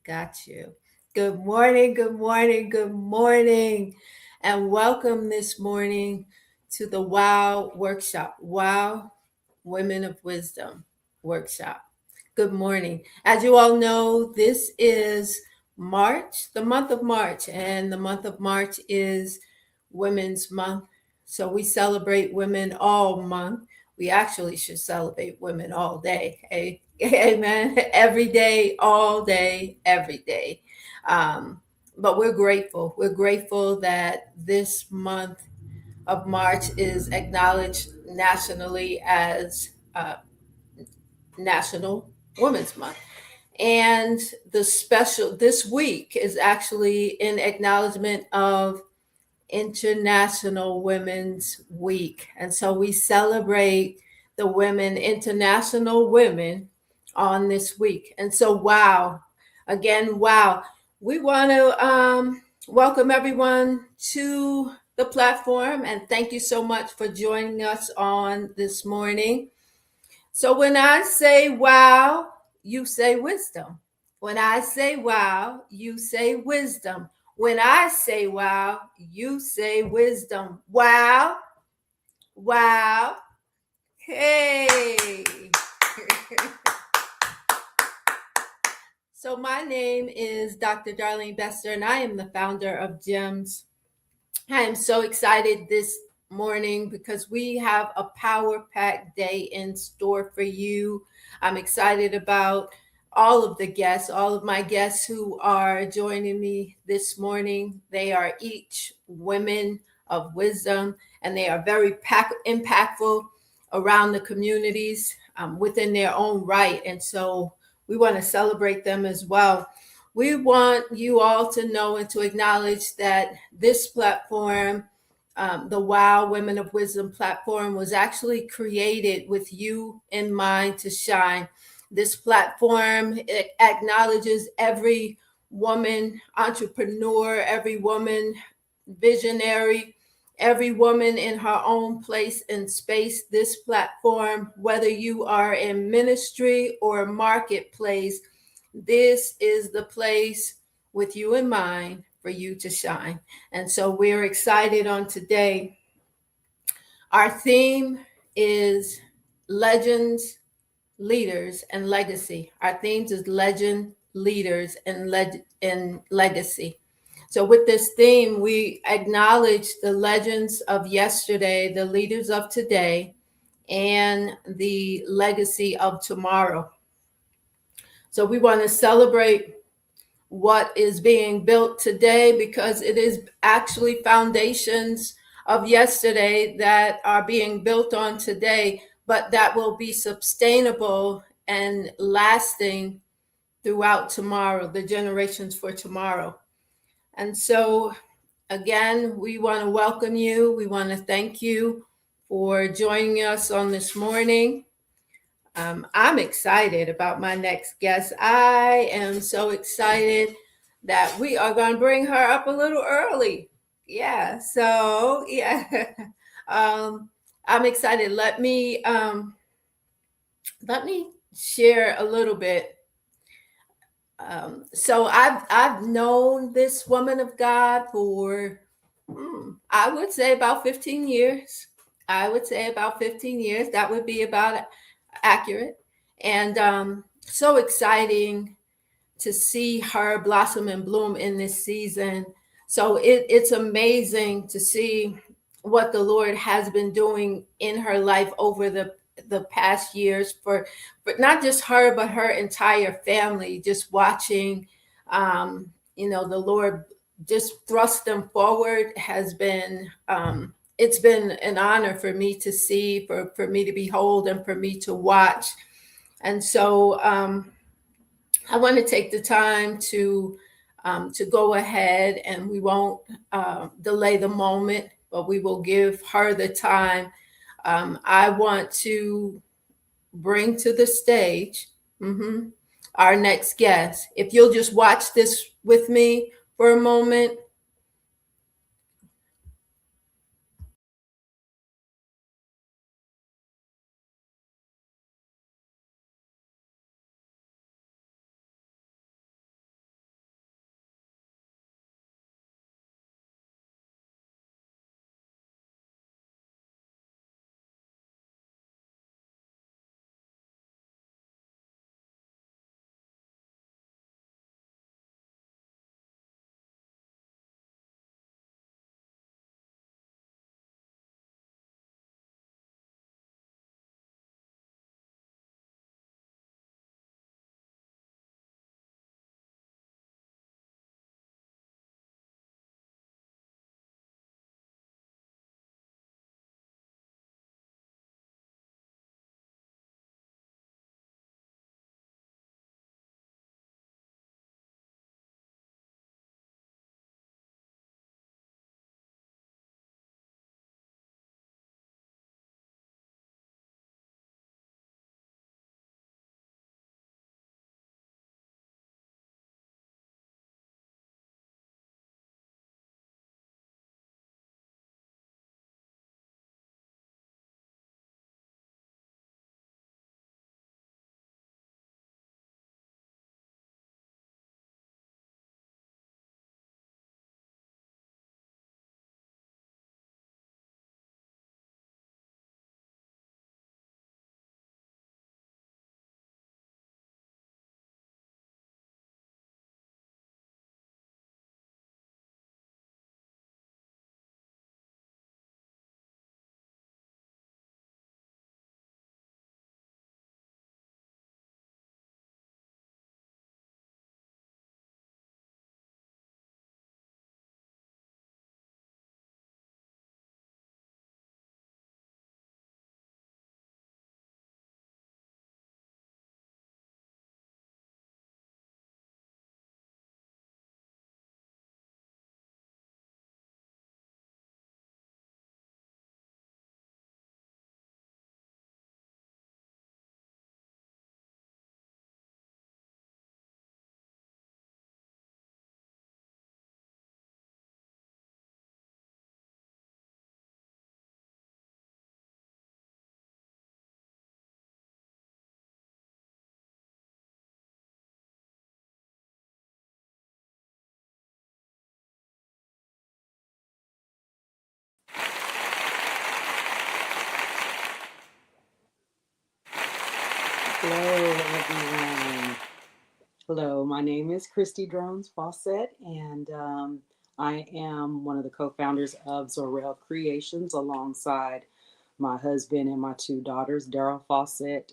Got you. Good morning, good morning, good morning, and welcome this morning to the WOW Workshop. WOW Women of Wisdom Workshop. Good morning. As you all know, this is March, the month of March, and the month of March is Women's Month. So we celebrate women all month. We actually should celebrate women all day. Hey, amen. Every day, all day, every day. But we're grateful. We're grateful that this month of March is acknowledged nationally as National Women's Month. And the special this week is actually in acknowledgement of International Women's Week. And so we celebrate the women, international women, on this week. And so, wow, again, wow. We want to welcome everyone to the platform and thank you so much for joining us on this morning. So, when I say wow, you say wisdom. When I say wow, you say wisdom. When I say wow, you say wisdom. Wow, wow, hey. So, my name is Dr. Darlene Bester, and I am the founder of G.E.M.S.T.V. I am so excited this morning because we have a power packed day in store for you. I'm excited about all of the guests, all of my guests who are joining me this morning. They are each women of wisdom and they are very impactful around the communities within their own right. And so we want to celebrate them as well. We want you all to know and to acknowledge that this platform, the WOW Women of Wisdom platform, was actually created with you in mind to shine. This platform acknowledges every woman entrepreneur, every woman visionary, every woman in her own place and space. This platform, whether you are in ministry or marketplace, this is the place with you in mind for you to shine. And so we're excited on today. Our theme is legends, leaders, and legacy. Our themes is legend, leaders, and legacy. So with this theme, we acknowledge the legends of yesterday, the leaders of today, and the legacy of tomorrow. So we want to celebrate what is being built today because it is actually foundations of yesterday that are being built on today, but that will be sustainable and lasting throughout tomorrow, the generations for tomorrow. And so, again, we want to welcome you. We want to thank you for joining us on this morning. I'm excited about my next guest. I am so excited that we are going to bring her up a little early. Yeah, so yeah, I'm excited. Let me share a little bit. So I've known this woman of God for I would say about 15 years. I would say about 15 years. That would be about accurate. And so exciting to see her blossom and bloom in this season. So it's amazing to see what the Lord has been doing in her life over the past years but not just her, but her entire family, just watching, the Lord just thrust them forward has been, it's been an honor for me to see, for me to behold, and for me to watch. And so I want to take the time to go ahead, and we won't delay the moment, but we will give her the time. I want to bring to the stage our next guest. If you'll just watch this with me for a moment. Hello, everyone. Hello, my name is Christy Drones Fawcett, and I am one of the co founders of Zorel Creations alongside my husband and my two daughters, Daryl Fawcett,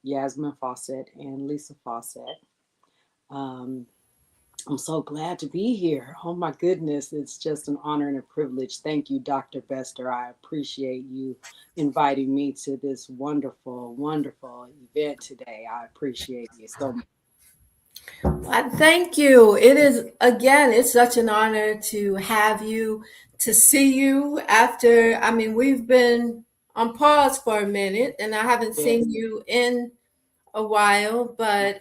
Yasmin Fawcett, and Lisa Fawcett. Um, I'm so glad to be here. Oh my goodness, it's just an honor and a privilege. Thank you, Dr. Bester. I appreciate you inviting me to this wonderful, wonderful event today. I appreciate you so much. I thank you. It is, again, it's such an honor to have you, to see you after. I mean, we've been on pause for a minute, and I haven't Yes, seen you in a while, but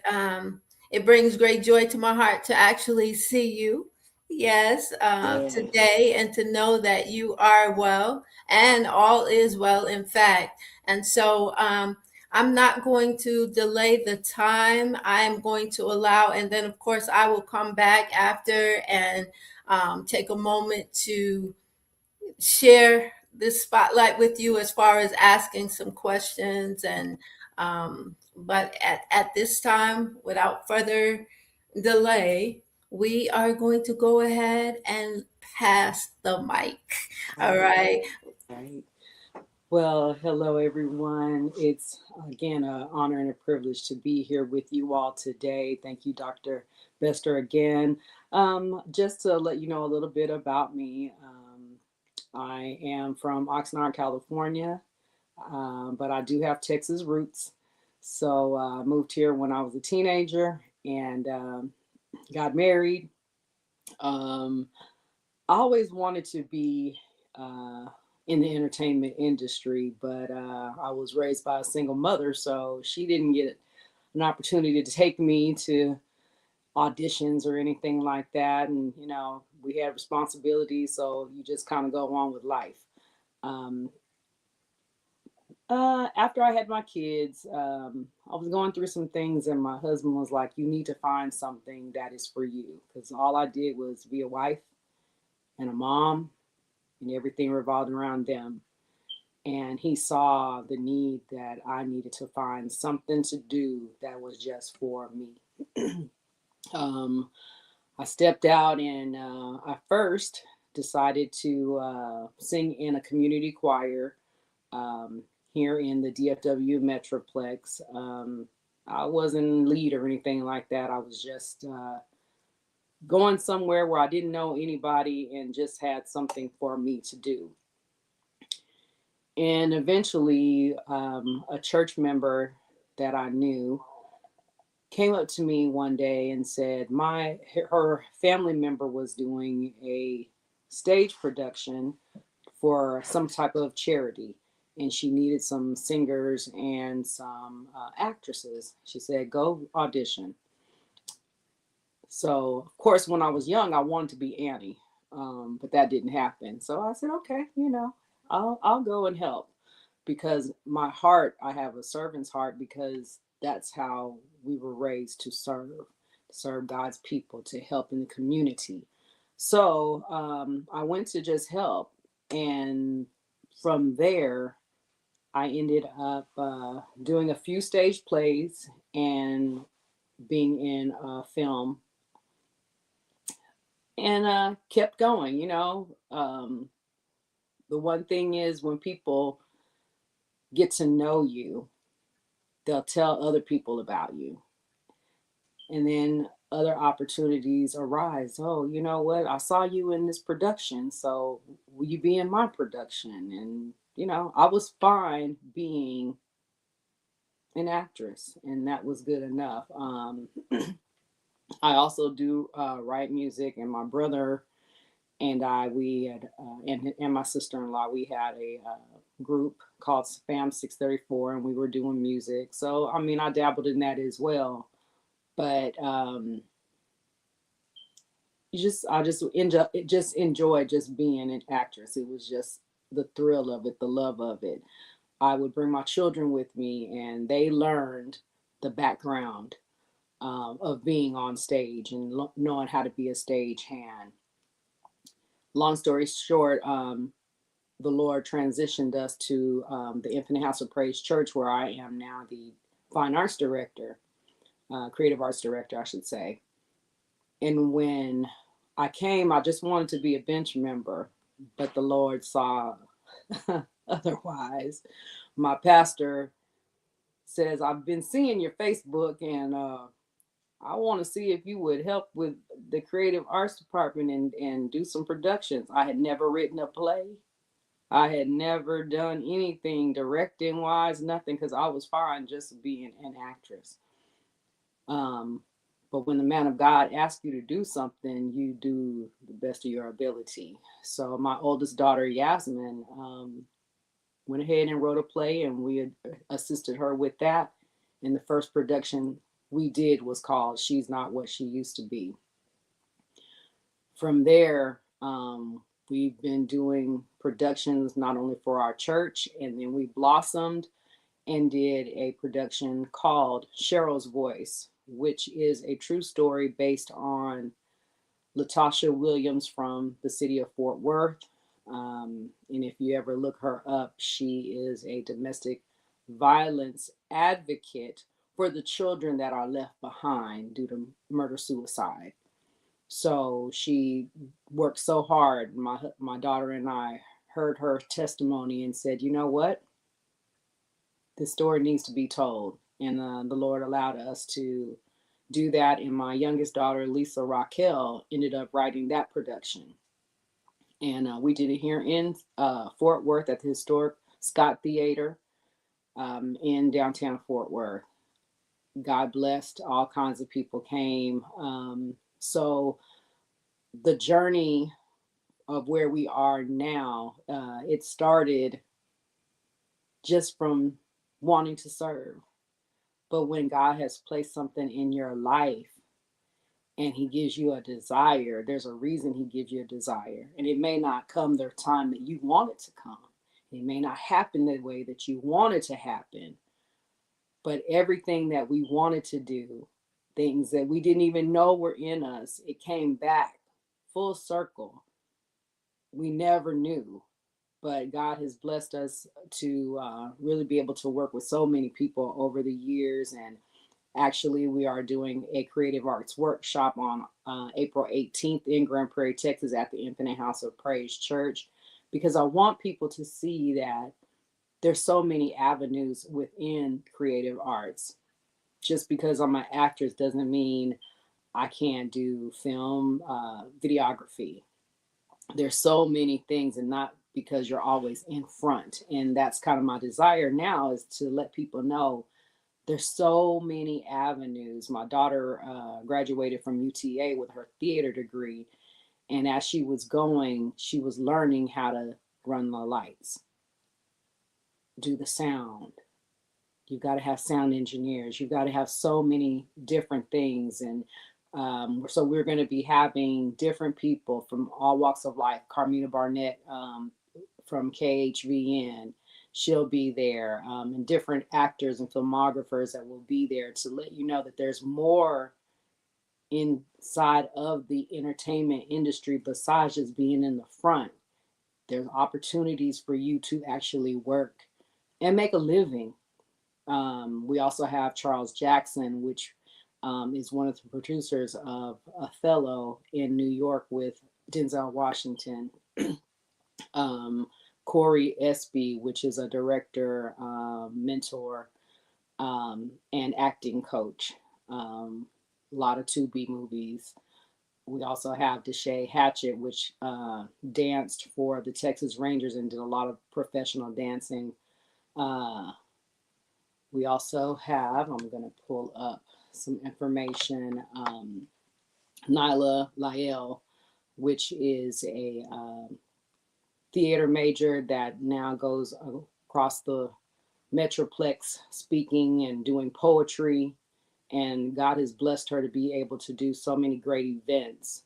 it brings great joy to my heart to actually see you. Yes, yes, today, and to know that you are well and all is well, in fact. And so I'm not going to delay the time. I am going to allow, and then of course, I will come back after and take a moment to share this spotlight with you as far as asking some questions and but at this time, without further delay, we are going to go ahead and pass the mic. All right, right. right. Well, hello everyone. It's again an honor and a privilege to be here with you all today. Thank you, Dr. Bester, again. Just to let you know a little bit about me, I am from Oxnard, California, but I do have Texas roots. So I moved here when I was a teenager and got married. Um, I always wanted to be in the entertainment industry, but I was raised by a single mother, so she didn't get an opportunity to take me to auditions or anything like that. And, we had responsibilities, so you just kind of go on with life. Um, after I had my kids, I was going through some things, and my husband was like, "You need to find something that is for you," because all I did was be a wife and a mom, and everything revolved around them. And he saw the need that I needed to find something to do that was just for me. um, I stepped out and I first decided to sing in a community choir um, here in the DFW Metroplex. I wasn't lead or anything like that. I was just going somewhere where I didn't know anybody and just had something for me to do. And eventually, a church member that I knew came up to me one day and said her family member was doing a stage production for some type of charity, and she needed some singers and some actresses. She said, "Go audition." So, of course, when I was young, I wanted to be Annie, but that didn't happen. So I said, "Okay, I'll go and help," because my heart, I have a servant's heart, because that's how we were raised to serve God's people, to help in the community. So I went to just help, and from there, I ended up doing a few stage plays and being in a film, and kept going. The one thing is, when people get to know you, they'll tell other people about you, and then other opportunities arise. "Oh, you know what, I saw you in this production, so will you be in my production?" And I was fine being an actress, and that was good enough. I also do write music, and my brother and I, we had, and my sister-in-law, we had a group called Spam 634, and we were doing music. So, I mean, I dabbled in that as well. But I just enjoyed just being an actress. It was just the thrill of it, the love of it. I would bring my children with me, and they learned the background of being on stage and knowing how to be a stage hand. Long story short, the Lord transitioned us to the Infinite House of Praise Church, where I am now the fine arts director, creative arts director, I should say. And when I came, I just wanted to be a bench member, but the Lord saw otherwise. My pastor says, I've been seeing your Facebook, and I want to see if you would help with the creative arts department and do some productions. I had never written a play. I had never done anything directing wise, nothing, because I was fine just being an actress. Um, but when the man of God asks you to do something, you do the best of your ability. So my oldest daughter, Yasmin, went ahead and wrote a play, and we assisted her with that. And the first production we did was called She's Not What She Used to Be. From there, we've been doing productions not only for our church, and then we blossomed and did a production called Cheryl's Voice, which is a true story based on Latasha Williams from the city of Fort Worth. And if you ever look her up, she is a domestic violence advocate for the children that are left behind due to murder suicide. So she worked so hard. My daughter and I heard her testimony and said, you know what? This story needs to be told. And the Lord allowed us to do that. And my youngest daughter, Lisa Raquel, ended up writing that production. And we did it here in Fort Worth at the historic Scott Theater in downtown Fort Worth. God blessed, all kinds of people came. So the journey of where we are now, it started just from wanting to serve. But when God has placed something in your life and he gives you a desire, there's a reason he gives you a desire. And it may not come the time that you want it to come. It may not happen the way that you want it to happen. But everything that we wanted to do, things that we didn't even know were in us, it came back full circle. We never knew. But God has blessed us to really be able to work with so many people over the years. And actually, we are doing a creative arts workshop on April 18th in Grand Prairie, Texas, at the Infinite House of Praise Church, because I want people to see that there's so many avenues within creative arts. Just because I'm an actress doesn't mean I can't do film, videography. There's so many things, and not because you're always in front. And that's kind of my desire now, is to let people know there's so many avenues. My daughter graduated from UTA with her theater degree, and as she was going, she was learning how to run the lights, do the sound. You've got to have sound engineers. You've got to have so many different things. And so we're going to be having different people from all walks of life. Carmina Barnett from KHVN, she'll be there, and different actors and filmographers that will be there to let you know that there's more inside of the entertainment industry besides just being in the front. There's opportunities for you to actually work and make a living. We also have Charles Jackson, which is one of the producers of Othello in New York with Denzel Washington. Corey Espy, which is a director, mentor, and acting coach. A lot of Tubi movies. We also have Deshae Hatchett, which danced for the Texas Rangers and did a lot of professional dancing. We also have, I'm going to pull up some information, Nyla Lael, which is a theater major that now goes across the Metroplex speaking and doing poetry. And God has blessed her to be able to do so many great events.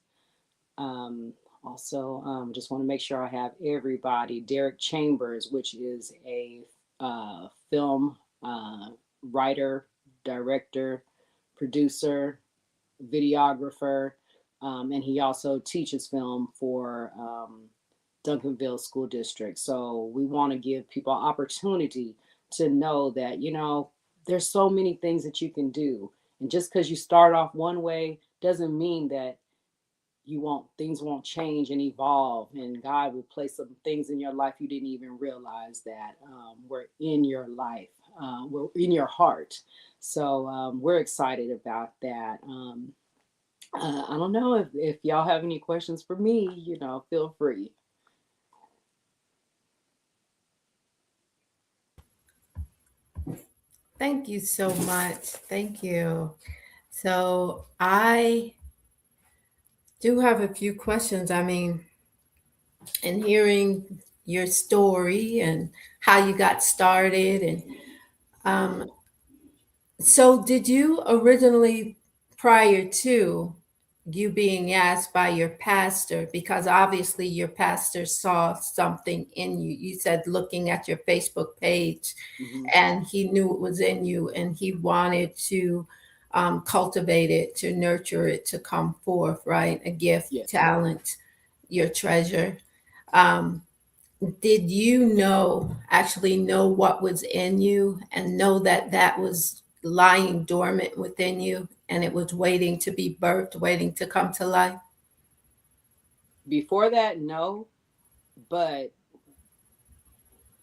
Also, just want to make sure I have everybody. Derek Chambers, which is a film writer, director, producer, videographer, and he also teaches film for Duncanville School District. So we want to give people opportunity to know that, you know, there's so many things that you can do. And just because you start off one way doesn't mean that you won't things won't change and evolve, and God will place some things in your life you didn't even realize that were in your life, were in your heart. So we're excited about that. I don't know if y'all have any questions for me, feel free. Thank you so much. Thank you. So I do have a few questions. I mean, in hearing your story and how you got started, and um, so did you originally, prior to you being asked by your pastor, because obviously your pastor saw something in you. You said looking at your Facebook page, Hmm. and he knew it was in you, and he wanted to cultivate it, to nurture it, to come forth, right? A gift, Yes. talent, your treasure. Um, did you actually know what was in you, and know that that was lying dormant within you, and it was waiting to be birthed, waiting to come to life? Before that, no. But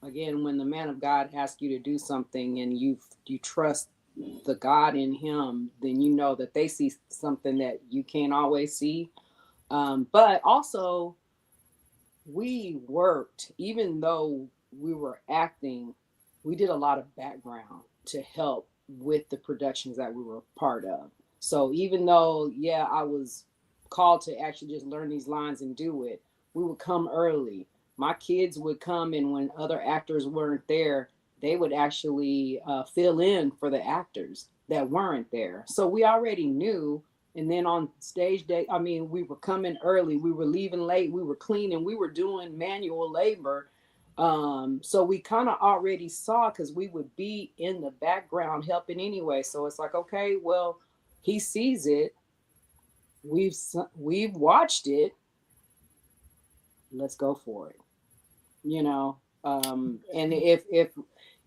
again, when the man of God asks you to do something and you trust the God in him, then you know that they see something that you can't always see. But also, we worked, even though we were acting, we did a lot of background to help with the productions that we were part of. So even though, yeah, I was called to actually just learn these lines and do it, we would come early. My kids would come, and when other actors weren't there, they would actually fill in for the actors that weren't there. So we already knew. And then on stage day, I mean, we were coming early, we were leaving late, we were cleaning, we were doing manual labor. So we kind of already saw, because we would be in the background helping anyway. So it's like, okay, well, he sees it. We've watched it. Let's go for it. You know. And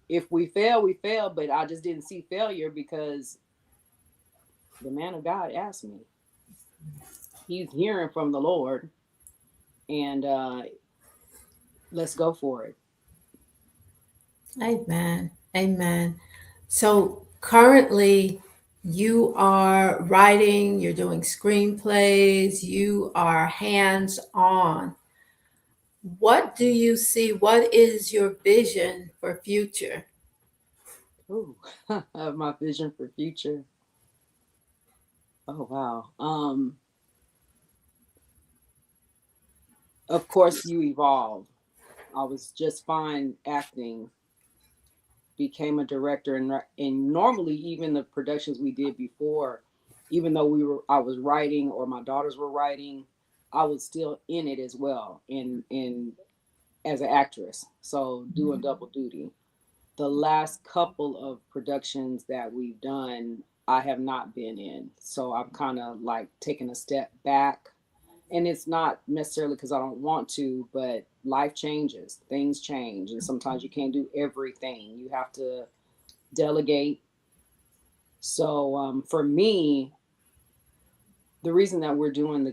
if we fail, we fail. But I just didn't see failure because the man of God asked me. He's hearing from the Lord, and let's go for it. Amen. Amen. So currently, you are writing, you're doing screenplays, you are hands on. What do you see? What is your vision for future? Ooh, my vision for future. Oh wow. Of course you evolve. I was just fine acting, became a director, and normally even the productions we did before, even though I was writing or my daughters were writing, I was still in it as well, and as an actress, so doing double duty. The last couple of productions that we've done, I have not been in. So I'm kind of like taking a step back. And it's not necessarily because I don't want to, but life changes, things change. And sometimes you can't do everything, you have to delegate. So for me, the reason that we're doing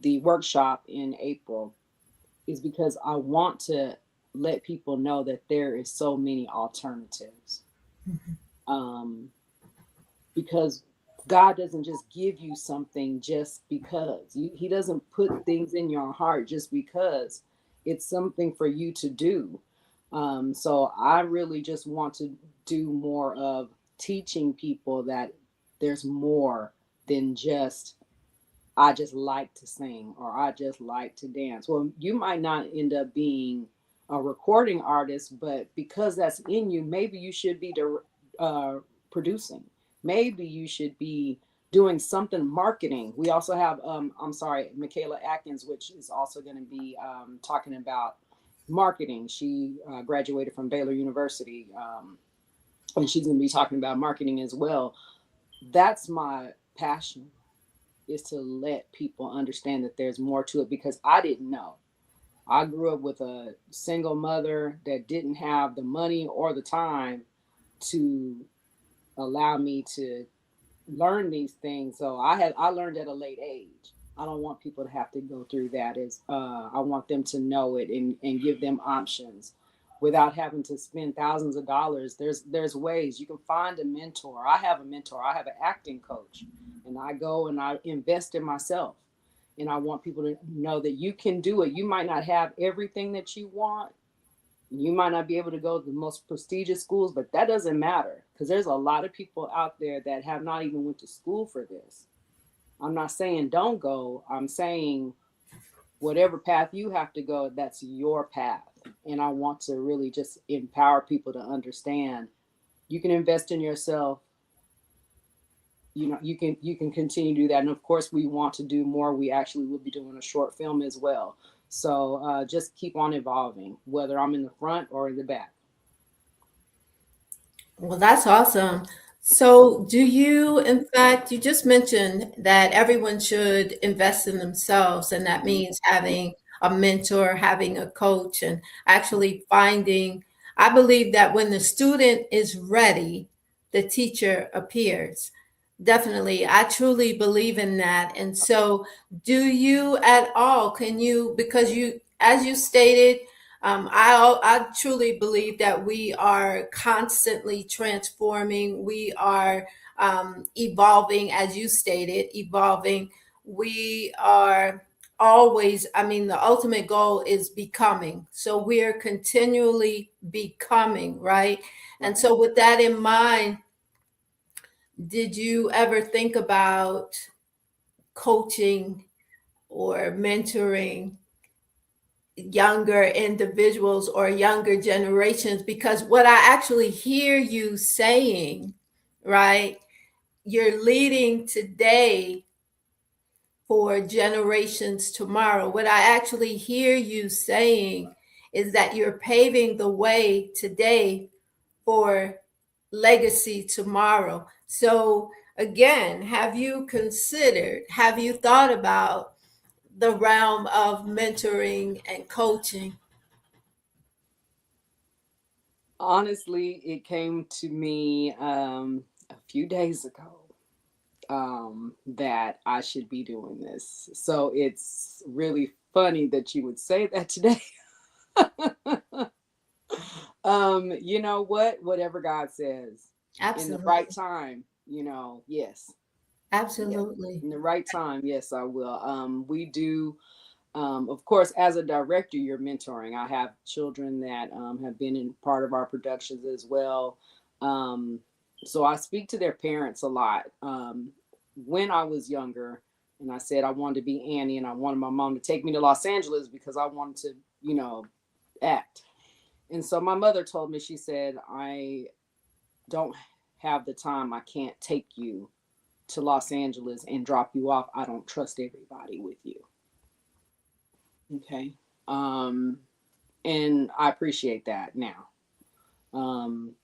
the workshop in April is because I want to let people know that there is so many alternatives. Um, because God doesn't just give you something just because. He doesn't put things in your heart just because. It's something for you to do. So I really just want to do more of teaching people that there's more than just I just like to sing or I just like to dance. Well, you might not end up being a recording artist, but because that's in you, maybe you should be uh, producing. Maybe you should be doing something marketing. We also have, I'm sorry, Michaela Atkins, which is also going to be talking about marketing. She graduated from Baylor University, and she's going to be talking about marketing as well. That's my passion, is to let people understand that there's more to it, because I didn't know. I grew up with a single mother that didn't have the money or the time to allow me to learn these things. So I learned at a late age. I don't want people to have to go through that. As I want them to know it and give them options without having to spend thousands of dollars. There's ways you can find a mentor. I have a mentor. I have an acting coach, and I go and I invest in myself. And I want people to know that you can do it. You might not have everything that you want. You might not be able to go to the most prestigious schools, but that doesn't matter because there's a lot of people out there that have not even went to school for this. I'm not saying don't go. I'm saying whatever path you have to go, that's your path. And I want to really just empower people to understand you can invest in yourself. You can continue to do that, and of course we want to do more. We actually will be doing a short film as well. So just keep on evolving, whether I'm in the front or in the back. Well, that's awesome. So, do you, in fact, you just mentioned that everyone should invest in themselves, and that Mhm. means having a mentor, having a coach, and actually finding. I believe that when the student is ready, the teacher appears. Definitely. I truly believe in that. And so, do you at all, can you, because you, as you stated, I truly believe that we are constantly transforming. We are evolving, as you stated, evolving. We are always, I mean, the ultimate goal is becoming. So we're continually becoming, right? And Right. so, with that in mind, did you ever think about coaching or mentoring younger individuals or younger generations? Because what I actually hear you saying, right, you're leading today for generations tomorrow. What I actually hear you saying is that you're paving the way today for legacy tomorrow. So, again, have you thought about the realm of mentoring and coaching? Honestly, it came to me a few days ago that I should be doing this. So it's really funny that you would say that today. You know what? Whatever God says in the right Absolutely. time, yes. Yes. Absolutely. In the right time, yes, I will. We do, of course, as a director, you're mentoring. I have children that have been in part of our productions as well. Um, so I speak to their parents a lot. When I was younger, and I said I wanted to be Annie, and I wanted my mom to take me to Los Angeles because I wanted to, act. And so my mother told me, she said, I don't have the time. I can't take you to Los Angeles and drop you off. I don't trust everybody with you. Okay. Um, and I appreciate that now.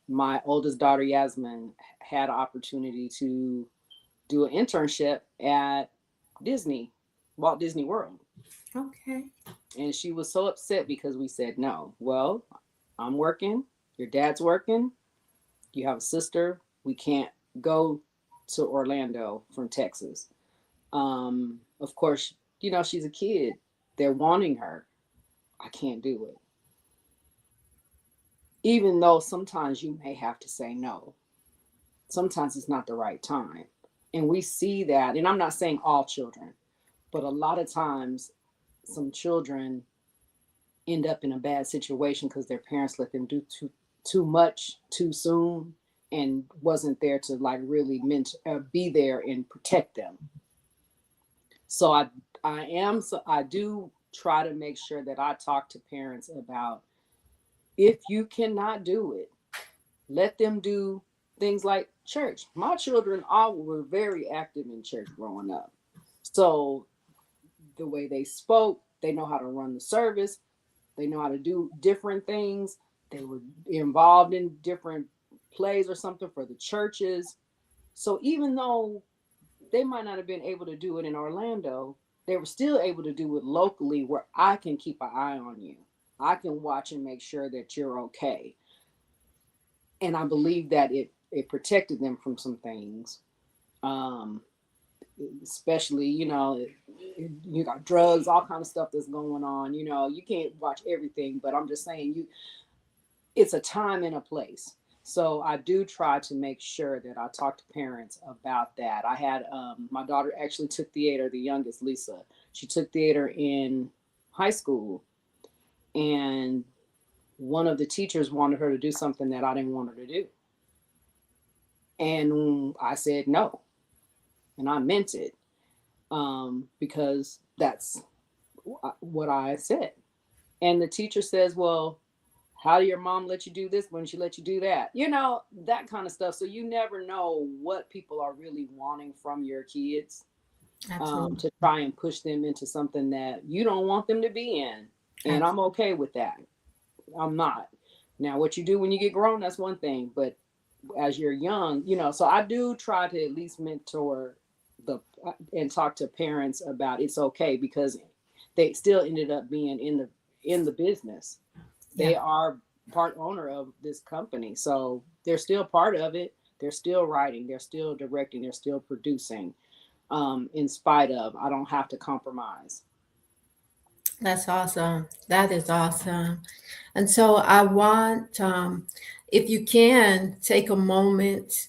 My oldest daughter, Yasmin, had an opportunity to do an internship at Disney, Walt Disney World. Okay. And she was so upset because we said no. Well, I'm working, your dad's working, you have a sister, we can't go to Orlando from Texas. Of course, she's a kid. They're wanting her. I can't do it. Even though sometimes you may have to say no. Sometimes it's not the right time. And we see that, and I'm not saying all children, but a lot of times some children end up in a bad situation because their parents let them do too much too soon and wasn't there to like really be there and protect them. So I do try to make sure that I talk to parents about, if you cannot do it, let them do things like church. My children all were very active in church growing up. So the way they spoke, they know how to run the service, they know how to do different things. They were involved in different plays or something for the churches. So even though they might not have been able to do it in Orlando, they were still able to do it locally where I can keep an eye on you. I can watch and make sure that you're okay. and I believe that it protected them from some things. Um, Especially, you got drugs, all kind of stuff that's going on. You can't watch everything, but I'm just saying, it's a time and a place. So I do try to make sure that I talk to parents about that. I had my daughter actually took theater, the youngest, Lisa. She took theater in high school, and one of the teachers wanted her to do something that I didn't want her to do. And I said no, and I meant it, because that's what I said. And the teacher says, "Well, how did your mom let you do this when she let you do that?" That kind of stuff. So you never know what people are really wanting from your kids, Absolutely. to try and push them into something that you don't want them to be in. And I'm Absolutely. okay with that. I'm not. Now, what you do when you get grown, that's one thing. But as you're young, so I do try to at least mentor the and talk to parents about it's okay, because they still ended up being in the business. They Yeah. are part owner of this company, so they're still part of it. They're still writing, they're still directing, they're still producing. In spite of, I don't have to compromise. That's awesome. That is awesome. And so I want, if you can, take a moment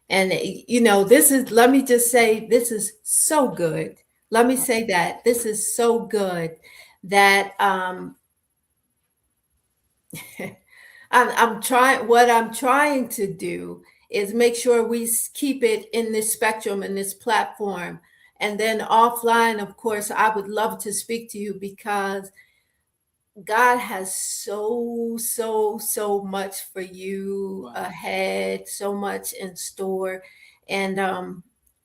and, this is, let me just say, this is so good. Let me say that this is so good that what I'm trying to do is make sure we keep it in this spectrum, in this platform. And then offline, of course, I would love to speak to you because God has so, so, so much for you Wow. ahead, so much in store. And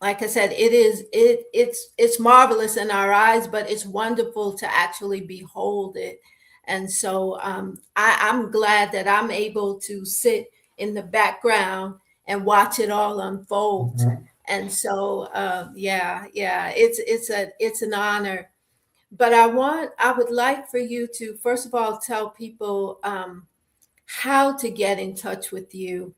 like I said, it's marvelous in our eyes, but it's wonderful to actually behold it. And so I'm glad that I'm able to sit in the background and watch it all unfold. And so yeah, it's an honor, but I would like for you to first of all tell people how to get in touch with you,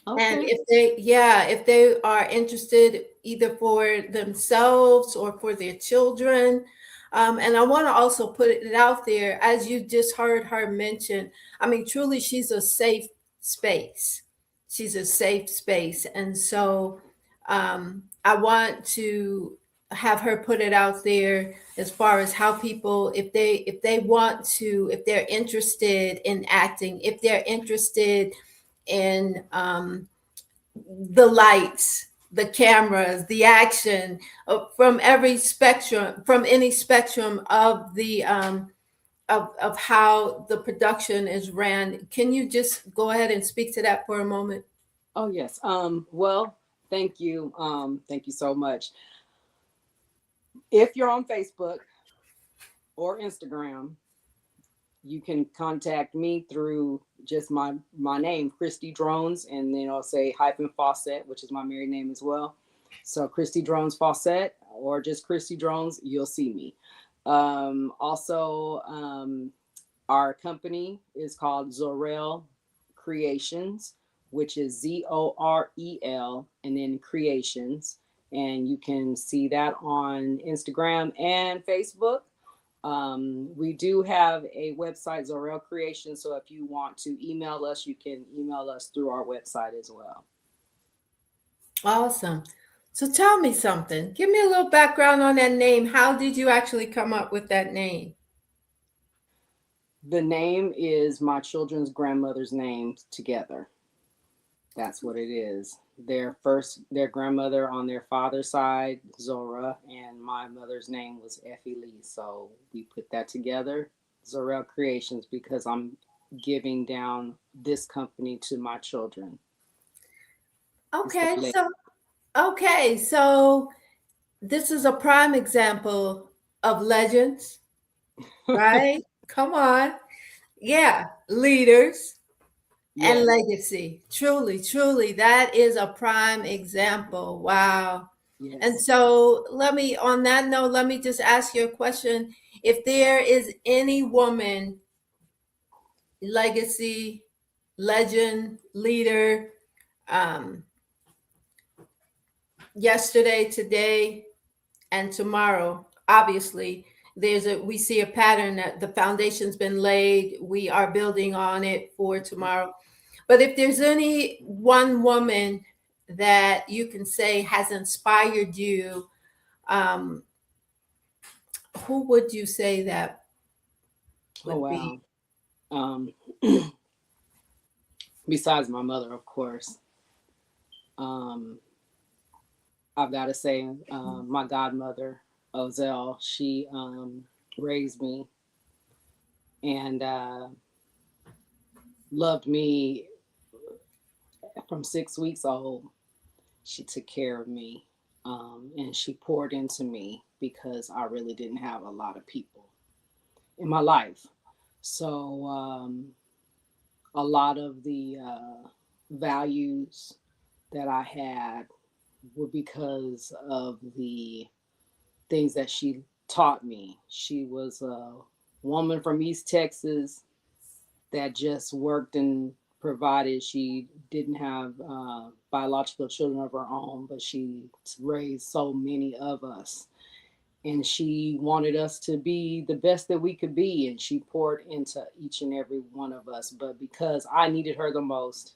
and Okay. if they are interested either for themselves or for their children. And I want to also put it out there, as you just heard her mention, I mean, truly, she's a safe space. She's a safe space. And so I want to have her put it out there as far as how people, if they want to, if they're interested in acting, if they're interested in the lights, the cameras, the action, from every spectrum, from any spectrum of the of how the production is ran. Can you just go ahead and speak to that for a moment? Oh yes. Well, thank you. Thank you so much. If you're on Facebook or Instagram, you can contact me through just my name, Christy Drones, and then I'll say hyphen Fawcett, which is my married name as well. So Christy Drones Fawcett, or just Christy Drones, you'll see me. Also, our company is called Zorel Creations, which is Zorel and then Creations. And you can see that on Instagram and Facebook. We do have a website, Zorel Creations. So if you want to email us, you can email us through our website as well. Awesome. So tell me something. Give me a little background on that name. How did you actually come up with that name? The name is my children's grandmother's names together. That's what it is. Their grandmother on their father's side, Zora, and my mother's name was Effie Lee. So we put that together, Zorel Creations, because I'm giving down this company to my children. It's the Okay, leg. so this is a prime example of legends, right? Come on. Yeah, leaders and Yes, legacy. Truly, truly, that is a prime example. Wow. And yes. so, on that note, let me just ask you a question. If there is any woman, legacy, legend, leader, um, yesterday, today, and tomorrow. Obviously, we see a pattern that the foundation's been laid. We are building on it for tomorrow. But if there's any one woman that you can say has inspired you, um, who would you say that Oh would be? wow. Um, Besides my mother, of course, um, I've got to say my godmother, Ozell. She raised me and loved me from 6 weeks old. She took care of me, and she poured into me because I really didn't have a lot of people in my life. So a lot of the values that I had were because of the things that she taught me. She was a woman from East Texas that just worked and provided. She didn't have biological children of her own, but she raised so many of us. And she wanted us to be the best that we could be. And she poured into each and every one of us. But because I needed her the most,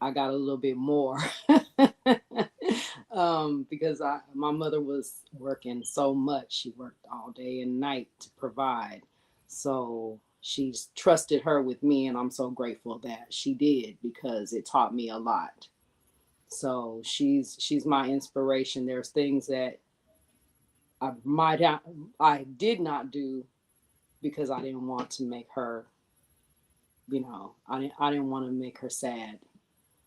I got a little bit more. Because my mother was working so much. She worked all day and night to provide. So she's trusted her with me, and I'm so grateful that she did because it taught me a lot. So she's my inspiration. There's things that I might have, I did not do because I didn't want to make her, I didn't want to make her sad.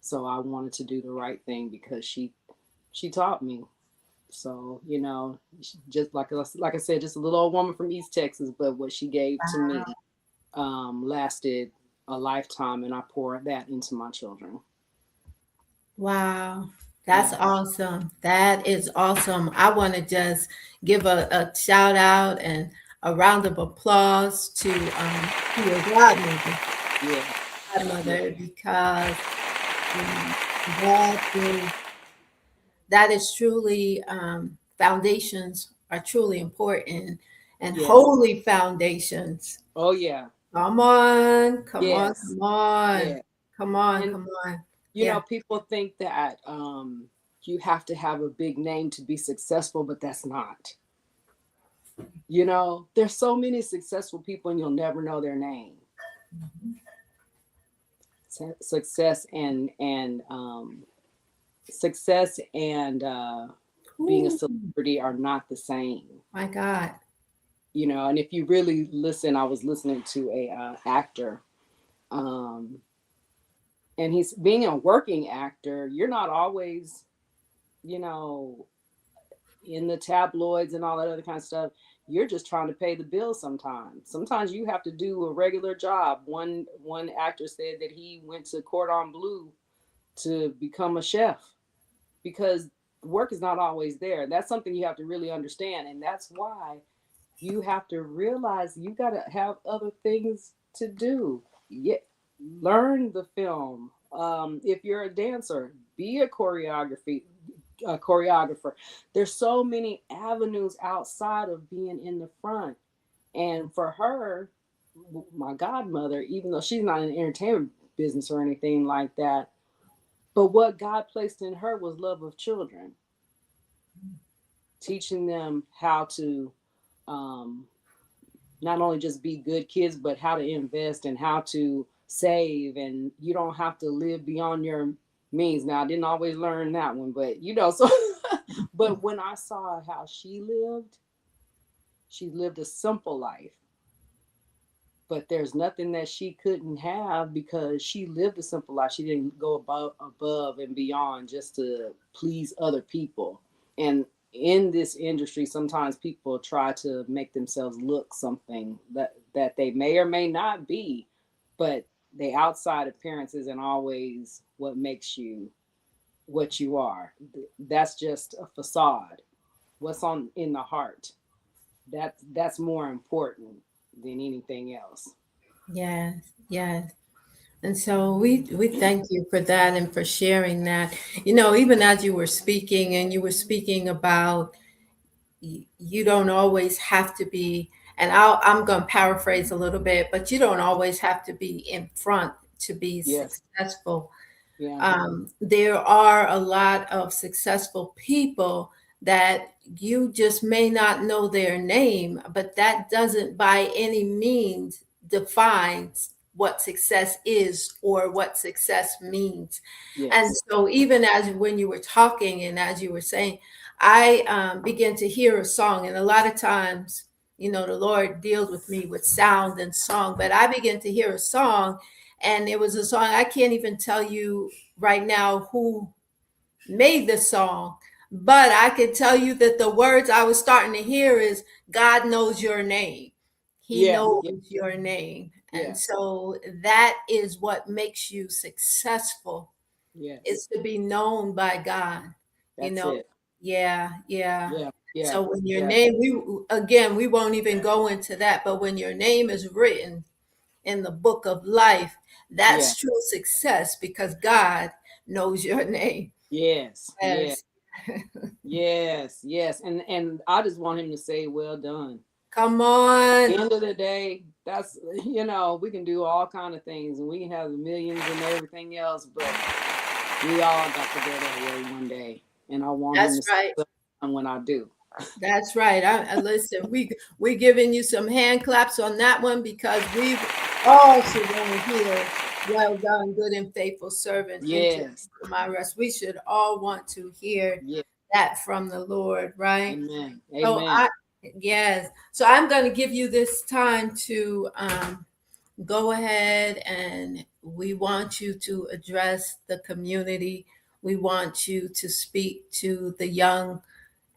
So I wanted to do the right thing because she taught me. So just like I said, just a little old woman from East Texas, but what she gave to me lasted a lifetime, and I poured that into my children. Wow, that's Yeah, awesome. That is awesome. I want to just give a shout out and a round of applause to your yeah, yeah, godmother, because um, that is that is truly, foundations are truly important, and yes. holy foundations. Oh yeah, Come on, come on, yes, come on, yeah. come on, And come on. Yeah. people think that you have to have a big name to be successful, but that's not. There's so many successful people, and you'll never know their name. Success and being a Ooh, celebrity are not the same. my God. And if you really listen, I was listening to a actor, um, and he's being a working actor. You're not always, you know, in the tabloids and all that other kind of stuff. You're just trying to pay the bills sometimes. Sometimes you have to do a regular job. One actor said that he went to Cordon Bleu to become a chef because work is not always there. That's something you have to really understand. And that's why you have to realize you got to have other things to do. Yeah, learn the film. If you're a dancer, be a choreographer. There's so many avenues outside of being in the front. And for her, my godmother, even though she's not in the entertainment business or anything like that, but what God placed in her was love of children, teaching them how to um, not only just be good kids, but how to invest and how to save. And you don't have to live beyond your means. Now, I didn't always learn that one, but so, but when I saw how she lived a simple life, but there's nothing that she couldn't have because she lived a simple life. She didn't go above and beyond just to please other people. And in this industry, sometimes people try to make themselves look something that they may or may not be, but the outside appearance isn't always what makes you what you are. That's just a facade. What's on in the heart, that's more important than anything else. Yes, yes. And so we thank you for that and for sharing that. You know, even as you were speaking and you were speaking about you don't always have to be, and I'm going to paraphrase a little bit, but you don't always have to be in front to be Yes. successful. Yeah. There are a lot of successful people that you just may not know their name, but that doesn't by any means defines what success is or what success means. And Yes. so, even as when you were talking and as you were saying, I began to hear a song, and a lot of times, you know, the Lord deals with me with sound and song, but I began to hear a song, and it was a song I can't even tell you right now who made the song, but I can tell you that the words I was starting to hear is God knows your name. He Yeah. knows Yeah. your name. And Yes. so that is what makes you successful, Yes. is to be known by God. You That's know, it. yeah, yeah. Yeah. Yeah. So when your Yeah. name, we won't even go into that, but when your name is written in the book of life, Yeah. that's true success because God knows your name. Yes. Yeah. Yes. Yes. Yes. And I just want him to say, "Well done." Come on. End of the day, that's we can do all kind of things and we can have the millions and everything else, but we all got to go that way one day. And I want him That's to say, right. "Well done," when I do. That's right. I listen. We giving you some hand claps on that one because we all should want to hear, "Well done, good and faithful servant, enter Yes. into my rest." We should all want to hear Yeah. that from the Lord, right? Amen. So Amen. yes. So I'm going to give you this time to go ahead, and we want you to address the community. We want you to speak to the young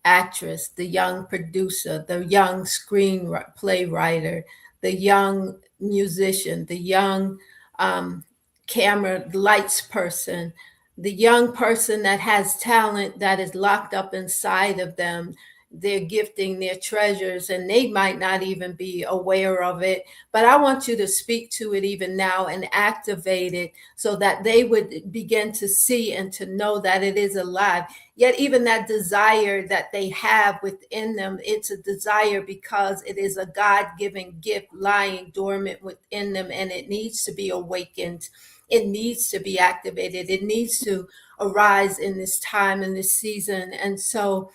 actress, the young producer, the young screenplay writer, the young musician, the young um, camera lights person, the young person that has talent that is locked up inside of them, their gifting, their treasures, and they might not even be aware of it. But I want you to speak to it even now and activate it so that they would begin to see and to know that it is alive. Yet, even that desire that they have within them, it's a desire because it is a God given gift lying dormant within them, and it needs to be awakened. It needs to be activated. It needs to arise in this time, in this season. And so,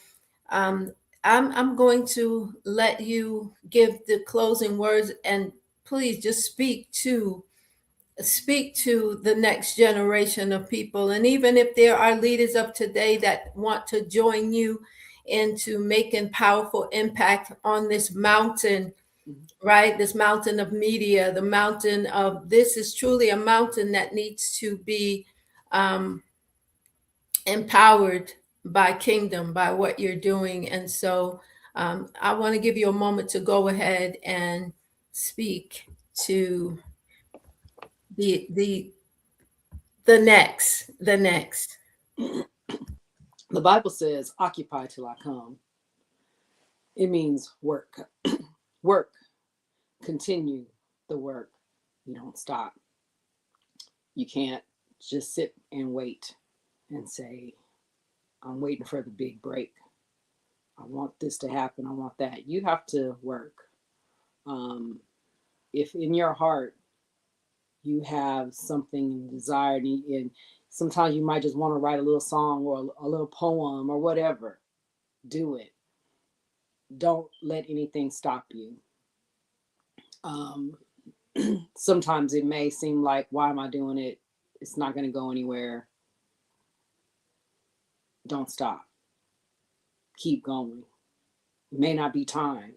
um, I'm going to let you give the closing words, and please just speak to the next generation of people. And even if there are leaders of today that want to join you into making powerful impact on this mountain, Mhm. right? This mountain of media, the mountain of this is truly a mountain that needs to be um, empowered by kingdom, by what you're doing. And so I want to give you a moment to go ahead and speak to the the next. The Bible says, "Occupy till I come." It means work. Work. Continue the work. You don't stop. You can't just sit and wait and say, "I'm waiting for the big break. I want this to happen. I want that." You have to work. Um, if in your heart you have something desired, and sometimes you might just want to write a little song or a little poem or whatever, do it. Don't let anything stop you. Um, Sometimes it may seem like, why am I doing it? It's not going to go anywhere. Don't stop. Keep going. It may not be time.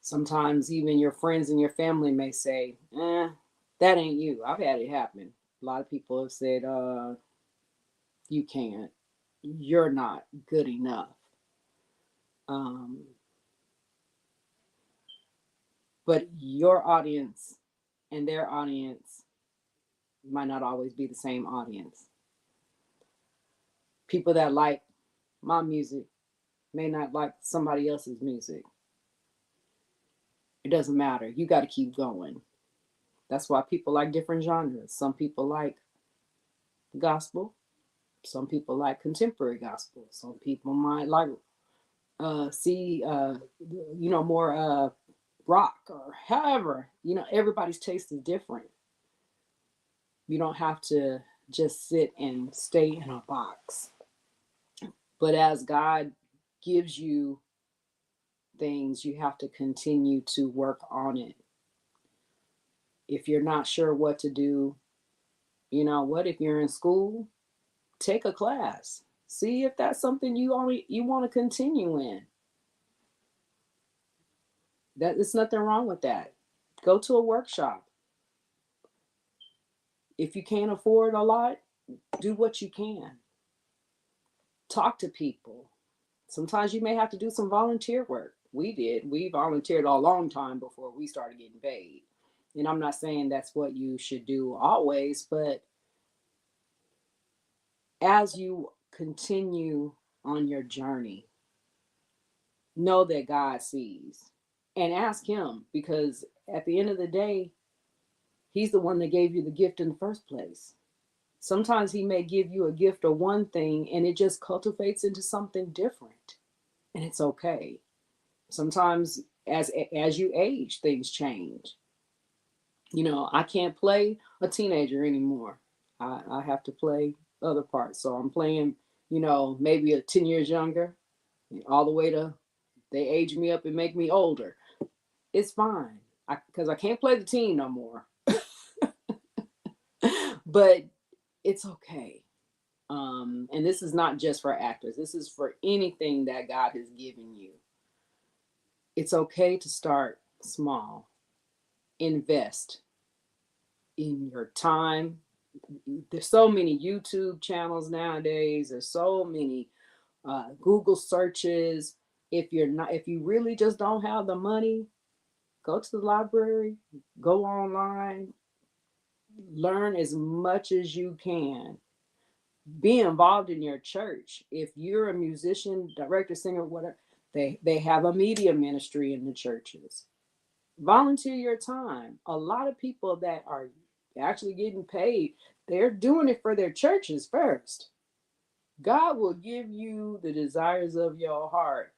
Sometimes even your friends and your family may say, that ain't you. I've had it happen. A lot of people have said, you can't. You're not good enough. Um, but your audience and their audience might not always be the same audience. People that like my music may not like somebody else's music. It doesn't matter. You got to keep going. That's why people like different genres. Some people like gospel. Some people like contemporary gospel. Some people might like see more rock or however. Everybody's taste is different. You don't have to just sit and stay in a box. But as God gives you things, you have to continue to work on it. If you're not sure what to do, if you're in school, take a class. See if that's something you want to continue in. There's nothing wrong with that. Go to a workshop. If you can't afford a lot, do what you can. Talk to people. Sometimes you may have to do some volunteer work. We did. We volunteered a long time before we started getting paid. And I'm not saying that's what you should do always, but as you continue on your journey, know that God sees and ask Him, because at the end of the day, He's the one that gave you the gift in the first place. Sometimes He may give you a gift of one thing and it just cultivates into something different. And it's okay. Sometimes as you age, things change. I can't play a teenager anymore. I have to play other parts. So I'm playing, maybe 10 years younger, all the way to they age me up and make me older. It's fine. Because I can't play the teen no more. But it's okay. And this is not just for actors. This is for anything that God has given you. It's okay to start small. Invest in your time. There's so many YouTube channels nowadays. There's so many Google searches. If you really just don't have the money, go to the library, go online, learn as much as you can. Be involved in your church. If you're a musician, director, singer, whatever, they have a media ministry in the churches. Volunteer your time. A lot of people that are actually getting paid, they're doing it for their churches first. God will give you the desires of your heart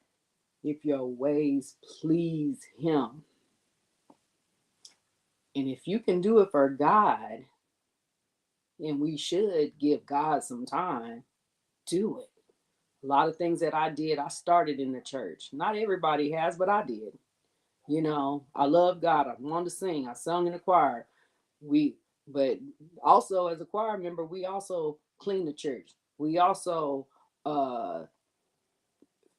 if your ways please Him. And if you can do it for God, and we should give God some time, do it. A lot of things that I did, I started in the church. Not everybody has, but I did. I love God. I wanted to sing. I sung in the choir. But also as a choir member, we also cleaned the church. We also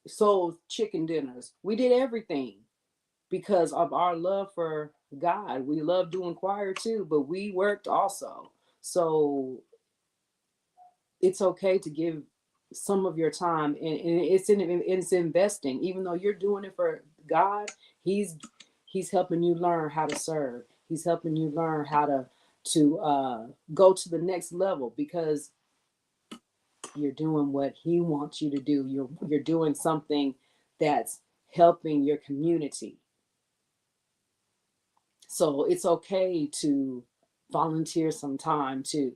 sold chicken dinners. We did everything because of our love for God. We love doing choir too, but we worked also. So it's okay to give some of your time, and it's investing. Even though you're doing it for God, He's helping you learn how to serve. He's helping you learn how to go to the next level because you're doing what He wants you to do. You're doing something that's helping your community. So it's okay to volunteer some time too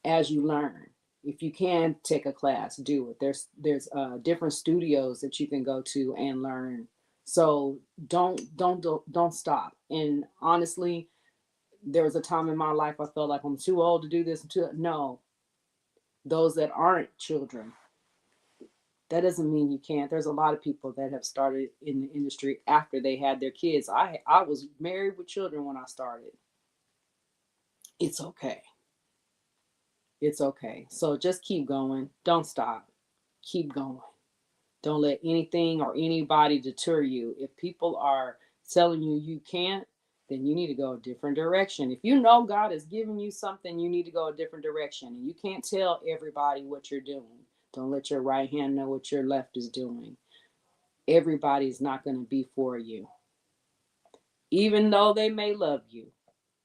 as you learn. If you can take a class, do it. There's different studios that you can go to and learn. So don't stop. And honestly, there was a time in my life I felt like I'm too old to do this. No, those that aren't children, that doesn't mean you can't. There's a lot of people that have started in the industry after they had their kids. I was married with children when I started. It's okay. It's okay. So just keep going. Don't stop. Keep going. Don't let anything or anybody deter you. If people are telling you you can't, then you need to go a different direction. If you know God is giving you something, you need to go a different direction. And you can't tell everybody what you're doing. Don't let your right hand know what your left is doing. Everybody's not going to be for you. Even though they may love you,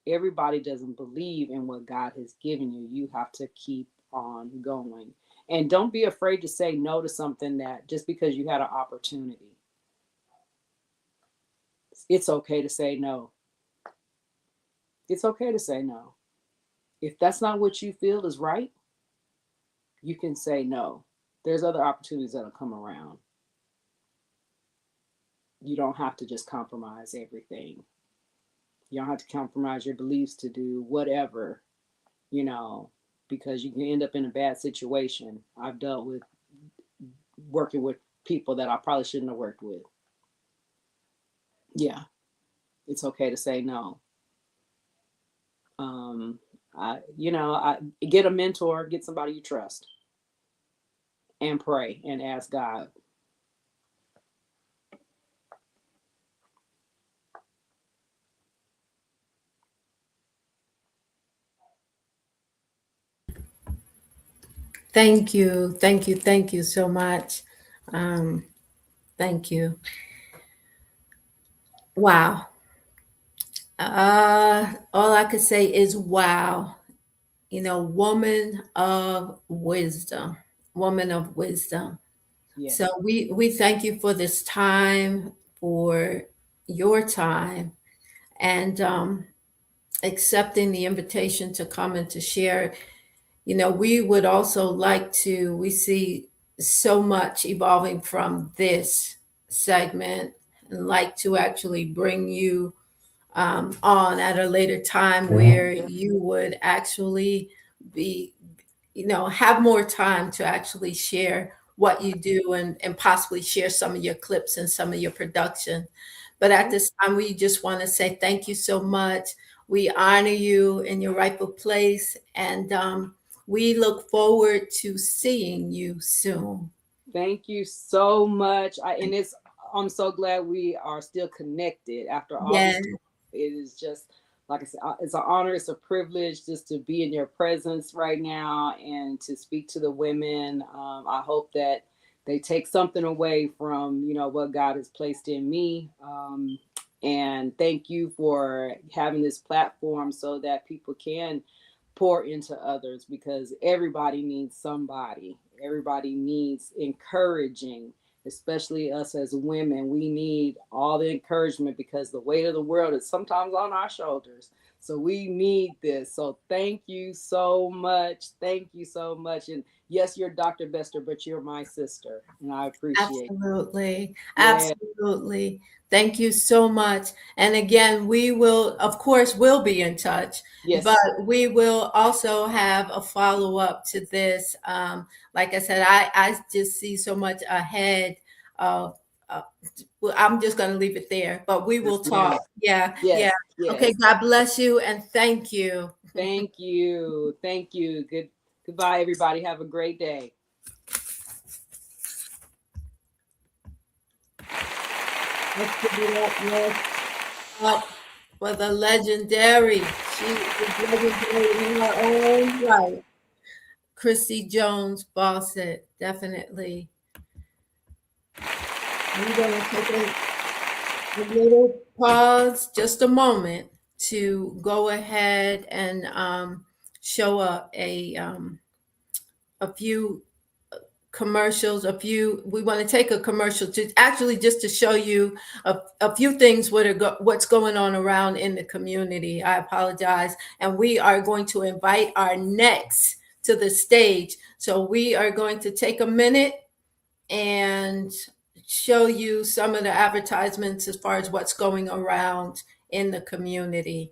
everybody doesn't believe in what God has given you. You have to keep on going. And don't be afraid to say no to something that just because you had an opportunity. It's okay to say no. It's okay to say no. If that's not what you feel is right, you can say no. There's other opportunities that'll come around. You don't have to just compromise everything. You don't have to compromise your beliefs to do whatever, you know, because you can end up in a bad situation. I've dealt with working with people that I probably shouldn't have worked with. Yeah, it's okay to say no. Um, I get a mentor, get somebody you trust, and pray and ask God. Thank you. Thank you. Thank you so much. Um, thank you. Wow. All I could say is wow. Woman of wisdom, woman of wisdom. So Yes, we thank you for this time, for your time, and accepting the invitation to come and to share. We would also like to, we see so much evolving from this segment and like to actually bring you on at a later time where you would actually be, have more time to actually share what you do and possibly share some of your clips and some of your production. But at this time, we just want to say thank you so much. We honor you in your rightful place, and we look forward to seeing you soon. thank you so much. I'm so glad we are still connected after all this. Yeah, It is just like I said, it's an honor, it's a privilege just to be in your presence right now and to speak to the women. I hope that they take something away from what God has placed in me. And thank you for having this platform so that people can pour into others, because everybody needs somebody. Everybody needs encouraging, especially us as women. We need all the encouragement because the weight of the world is sometimes on our shoulders. So we need this. So thank you so much. Thank you so much. And yes, you're Dr. Bester, but you're my sister. And I appreciate absolutely. it. Yeah. Absolutely. Thank you so much. And again, we will, of course, we'll be in touch, but Yes. we will also have a follow up to this. Like I said, I just see so much ahead of. Uh, well, I'm just going to leave it there, but we Yes, will ma'am. talk. Yeah, yeah. Yes. Okay. Yes. God bless you and thank you. Thank you. Thank you. Goodbye, everybody. Have a great day. Let's give it up. Let's up for the legendary. She is legendary in her own right. Christy Jones Fawcett, definitely. I'm going to take a little pause, just a moment, to go ahead and show up a few commercials, we want to take a commercial to actually just to show you a few things what's going on around in the community. I apologize. And we are going to invite our next to the stage. So we are going to take a minute and show you some of the advertisements as far as what's going around in the community.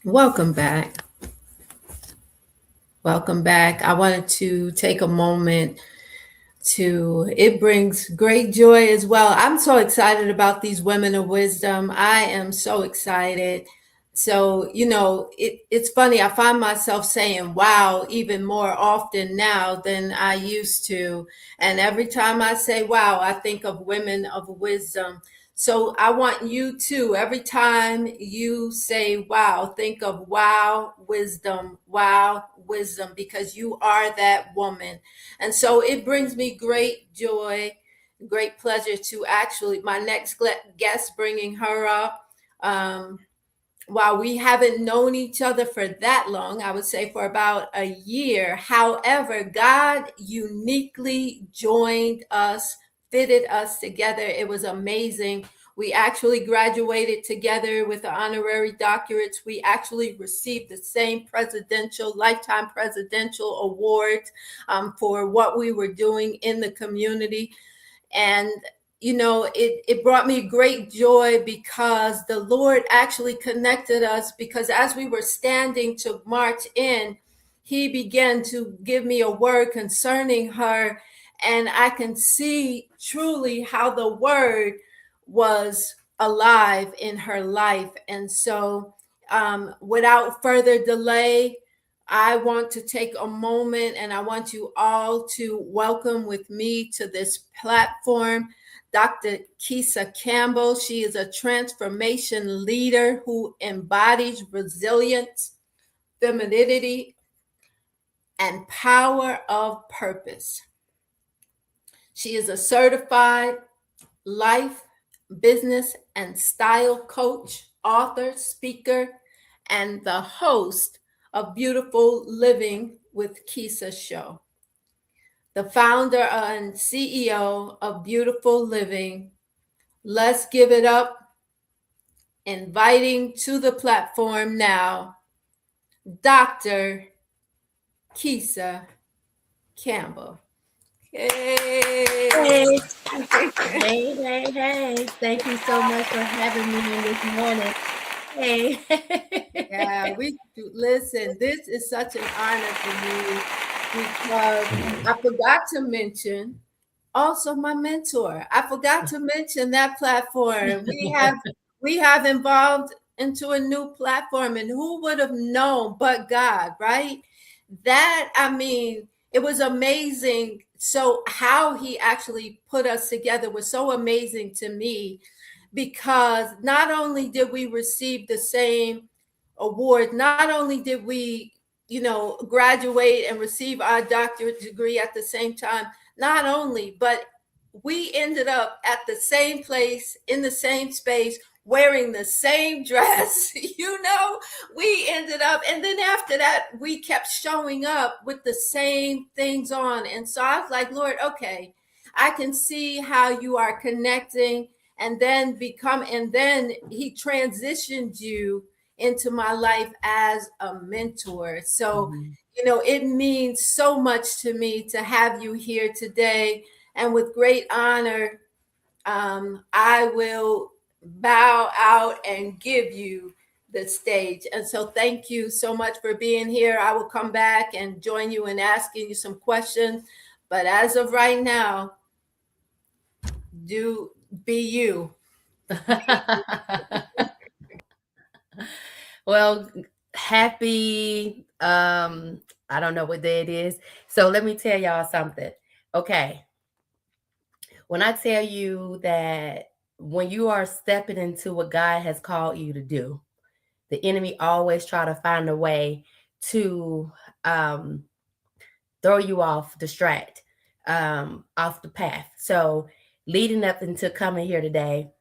Welcome back. Welcome back. I wanted to take a moment to it brings great joy as well. I'm so excited about these women of wisdom. I am so excited. So, it's funny. I find myself saying wow even more often now than I used to. And every time I say wow, I think of women of wisdom. So I want you to, every time you say wow, think of wow, wisdom, because you are that woman. And so it brings me great joy, great pleasure to actually my next guest bringing her up. Um, while we haven't known each other for that long, I would say for about a year. However, God uniquely joined us, fitted us together. It was amazing. We actually graduated together with the honorary doctorates. We actually received the same lifetime presidential award for what we were doing in the community. And it brought me great joy because the Lord actually connected us, because as we were standing to march in, he began to give me a word concerning her, and I can see truly how the word was alive in her life. And so without further delay, I want to take a moment and I want you all to welcome with me to this platform Dr. Kisa Campbell. She is a transformation leader who embodies resilience, femininity, and power of purpose. She is a certified life, business, and style coach, author, speaker, and the host of Beautiful Living with Kisa Show. The founder and CEO of Beautiful Living. Let's give it up, inviting to the platform now, Dr. Kisa Campbell. Hey. Hey, hey. Thank you so much for having me in this morning. Hey. Yeah, we listen. This is such an honor for me because I forgot to mention also my mentor. I forgot to mention that platform. We have evolved into a new platform, and who would have known but God, right? That, I mean, it was amazing. So how he actually put us together was so amazing to me, because not only did we receive the same award, not only did we, graduate and receive our doctorate degree at the same time, not only, but we ended up at the same place in the same space wearing the same dress. We ended up, and then after that we kept showing up with the same things on. And so I was like, Lord, okay, I can see how you are connecting, and then he transitioned you into my life as a mentor. So Mhm. it means so much to me to have you here today. And with great honor, I will bow out and give you the stage. And so thank you so much for being here. I will come back and join you in asking you some questions. But as of right now, do be you. Well, happy I don't know what day it is. So let me tell y'all something. Okay. When I tell you that when you are stepping into what God has called you to do, the enemy always try to find a way to um throw you off, distract, off the path. So leading up into coming here today,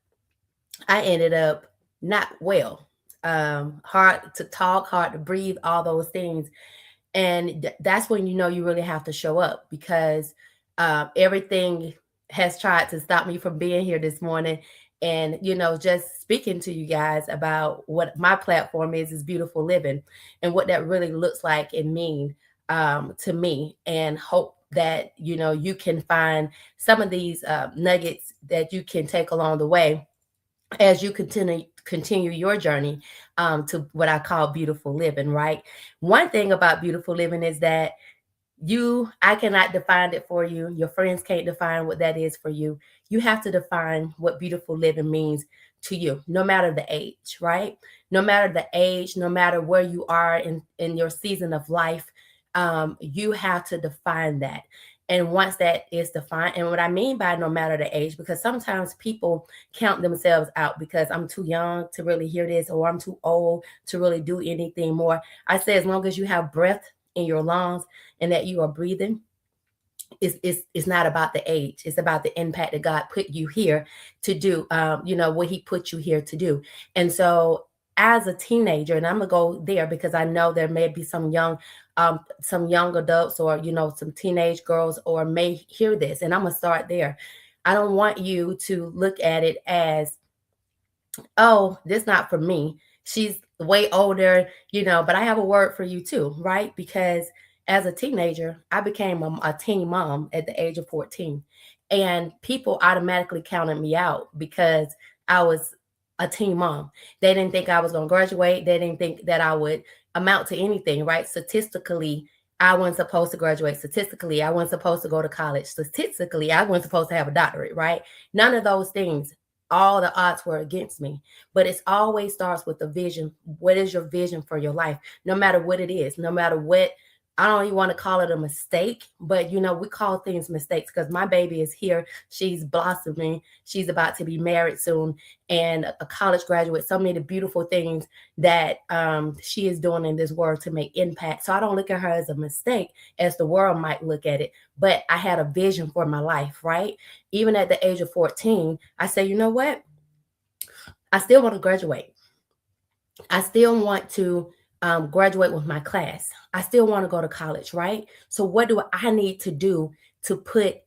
I ended up not well. Hard to talk, hard to breathe, all those things. And that's when you know you really have to show up, because everything has tried to stop me from being here this morning. And, just speaking to you guys about what my platform is Beautiful Living, and what that really looks like and mean to me, and hope that, you can find some of these nuggets that you can take along the way as you continue your journey to what I call beautiful living, right? One thing about beautiful living is that I cannot define it for you. Your friends can't define what that is for you. You have to define what beautiful living means to you, no matter the age, right? No matter the age, no matter where you are in your season of life, you have to define that. And once that is defined, and what I mean by no matter the age, because sometimes people count themselves out because I'm too young to really hear this, or I'm too old to really do anything more. I say, as long as you have breath in your lungs and that you are breathing, it's not about the age. It's about the impact that God put you here to do, what he put you here to do. And so as a teenager, and I'm gonna go there because I know there may be some young adults, or some teenage girls, or may hear this, and I'm gonna start there. I don't want you to look at it as, oh, this not for me. She's way older, but I have a word for you too, right? Because as a teenager, I became a teen mom at the age of 14. And people automatically counted me out because I was a teen mom. They didn't think I was going to graduate. They didn't think that I would amount to anything, right? Statistically, I wasn't supposed to graduate. Statistically, I wasn't supposed to go to college. Statistically, I wasn't supposed to have a doctorate, right? None of those things, all the odds were against me. But it always starts with a vision. What is your vision for your life? No matter what it is, no matter what, I don't even want to call it a mistake, but we call things mistakes because my baby is here. She's blossoming. She's about to be married soon and a college graduate. So many beautiful things that she is doing in this world to make impact. So I don't look at her as a mistake as the world might look at it. But I had a vision for my life, right? Even at the age of 14, I say, you know what? I still want to graduate. I still want to graduate with my class. I still want to go to college, right? So what do I need to do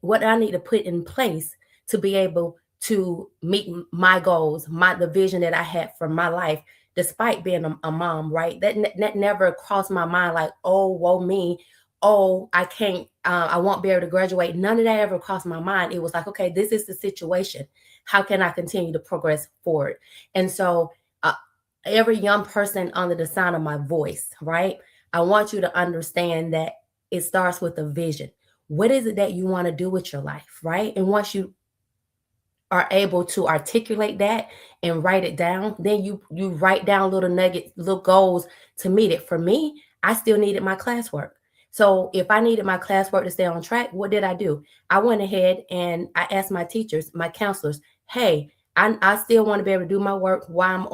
what I need to put in place to be able to meet my goals, the vision that I had for my life, despite being a mom, right? That never crossed my mind like, oh, woe me. Oh, I can't, I won't be able to graduate. None of that ever crossed my mind. It was like, okay, this is the situation. How can I continue to progress forward? And so, every young person under the sound of my voice, right? I want you to understand that it starts with a vision. What is it that you want to do with your life, right? And once you are able to articulate that and write it down, then you write down little nuggets, little goals to meet it. For me, I still needed my classwork. So if I needed my classwork to stay on track, what did I do? I went ahead and I asked my teachers, my counselors, hey, I still want to be able to do my work while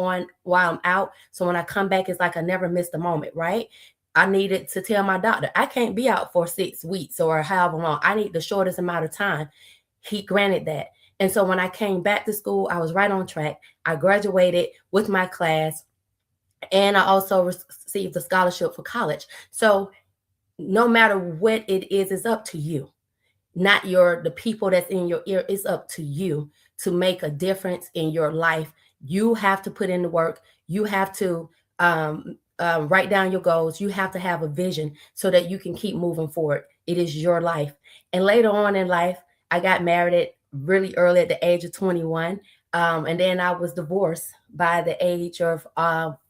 I'm out. So when I come back, it's like I never missed a moment, right? I needed to tell my doctor, I can't be out for 6 weeks or however long. I need the shortest amount of time. He granted that. And so when I came back to school, I was right on track. I graduated with my class and I also received a scholarship for college. So no matter what it is, it's up to you, not the people that's in your ear. It's up to you to make a difference in your life. You have to put in the work. You have to write down your goals. You have to have a vision so that you can keep moving forward. It is your life. And later on in life, I got married at really early at the age of 21. And then I was divorced by the age of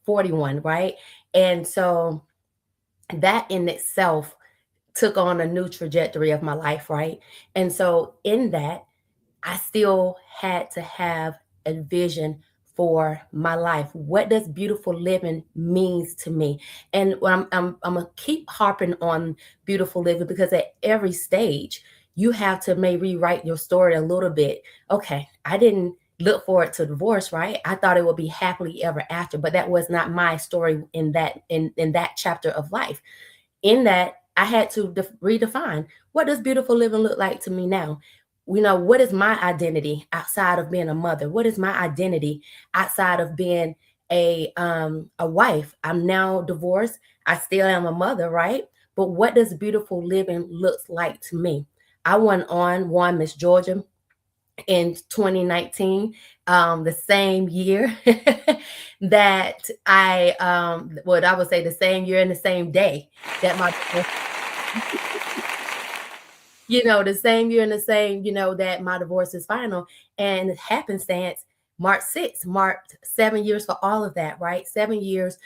41, right? And so that in itself took on a new trajectory of my life, right? And so in that, I still had to have a vision for my life. What does beautiful living means to me? And I'm gonna keep harping on beautiful living because at every stage you have to may rewrite your story a little bit. Okay, I didn't look forward to divorce, right? I thought it would be happily ever after, but that was not my story in that chapter of life. In that, I had to redefine what does beautiful living look like to me now. What is my identity outside of being a mother? What is my identity outside of being a wife? I'm now divorced. I still am a mother, right? But what does beautiful living looks like to me? I won Miss Georgia in 2019, the same year that what I would say the same year and the same day that my the same year and the same, that my divorce is final. And happenstance, March 6th marked 7 years for all of that, right? 7 years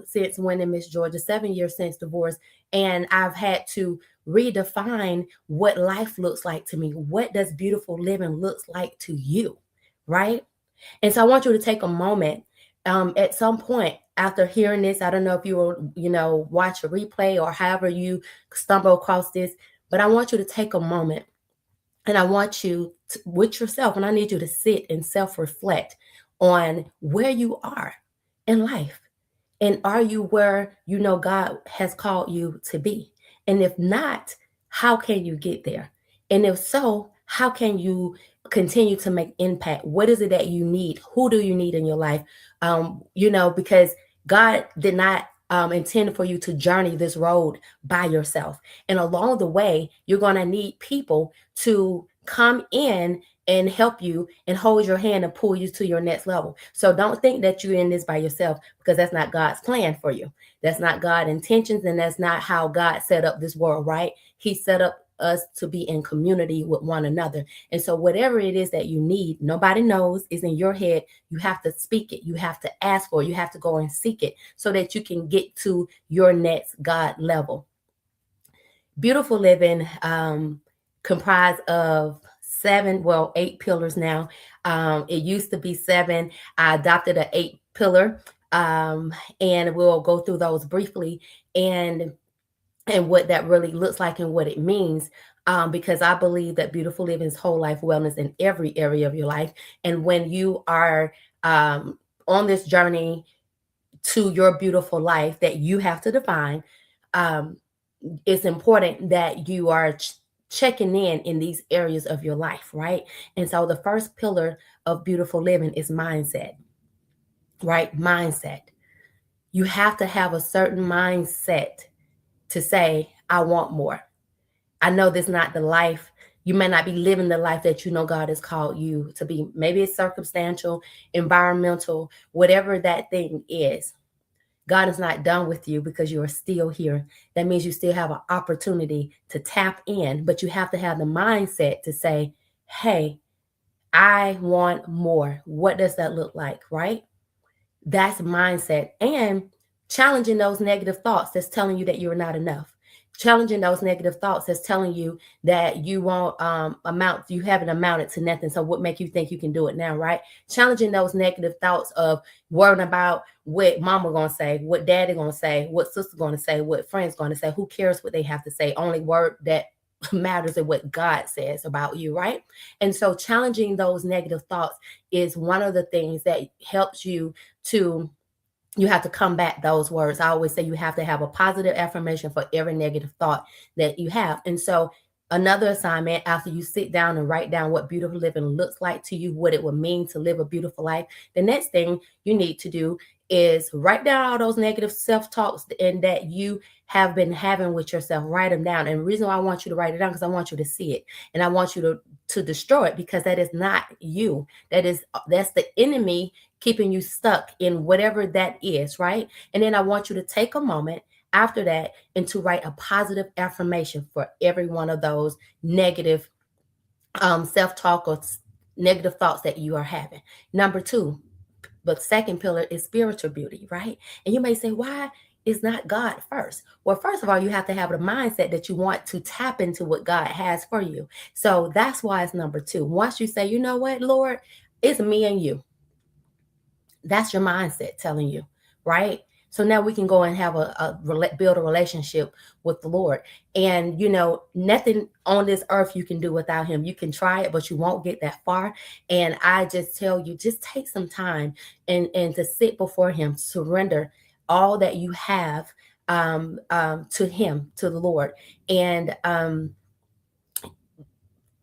since winning Miss Georgia, 7 years since divorce. And I've had to redefine what life looks like to me. What does beautiful living looks like to you, right? And so I want you to take a moment at some point after hearing this. I don't know if you will, watch a replay or however you stumble across this, but I want you to take a moment and I want you to, with yourself, and I need you to sit and self reflect on where you are in life. And are you where you know God has called you to be? And if not, how can you get there? And if so, how can you continue to make impact? What is it that you need? Who do you need in your life? Because God did not intend for you to journey this road by yourself. And along the way, you're going to need people to come in and help you and hold your hand and pull you to your next level. So don't think that you're in this by yourself, because that's not God's plan for you. That's not God's intentions, and that's not how God set up this world, right? He set up us to be in community with one another. And so whatever it is that you need, nobody knows, is in your head. You have to speak it. You have to ask for it. You have to go and seek it so that you can get to your next God level. Beautiful living comprised of 8 pillars now. It used to be 7. I adopted an 8 pillar, and we'll go through those briefly and what that really looks like and what it means. Because I believe that beautiful living is whole life wellness in every area of your life. And when you are on this journey to your beautiful life that you have to define, um, it's important that you are checking in these areas of your life, right? And so the first pillar of beautiful living is mindset, right? Mindset. You have to have a certain mindset to say, I want more. I know this is not the life. You may not be living the life that you know God has called you to be. Maybe it's circumstantial, environmental, whatever that thing is. God is not done with you because you are still here. That means you still have an opportunity to tap in, but you have to have the mindset to say, hey, I want more. What does that look like, right? That's mindset. And challenging those negative thoughts that's telling you that you're not enough. Challenging those negative thoughts that's telling you that you won't you haven't amounted to nothing. So what make you think you can do it now, right? Challenging those negative thoughts of worrying about what mama gonna say, what daddy gonna say, what sister gonna say, what friends gonna say. Who cares what they have to say? Only word that matters is what God says about you, right? And so challenging those negative thoughts is one of the things that helps you to you have to combat those words. I always say you have to have a positive affirmation for every negative thought that you have. And so another assignment, after you sit down and write down what beautiful living looks like to you, what it would mean to live a beautiful life, the next thing you need to do is write down all those negative self-talks and that you have been having with yourself. Write them down. And the reason why I want you to write it down, because I want you to see it and I want you to destroy it, because that is not you. That's the enemy keeping you stuck in whatever that is, right? And then I want you to take a moment after that and to write a positive affirmation for every one of those negative self-talk or negative thoughts that you are having. Number 2, the second pillar is spiritual beauty, right? And you may say, why is not God first? Well, first of all, you have to have the mindset that you want to tap into what God has for you. So that's why it's number 2. Once you say, you know what, Lord, it's me and you. That's your mindset telling you, right? So now we can go and have build a relationship with the Lord. And nothing on this earth you can do without him. You can try it, but you won't get that far. And I just tell you, just take some time and to sit before him, surrender all that you have to him, to the Lord, and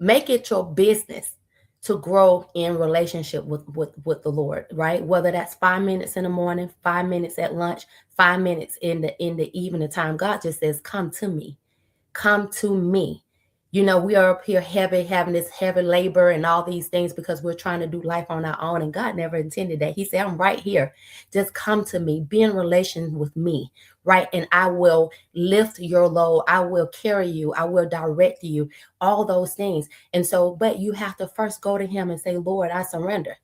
make it your business to grow in relationship with the Lord, right? Whether that's 5 minutes in the morning, 5 minutes at lunch, 5 minutes in the evening time. God just says, come to me. Come to me. We are up here heavy, having this heavy labor and all these things because we're trying to do life on our own. And God never intended that. He said, I'm right here. Just come to me. Be in relation with me, right? And I will lift your load. I will carry you. I will direct you, all those things. And so, but you have to first go to him and say, Lord, I surrender.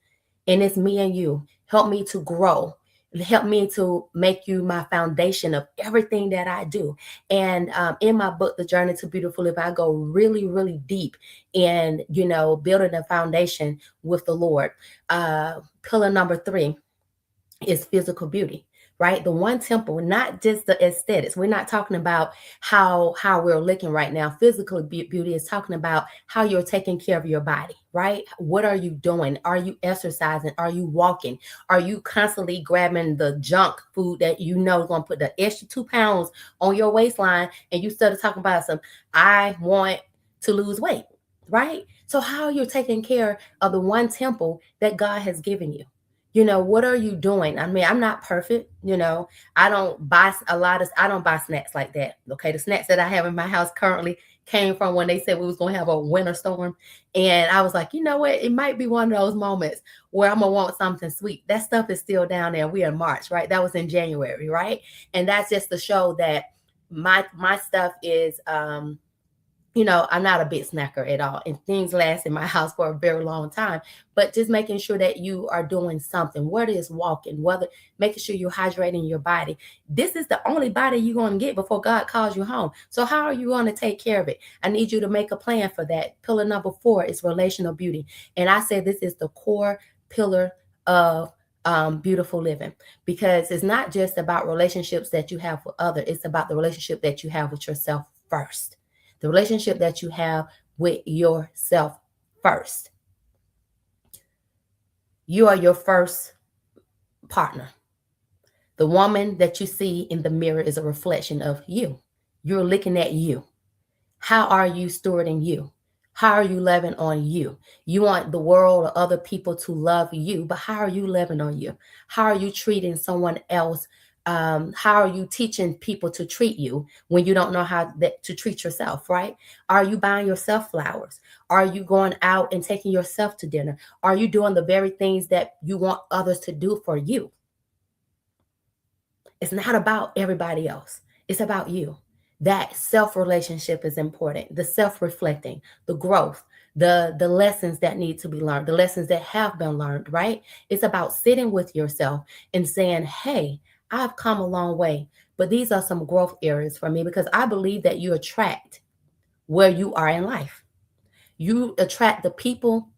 and it's me and you. Help me to grow. Help me to make you my foundation of everything that I do. And in my book, The Journey to Beautiful Life, I go really, really deep in, building a foundation with the Lord. Pillar number 3 is physical beauty, right? The one temple, not just the aesthetics. We're not talking about how we're looking right now. Physical beauty is talking about how you're taking care of your body, right? What are you doing? Are you exercising? Are you walking? Are you constantly grabbing the junk food that you know is going to put the extra 2 pounds on your waistline, and you started talking about some, I want to lose weight, right? So how you're taking care of the one temple that God has given you. What are you doing? I mean, I'm not perfect. I don't buy I don't buy snacks like that. Okay. The snacks that I have in my house currently came from when they said we was going to have a winter storm. And I was like, you know what? It might be one of those moments where I'm going to want something sweet. That stuff is still down there. We are in March, right? That was in January, right? And that's just to show that my stuff is, I'm not a big snacker at all, and things last in my house for a very long time. But just making sure that you are doing something, whether it's walking, whether making sure you're hydrating your body. This is the only body you're going to get before God calls you home. So how are you going to take care of it? I need you to make a plan for that. Pillar number 4 is relational beauty, and I say this is the core pillar of beautiful living, because it's not just about relationships that you have with others. It's about the relationship that you have with yourself first, the relationship that you have with yourself first. You are your first partner. The woman that you see in the mirror is a reflection of you. You're looking at you. How are you stewarding you? How are you loving on you? You want the world or other people to love you, but how are you loving on you? How are you treating someone else? How are you teaching people to treat you when you don't know how to treat yourself, right? Are you buying yourself flowers? Are you going out and taking yourself to dinner? Are you doing the very things that you want others to do for you? It's not about everybody else. It's about you. That self relationship is important. The self reflecting, the growth, the lessons that need to be learned, the lessons that have been learned, right? It's about sitting with yourself and saying, hey, I've come a long way, but these are some growth areas for me, because I believe that you attract where you are in life. You attract the people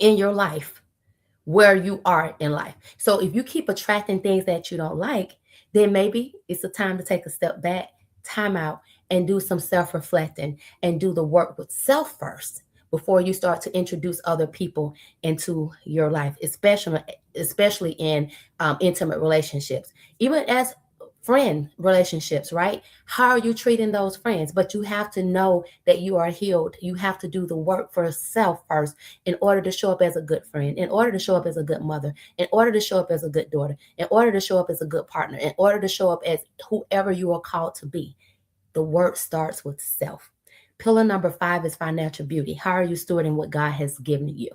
in your life where you are in life. So if you keep attracting things that you don't like, then maybe it's a time to take a step back, time out, and do some self reflecting and do the work with self first before you start to introduce other people into your life, especially in intimate relationships, even as friend relationships, right? How are you treating those friends? But you have to know that you are healed. You have to do the work for self first in order to show up as a good friend, in order to show up as a good mother, in order to show up as a good daughter, in order to show up as a good partner, in order to show up as whoever you are called to be. The work starts with self. Pillar number 5 is financial beauty. How are you stewarding what God has given you?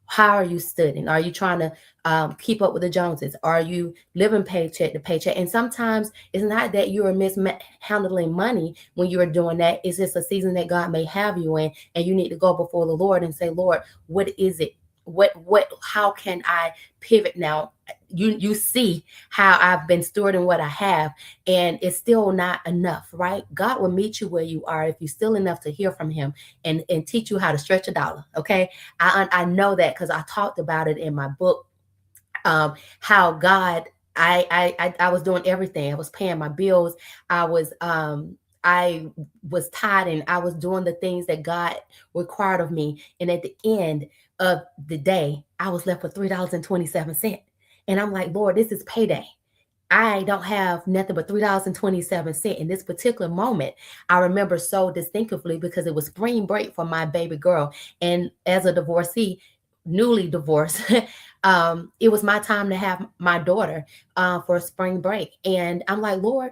How are you studying? Are you trying to keep up with the Joneses? Are you living paycheck to paycheck? And sometimes it's not that you are mishandling money when you are doing that. It's just a season that God may have you in, and you need to go before the Lord and say, Lord, what is it? How can I pivot now? You see how I've been stewarding what I have, and it's still not enough, right? God will meet you where you are if you're still enough to hear from him and teach you how to stretch a dollar. Okay. I know that because I talked about it in my book. How God, I was doing everything. I was paying my bills. I was tithing. I was doing the things that God required of me. And at the end of the day, I was left with $3.27. And I'm like, Lord, this is payday. I don't have nothing but $3.27 in this particular moment. I remember so distinctively because it was spring break for my baby girl. And as a divorcee, newly divorced, it was my time to have my daughter for spring break. And I'm like, Lord,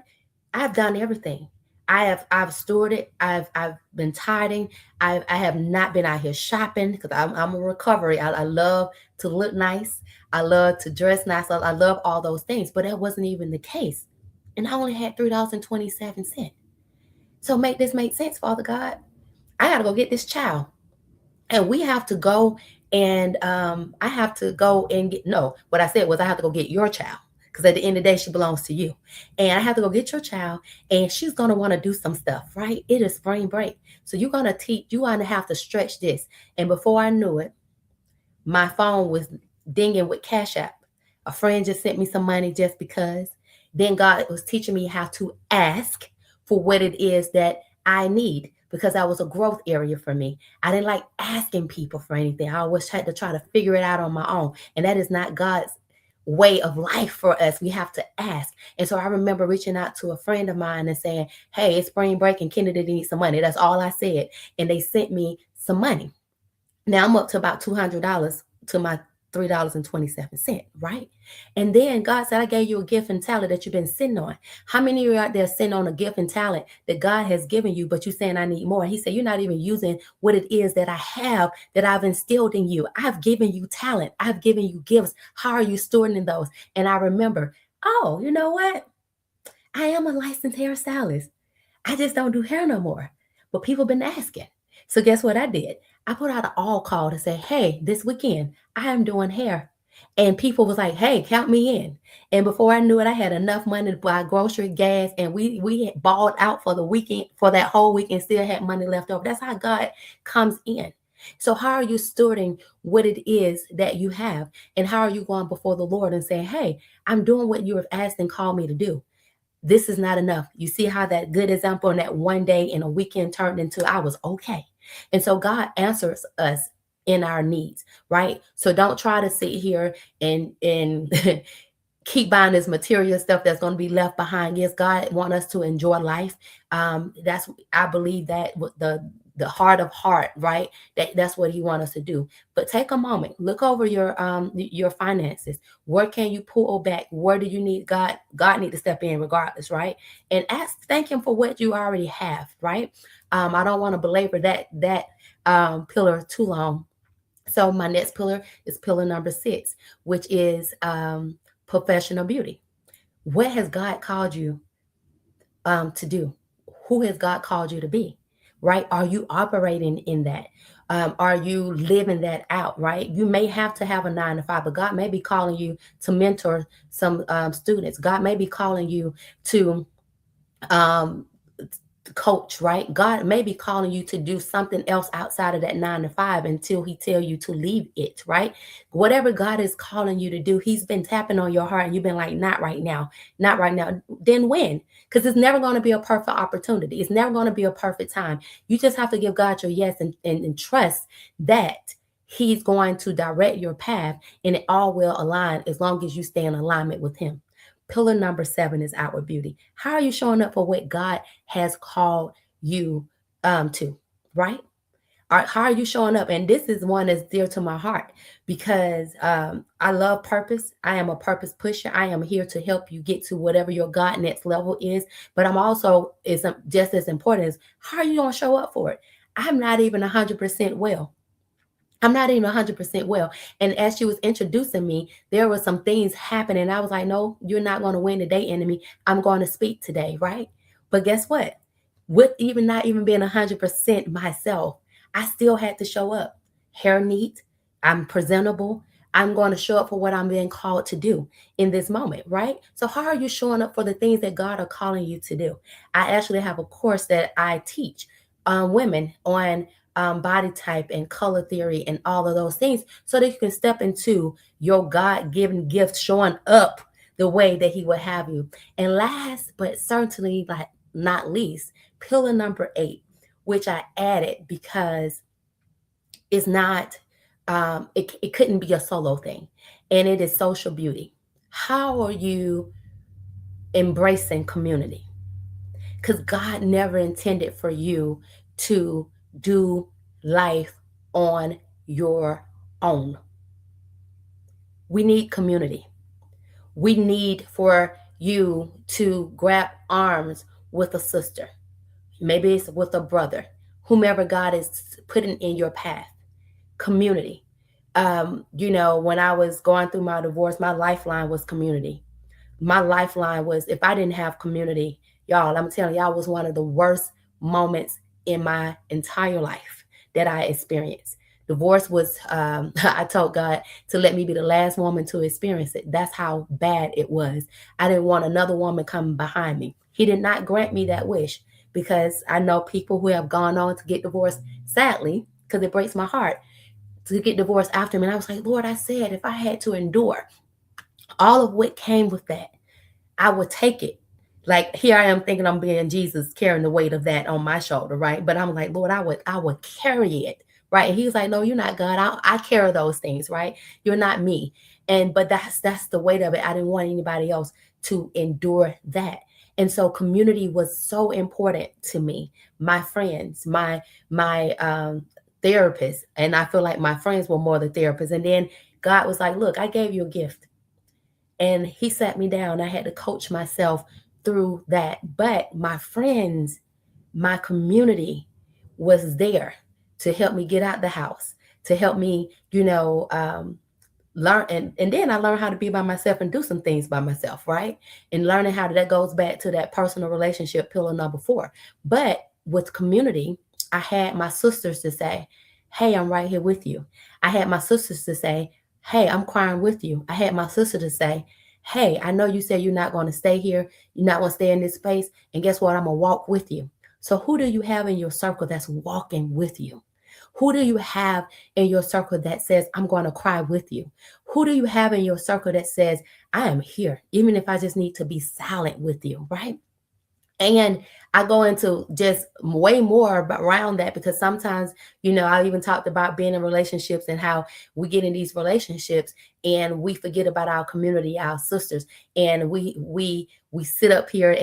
I've done everything. I've stewarded. I've been tithing. I have not been out here shopping because I'm a recovery. I love to look nice. I love to dress nice. I love all those things, but that wasn't even the case. And I only had $3.27. So make this make sense, Father God. I gotta go get this child. And we have to go And I have to go and get, no, what I said was I have to go get your child, because at the end of the day she belongs to you, and I have to go get your child, and she's going to want to do some stuff, right? It is spring break, so you're going to teach, you going to have to stretch this. And before I knew it, my phone was dinging with Cash App. A friend just sent me some money just because. Then God was teaching me how to ask for what it is that I need, because that was a growth area for me. I didn't like asking people for anything. I always had to try to figure it out on my own. And that is not God's way of life for us. We have to ask. And so I remember reaching out to a friend of mine and saying, hey, it's spring break and Kennedy needs some money. That's all I said. And they sent me some money. Now I'm up to about $200 to my $3.27, right? And then God said, I gave you a gift and talent that you've been sitting on. How many of you out there sitting on a gift and talent that God has given you, but you're saying, I need more? He said, you're not even using what it is that I have, that I've instilled in you. I've given you talent. I've given you gifts. How are you stewarding those? And I remember, oh, you know what? I am a licensed hairstylist. I just don't do hair no more. But people been asking. So guess what I did? I put out an all call to say, hey, this weekend I am doing hair. And people was like, hey, count me in. And before I knew it, I had enough money to buy grocery, gas, and we had balled out for the weekend, for that whole weekend, still had money left over. That's how God comes in. So how are you stewarding what it is that you have? And how are you going before the Lord and saying, hey, I'm doing what you have asked and called me to do? This is not enough. You see how that good example in that one day in a weekend turned into I was okay. And so God answers us in our needs, right? So don't try to sit here and keep buying this material stuff that's going to be left behind. Yes, God want us to enjoy life. That's, I believe that with the heart of heart, right? That's what He wants us to do. But take a moment, look over your finances. Where can you pull back? Where do you need God? God need to step in regardless, right? And thank Him for what you already have, right? I don't want to belabor that pillar too long. So my next pillar is pillar number 6, which is professional beauty. What has God called you to do? Who has God called you to be? Right? Are you operating in that? Are you living that out? Right? You may have to have a 9 to 5, but God may be calling you to mentor some students. God may be calling you to um, coach, right? God may be calling you to do something else outside of that 9 to 5 until He tell you to leave it, right? Whatever God is calling you to do, He's been tapping on your heart and you've been like, not right now, not right now. Then when? Because it's never going to be a perfect opportunity. It's never going to be a perfect time. You just have to give God your yes and trust that He's going to direct your path, and it all will align as long as you stay in alignment with Him. Pillar number 7 is outward beauty. How are you showing up for what God has called you to, right? How are you showing up? And this is one that's dear to my heart because I love purpose. I am a purpose pusher. I am here to help you get to whatever your God next level is. But I'm also is just as important as how are you going to show up for it? I'm not even 100% well. I'm not even 100% well. And as she was introducing me, there were some things happening. I was like, no, you're not going to win today, enemy. I'm going to speak today, right? But guess what? With even not even being 100% myself, I still had to show up. Hair neat, I'm presentable. I'm going to show up for what I'm being called to do in this moment, right? So, how are you showing up for the things that God are calling you to do? I actually have a course that I teach women on body type and color theory and all of those things so that you can step into your God-given gift showing up the way that He would have you. And last but certainly like not least, pillar number 8, which I added because it's not it couldn't be a solo thing, and it is social beauty. How are you embracing community? Because God never intended for you to do life on your own. We need community. We need for you to grab arms with a sister. Maybe it's with a brother, whomever God is putting in your path. Community. When I was going through my divorce, my lifeline was community. My lifeline was if I didn't have community, y'all, I'm telling y'all, was one of the worst moments in my entire life that I experienced. Divorce was, I told God to let me be the last woman to experience it. That's how bad it was. I didn't want another woman coming behind me. He did not grant me that wish because I know people who have gone on to get divorced, sadly, because it breaks my heart to get divorced after me. And I was like, Lord, I said if I had to endure all of what came with that, I would take it. Like here I am thinking I'm being Jesus carrying the weight of that on my shoulder, right? But I'm like, Lord, I would carry it, right? And he was like, no, you're not God. I carry those things, right? You're not me. And but that's the weight of it. I didn't want anybody else to endure that. And so community was so important to me. My friends, my therapist, and I feel like my friends were more the therapists. And then God was like, look, I gave you a gift and he sat me down. I had to coach myself through that. But my friends, my community was there to help me get out the house, to help me, learn. And then I learned how to be by myself and do some things by myself, right? And learning how to, that goes back to that personal relationship pillar number 4. But with community, I had my sisters to say, hey, I'm right here with you. I had my sisters to say, hey, I'm crying with you. I had my sister to say, hey, I know you said you're not going to stay here, you're not going to stay in this space, and guess what, I'm going to walk with you. So who do you have in your circle that's walking with you? Who do you have in your circle that says, I'm going to cry with you? Who do you have in your circle that says, I am here, even if I just need to be silent with you, right? And I go into just way more around that because sometimes, I even talked about being in relationships and how we get in these relationships and we forget about our community, our sisters, and we sit up here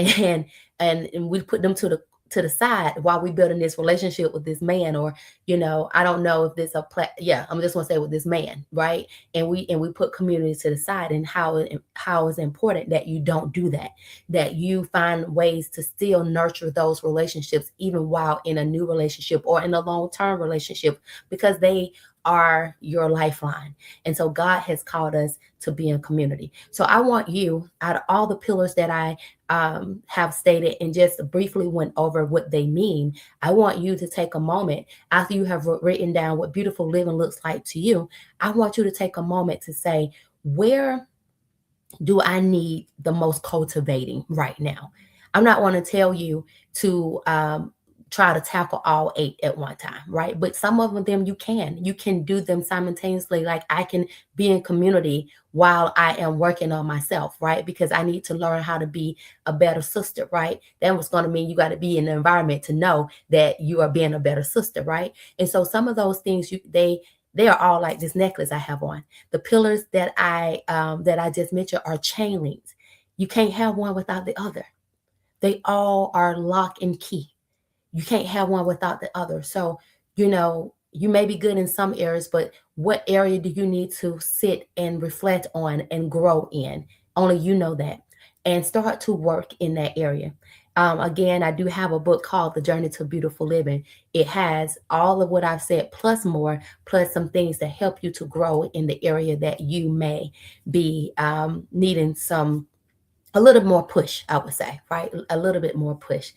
and we put them to the side while we building this relationship with this man, or I don't know if this yeah, I'm just gonna say with this man, right? And we put community to the side, and how it's important that you don't do that, that you find ways to still nurture those relationships even while in a new relationship or in a long-term relationship, because they are your lifeline. And so God has called us to be in community. So I want you, out of all the pillars that I have stated and just briefly went over what they mean, I want you to take a moment after you have written down what beautiful living looks like to you. I want you to take a moment to say, where do I need the most cultivating right now? I'm not want to tell you to try to tackle all 8 at one time, right? But some of them you can do them simultaneously. Like I can be in community while I am working on myself, right? Because I need to learn how to be a better sister, right? That was going to mean you got to be in the environment to know that you are being a better sister, right? And so some of those things they are all like this necklace I have on. The pillars that I just mentioned are chain links. You can't have one without the other. They all are lock and key. You can't have one without the other. So, you may be good in some areas, but what area do you need to sit and reflect on and grow in? Only you know that. And start to work in that area. Again, I do have a book called The Journey to Beautiful Living. It has all of what I've said, plus more, plus some things that help you to grow in the area that you may be needing a little more push, I would say, right? A little bit more push.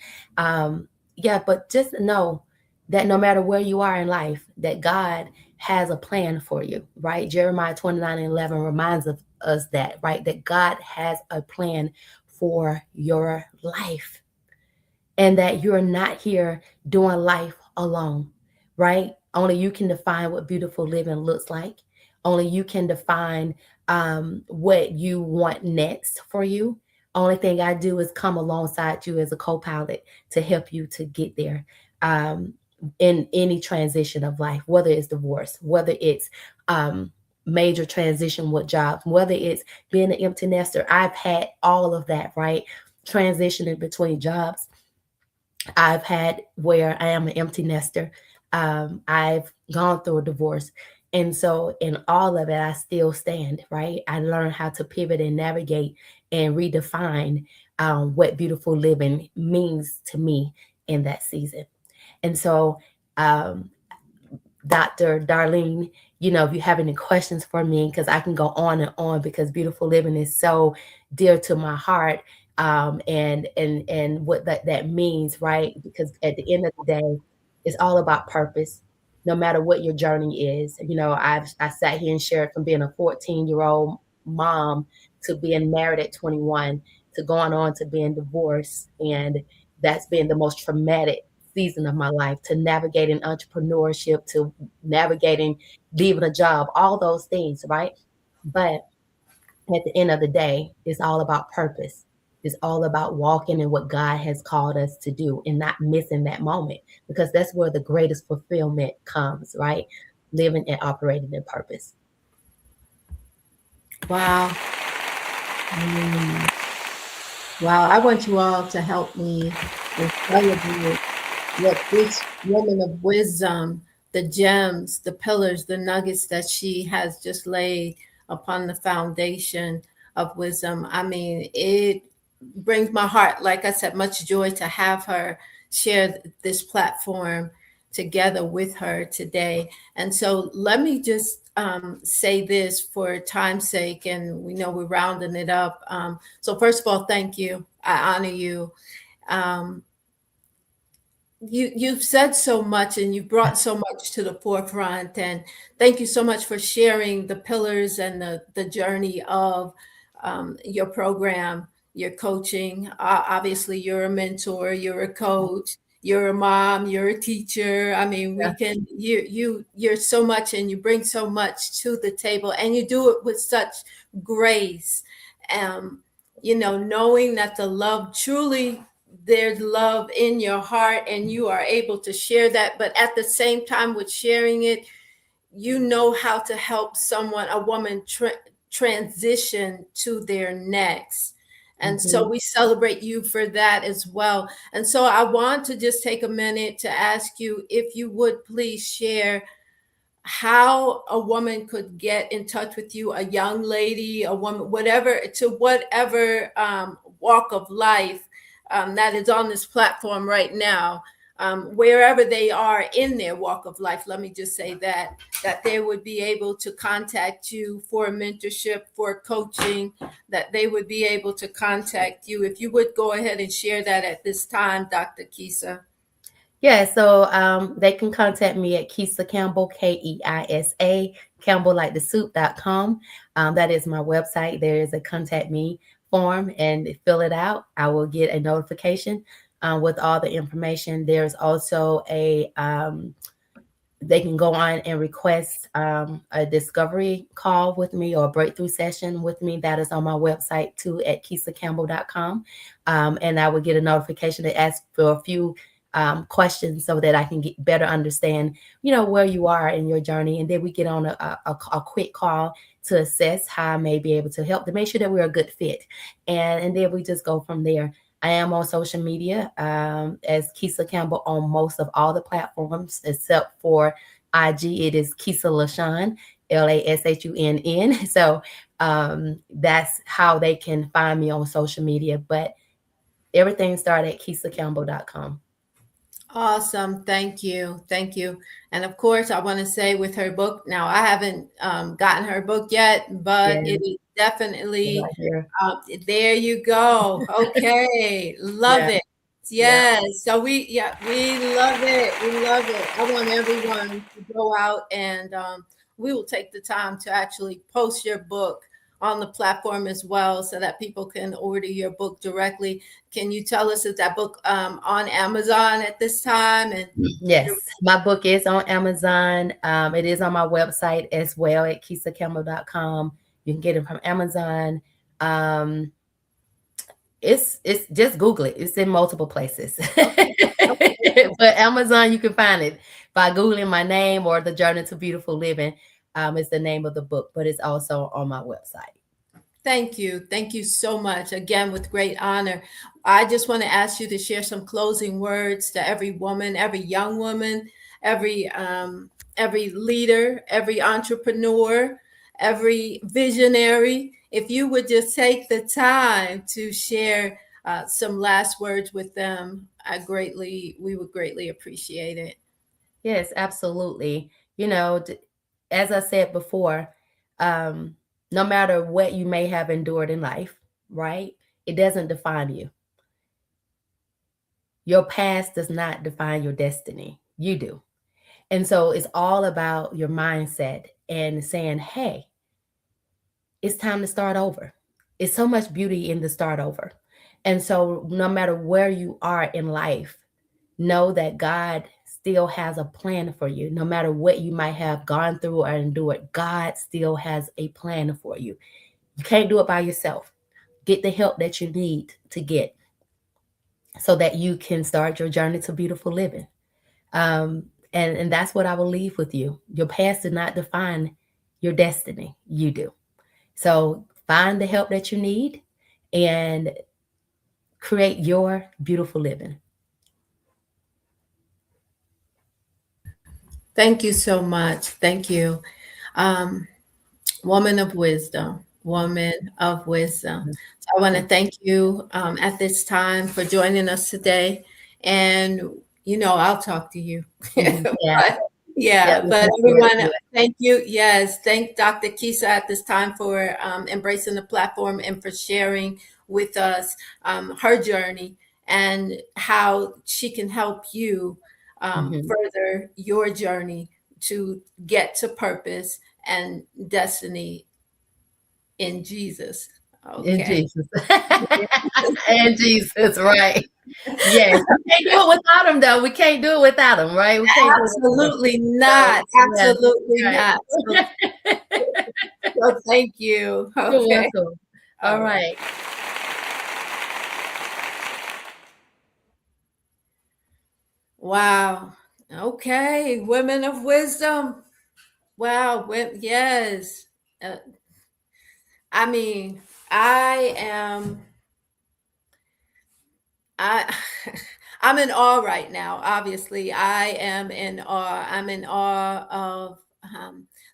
Yeah, but just know that no matter where you are in life, that God has a plan for you, right? Jeremiah 29:11 reminds of us that, right? That God has a plan for your life, and that you're not here doing life alone, right? Only you can define what beautiful living looks like. Only you can define what you want next for you. Only thing I do is come alongside you as a co pilot to help you to get there um, in any transition of life, whether it's divorce, whether it's major transition with jobs, whether it's being an empty nester. I've had all of that, right? Transitioning between jobs, I've had where I am an empty nester. I've gone through a divorce. And so, in all of it, I still stand, right? I learned how to pivot and navigate and redefine what beautiful living means to me in that season. And so, um, Dr. Darlene, if you have any questions for me, because I can go on and on because beautiful living is so dear to my heart, and what that means, right? Because at the end of the day, it's all about purpose. no matter what your journey is. I sat here and shared from being a 14-year-old mom to being married at 21 to going on to being divorced. And that's been the most traumatic season of my life, to navigating entrepreneurship, to navigating leaving a job, all those things, right? But at the end of the day, it's all about purpose. It's all about walking in what God has called us to do and not missing that moment, because that's where the greatest fulfillment comes, right? Living and operating in purpose. Wow. Mm, wow. I want you all to help me and celebrate what this woman of wisdom, the gems, the pillars, the nuggets that she has just laid upon the foundation of wisdom. I mean, it brings my heart, like I said, much joy to have her share this platform together with her today. And so let me just say this for time's sake, and we know we're rounding it up. So, first of all, thank you. I honor you. Um, you've said so much and you've brought so much to the forefront, and thank you so much for sharing the pillars and the journey of your program, your coaching. Obviously you're a mentor, you're a coach, you're a mom, you're a teacher. I mean, we Yeah. can you're so much, and you bring so much to the table, and you do it with such grace. um Knowing that the love truly, there's love in your heart and you are able to share that, but at the same time with sharing it, you know how to help someone, a woman, transition to their next. And so Mhm. we celebrate you for that as well. And so I want to just take a minute to ask you if you would please share how a woman could get in touch with you, a young lady, a woman, whatever, to whatever walk of life that is on this platform right now, wherever they are in their walk of life. Let me just say that they would be able to contact you for mentorship, for coaching, that they would be able to contact you. If you would go ahead and share that at this time, Dr. Kisa. Yeah, so they can contact me at Keisa Campbell, Keisa, Campbell like the soup.com. That is my website. There is a contact me form, and fill it out. I will get a notification with all the information. There's also they can go on and request a discovery call with me or a breakthrough session with me. That is on my website too at KeisaCampbell.com. And I will get a notification to ask for a few questions so that I can get better understand, where you are in your journey. And then we get on a quick call to assess how I may be able to help to make sure that we're a good fit. And then we just go from there. I am on social media as Keisa Campbell on most of all the platforms except for IG. It is Keisa LaShawn, LASHUNN. So that's how they can find me on social media. But everything started at KeisaCampbell.com. Awesome. Thank you. Thank you. And of course, I want to say with her book, now I haven't gotten her book yet, but Yeah, it is definitely right here. there you go. Okay. Love Yeah, it. yeah. Yes. So we love it. We love it. I want everyone to go out and we will take the time to actually post your book on the platform as well so that people can order your book directly. Can you tell us, is that book on Amazon at this time? And Yes, my book is on Amazon. It is on my website as well at KeisaCampbell.com. You can get it from Amazon. Um, it's just Google it. It's in multiple places. okay, okay. But Amazon, you can find it by Googling my name or The Journey to Beautiful Living. Is the name of the book, but it's also on my website. Thank you. Thank you so much. Again, with great honor. I just want to ask you to share some closing words to every woman, every young woman, every leader, every entrepreneur, every visionary. If you would just take the time to share some last words with them, we would greatly appreciate it. Yes, absolutely. As I said before, um, no matter what you may have endured in life, right? It doesn't define you. Your past does not define your destiny. You do. And so it's all about your mindset and saying, hey, it's time to start over. It's so much beauty in the start over. And so no matter where you are in life, know that God still has a plan for you. No matter what you might have gone through or endured, God still has a plan for you. You can't do it by yourself. Get the help that you need to get so that you can start your journey to beautiful living. And that's what I will leave with you. Your past did not define your destiny. You do. So find the help that you need and create your beautiful living. Thank you so much. Thank you. Um, Woman of wisdom, woman of wisdom. So I want to thank you at this time for joining us today. And, I'll talk to you. Yeah, But, yeah, yeah, but looking forward everyone, to it. thank you. Yes, thank Dr. Kisa at this time for embracing the platform and for sharing with us her journey and how she can help you Mhm. further your journey to get to purpose and destiny in Jesus. In Okay. Jesus. In Jesus, right. Yes. We can't do it without him, though. We can't do it without him, right? We can't do it without him. Absolutely So, not. yes, Absolutely right. not. So thank you. You're Okay. welcome. All All right. right. Wow. Okay. Women of wisdom. Wow. Yes. Uh, I mean, I am I I'm in awe right now. Obviously, I am in awe. I'm in awe of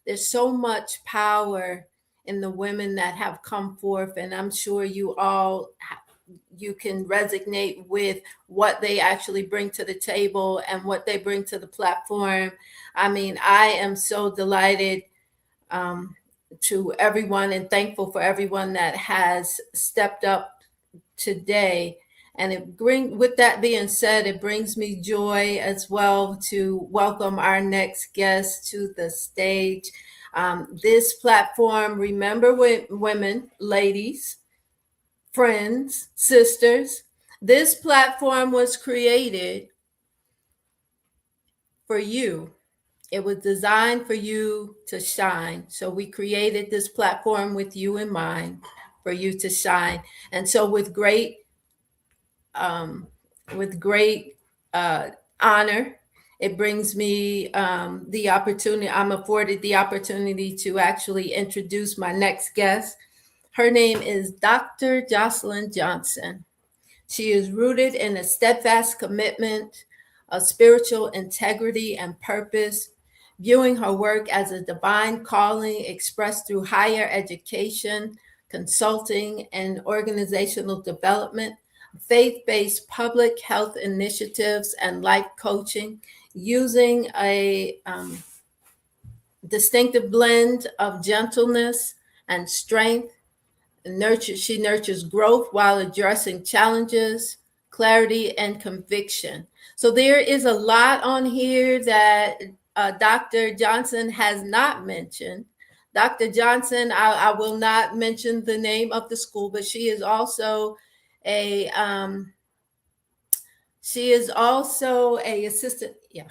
there's so much power in the women that have come forth, and I'm sure you can resonate with what they actually bring to the table and what they bring to the platform. I mean, I am so delighted um, to everyone and thankful for everyone that has stepped up today. And with that being said, it brings me joy as well to welcome our next guest to the stage. This platform, remember, women, ladies, friends, sisters, this platform was created for you. It was designed for you to shine. So we created this platform with you in mind for you to shine. And so um, with great uh, honor. It brings me the opportunity, I'm afforded the opportunity to actually introduce my next guest. Her name is Dr. Jocelyn Johnson. She is rooted in a steadfast commitment of spiritual integrity and purpose, viewing her work as a divine calling expressed through higher education, consulting, and organizational development, faith based public health initiatives, and life coaching, using a distinctive blend of gentleness and strength. She nurtures growth while addressing challenges, clarity, and conviction. So there is a lot on here that Dr. Johnson has not mentioned. Dr. Johnson, I will not mention the name of the school, but a she is also a assistant. Yeah.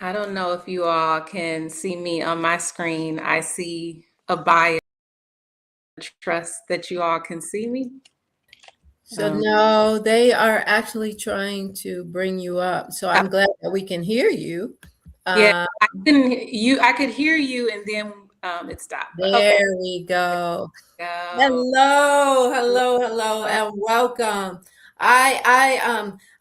I don't know if you all can see me on my screen. I see a bio. Trust that you all can see me. So no, they are actually trying to bring you up. So I'm glad that we can hear you. Yeah, Uh, I could hear you, and then it stopped. But okay, there we go. go. Hello, and welcome.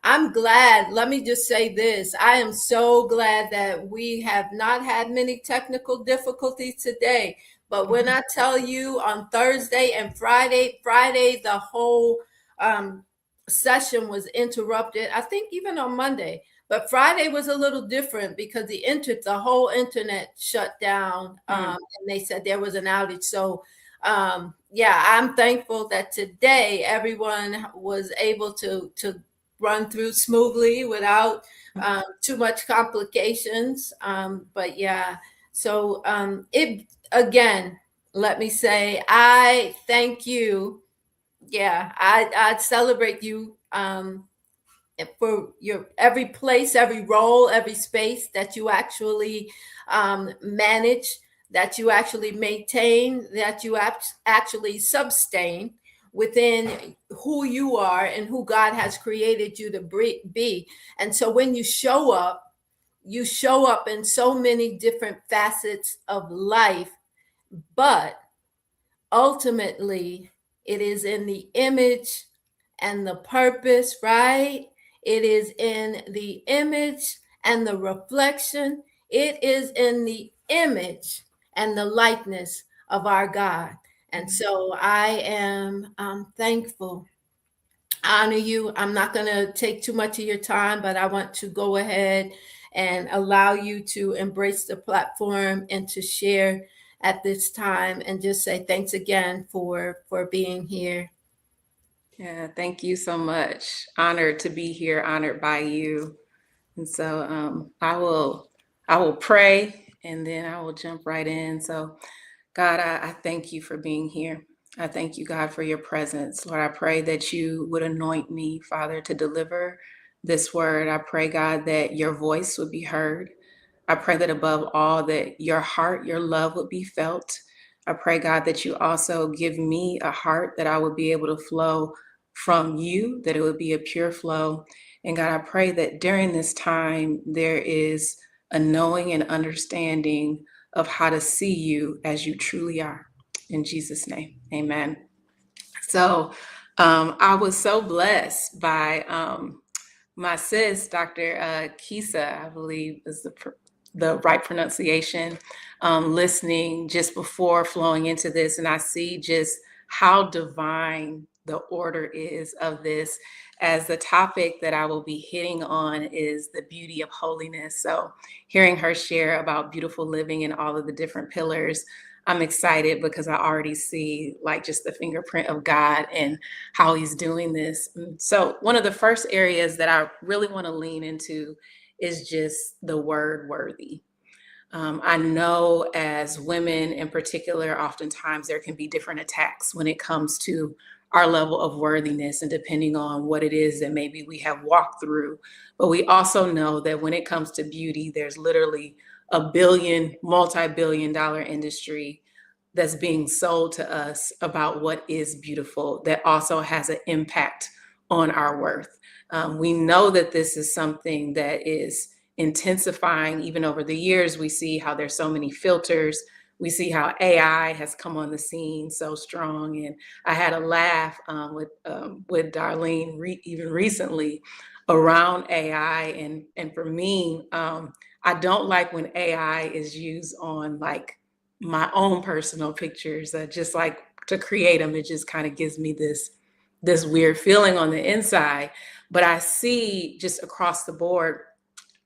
I'm glad. Let me just say this. I am so glad that we have not had many technical difficulties today. But when I tell you on Thursday and Friday, the whole um, session was interrupted. I think even on Monday. But Friday was a little different because the whole internet shut down, and they said there was an outage. So yeah, I'm thankful that today everyone was able to run through smoothly without too much complications. But yeah, so it again. Let me say, I thank you. Yeah, I celebrate you for your every place, every role, every space that you actually manage, that you actually maintain, that you actually sustain within who you are and who God has created you to be. And so when you show up in so many different facets of life, but ultimately it is in the image and the purpose, right? It is in the image and the reflection. It is in the image and the likeness of our God. And so I am thankful. I honor you. I'm not going to take too much of your time, but I want to go ahead and allow you to embrace the platform and to share at this time and just say thanks again for being here. Yeah, thank you so much. Honored to be here. Honored by you. And so I will pray, and then I will jump right in. So God, I thank you for being here. I thank you, God, for your presence. Lord, I pray that you would anoint me, Father, to deliver this word. I pray, God, that your voice would be heard. I pray that above all, that your heart, your love would be felt. I pray, God, that you also give me a heart that I would be able to flow from you, that it would be a pure flow. And God, I pray that during this time, there is a knowing and understanding of how to see you as you truly are. In Jesus' name, amen. So I was so blessed by my sis, Dr. Kisa, I believe is the right pronunciation, listening just before flowing into this. And I see just how divine the order is of this, as the topic that I will be hitting on is the beauty of holiness. So hearing her share about beautiful living and all of the different pillars, I'm excited because I already see like just the fingerprint of God and how he's doing this. So one of the first areas that I really want to lean into is just the word worthy. I know as women in particular, oftentimes there can be different attacks when it comes to our level of worthiness and depending on what it is that maybe we have walked through. But we also know that when it comes to beauty, there's literally a billion, multi-billion dollar industry that's being sold to us about what is beautiful that also has an impact on our worth. We know that this is something that is intensifying even over the years. We see how there's so many filters. We see how AI has come on the scene so strong. And I had a laugh with Darlene even recently around AI. And for me, I don't like when AI is used on like my own personal pictures, just like to create them. It just kind of gives me this weird feeling on the inside. But I see just across the board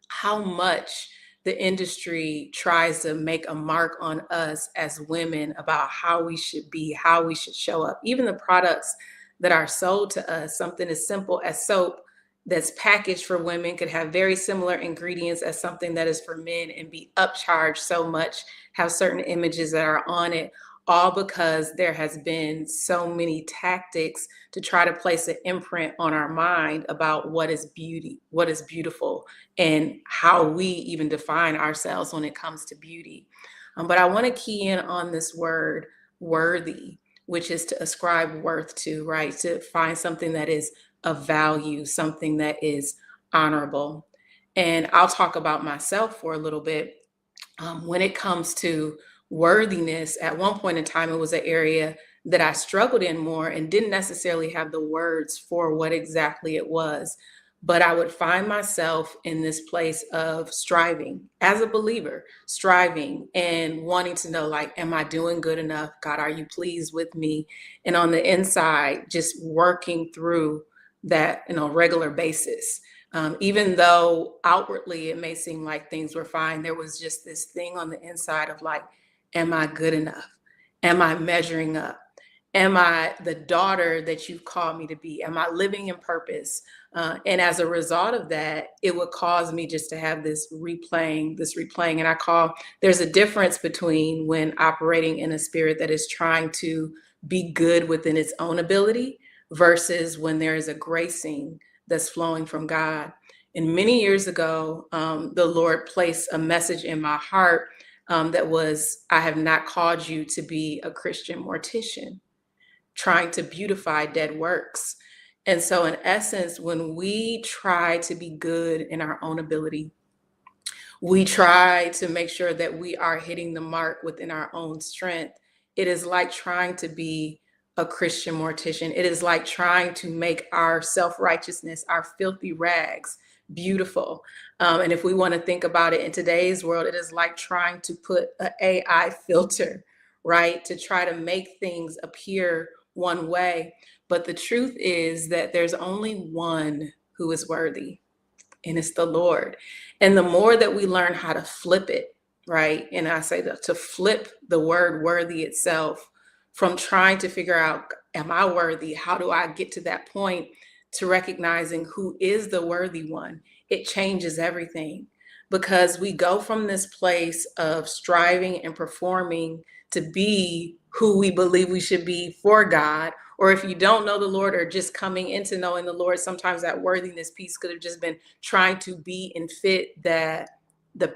how much the industry tries to make a mark on us as women about how we should be, how we should show up. Even the products that are sold to us, something as simple as soap that's packaged for women could have very similar ingredients as something that is for men and be upcharged so much, have certain images that are on it, all because there has been so many tactics to try to place an imprint on our mind about what is beauty, what is beautiful, and how we even define ourselves when it comes to beauty. But I want to key in on this word worthy, which is to ascribe worth to, right? To find something that is of value, something that is honorable. And I'll talk about myself for a little bit. When it comes to worthiness, at one point in time, it was an area that I struggled in more and didn't necessarily have the words for what exactly it was. But I would find myself in this place of striving as a believer, striving and wanting to know, like, am I doing good enough? God, are you pleased with me? And on the inside, just working through that on a regular basis. Even though outwardly it may seem like things were fine, there was just this thing on the inside of like, am I good enough? Am I measuring up? Am I the daughter that you've called me to be? Am I living in purpose? And as a result of that, it would cause me just to have this replaying. And there's a difference between when operating in a spirit that is trying to be good within its own ability versus when there is a gracing that's flowing from God. And many years ago, the Lord placed a message in my heart that was, I have not called you to be a Christian mortician, trying to beautify dead works. And so in essence, when we try to be good in our own ability, we try to make sure that we are hitting the mark within our own strength. It is like trying to be a Christian mortician. It is like trying to make our self-righteousness, our filthy rags, beautiful. And if we want to think about it in today's world, it is like trying to put an AI filter, right, to try to make things appear one way. But the truth is that there's only one who is worthy, and it's the Lord. And the more that we learn how to flip it, right? And I say that to flip the word worthy itself from trying to figure out, am I worthy? How do I get to that point, to recognizing who is the worthy one? It changes everything, because we go from this place of striving and performing to be who we believe we should be for God. Or if you don't know the Lord or just coming into knowing the Lord, sometimes that worthiness piece could have just been trying to be and fit the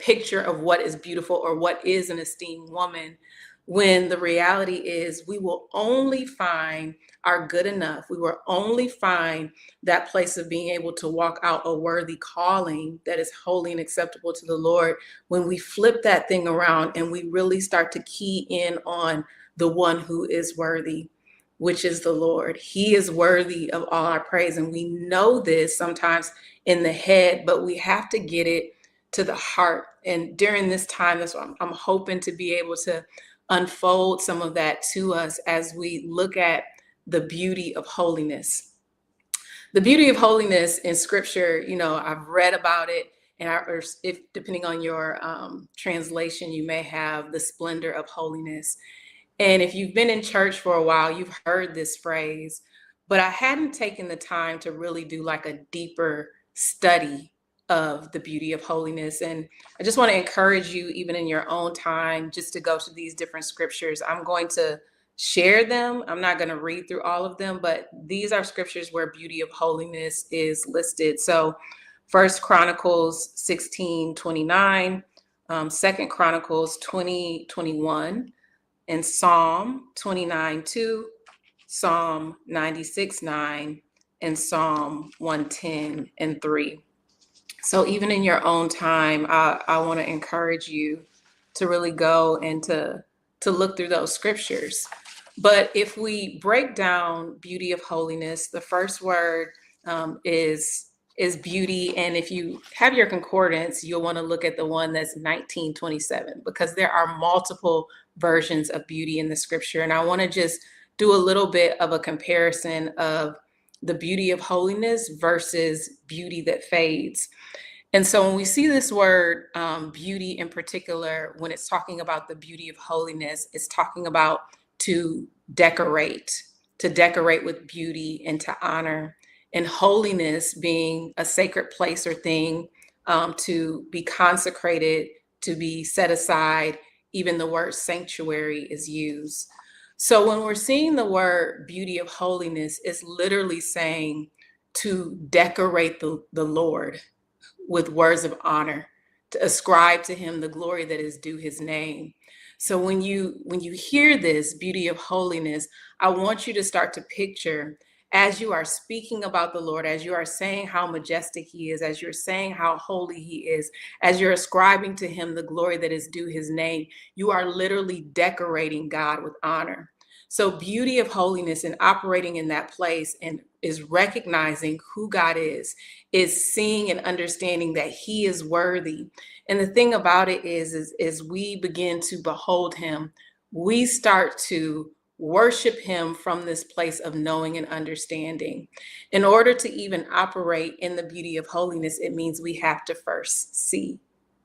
picture of what is beautiful or what is an esteemed woman, when the reality is we will only find our good enough. We will only find that place of being able to walk out a worthy calling that is holy and acceptable to the Lord when we flip that thing around and we really start to key in on the one who is worthy, which is the Lord. He is worthy of all our praise. And we know this sometimes in the head, but we have to get it to the heart. And during this time, that's what I'm hoping to be able to unfold some of that to us as we look at the beauty of holiness. The beauty of holiness in scripture, I've read about it, and or if depending on your translation, you may have the splendor of holiness. And if you've been in church for a while, you've heard this phrase, but I hadn't taken the time to really do like a deeper study of the beauty of holiness. And I just want to encourage you, even in your own time, just to go to these different scriptures. I'm going to share them. I'm not going to read through all of them, but these are scriptures where beauty of holiness is listed. So First Chronicles 16:29, Second Chronicles 20:21, and Psalm 29:2, Psalm 96:9, and Psalm 110:3. So even in your own time, I want to encourage you to really go and to look through those scriptures. But if we break down beauty of holiness, the first word is beauty. And if you have your concordance, you'll want to look at the one that's 1927, because there are multiple versions of beauty in the scripture. And I want to just do a little bit of a comparison of the beauty of holiness versus beauty that fades. And so when we see this word beauty in particular, when it's talking about the beauty of holiness, it's talking about to decorate with beauty and to honor, and holiness being a sacred place or thing, to be consecrated, to be set aside even the word sanctuary is used. So when we're seeing the word beauty of holiness, it's literally saying to decorate the Lord with words of honor, to ascribe to him the glory that is due his name. So when you hear this beauty of holiness, I want you to start to picture, as you are speaking about the Lord, as you are saying how majestic he is, as you're saying how holy he is, as you're ascribing to him the glory that is due his name, you are literally decorating God with honor. So beauty of holiness and operating in that place and is recognizing who God is seeing and understanding that he is worthy. And the thing about it is we begin to behold him, we start to worship him from this place of knowing and understanding. In order to even operate in the beauty of holiness, it means we have to first see,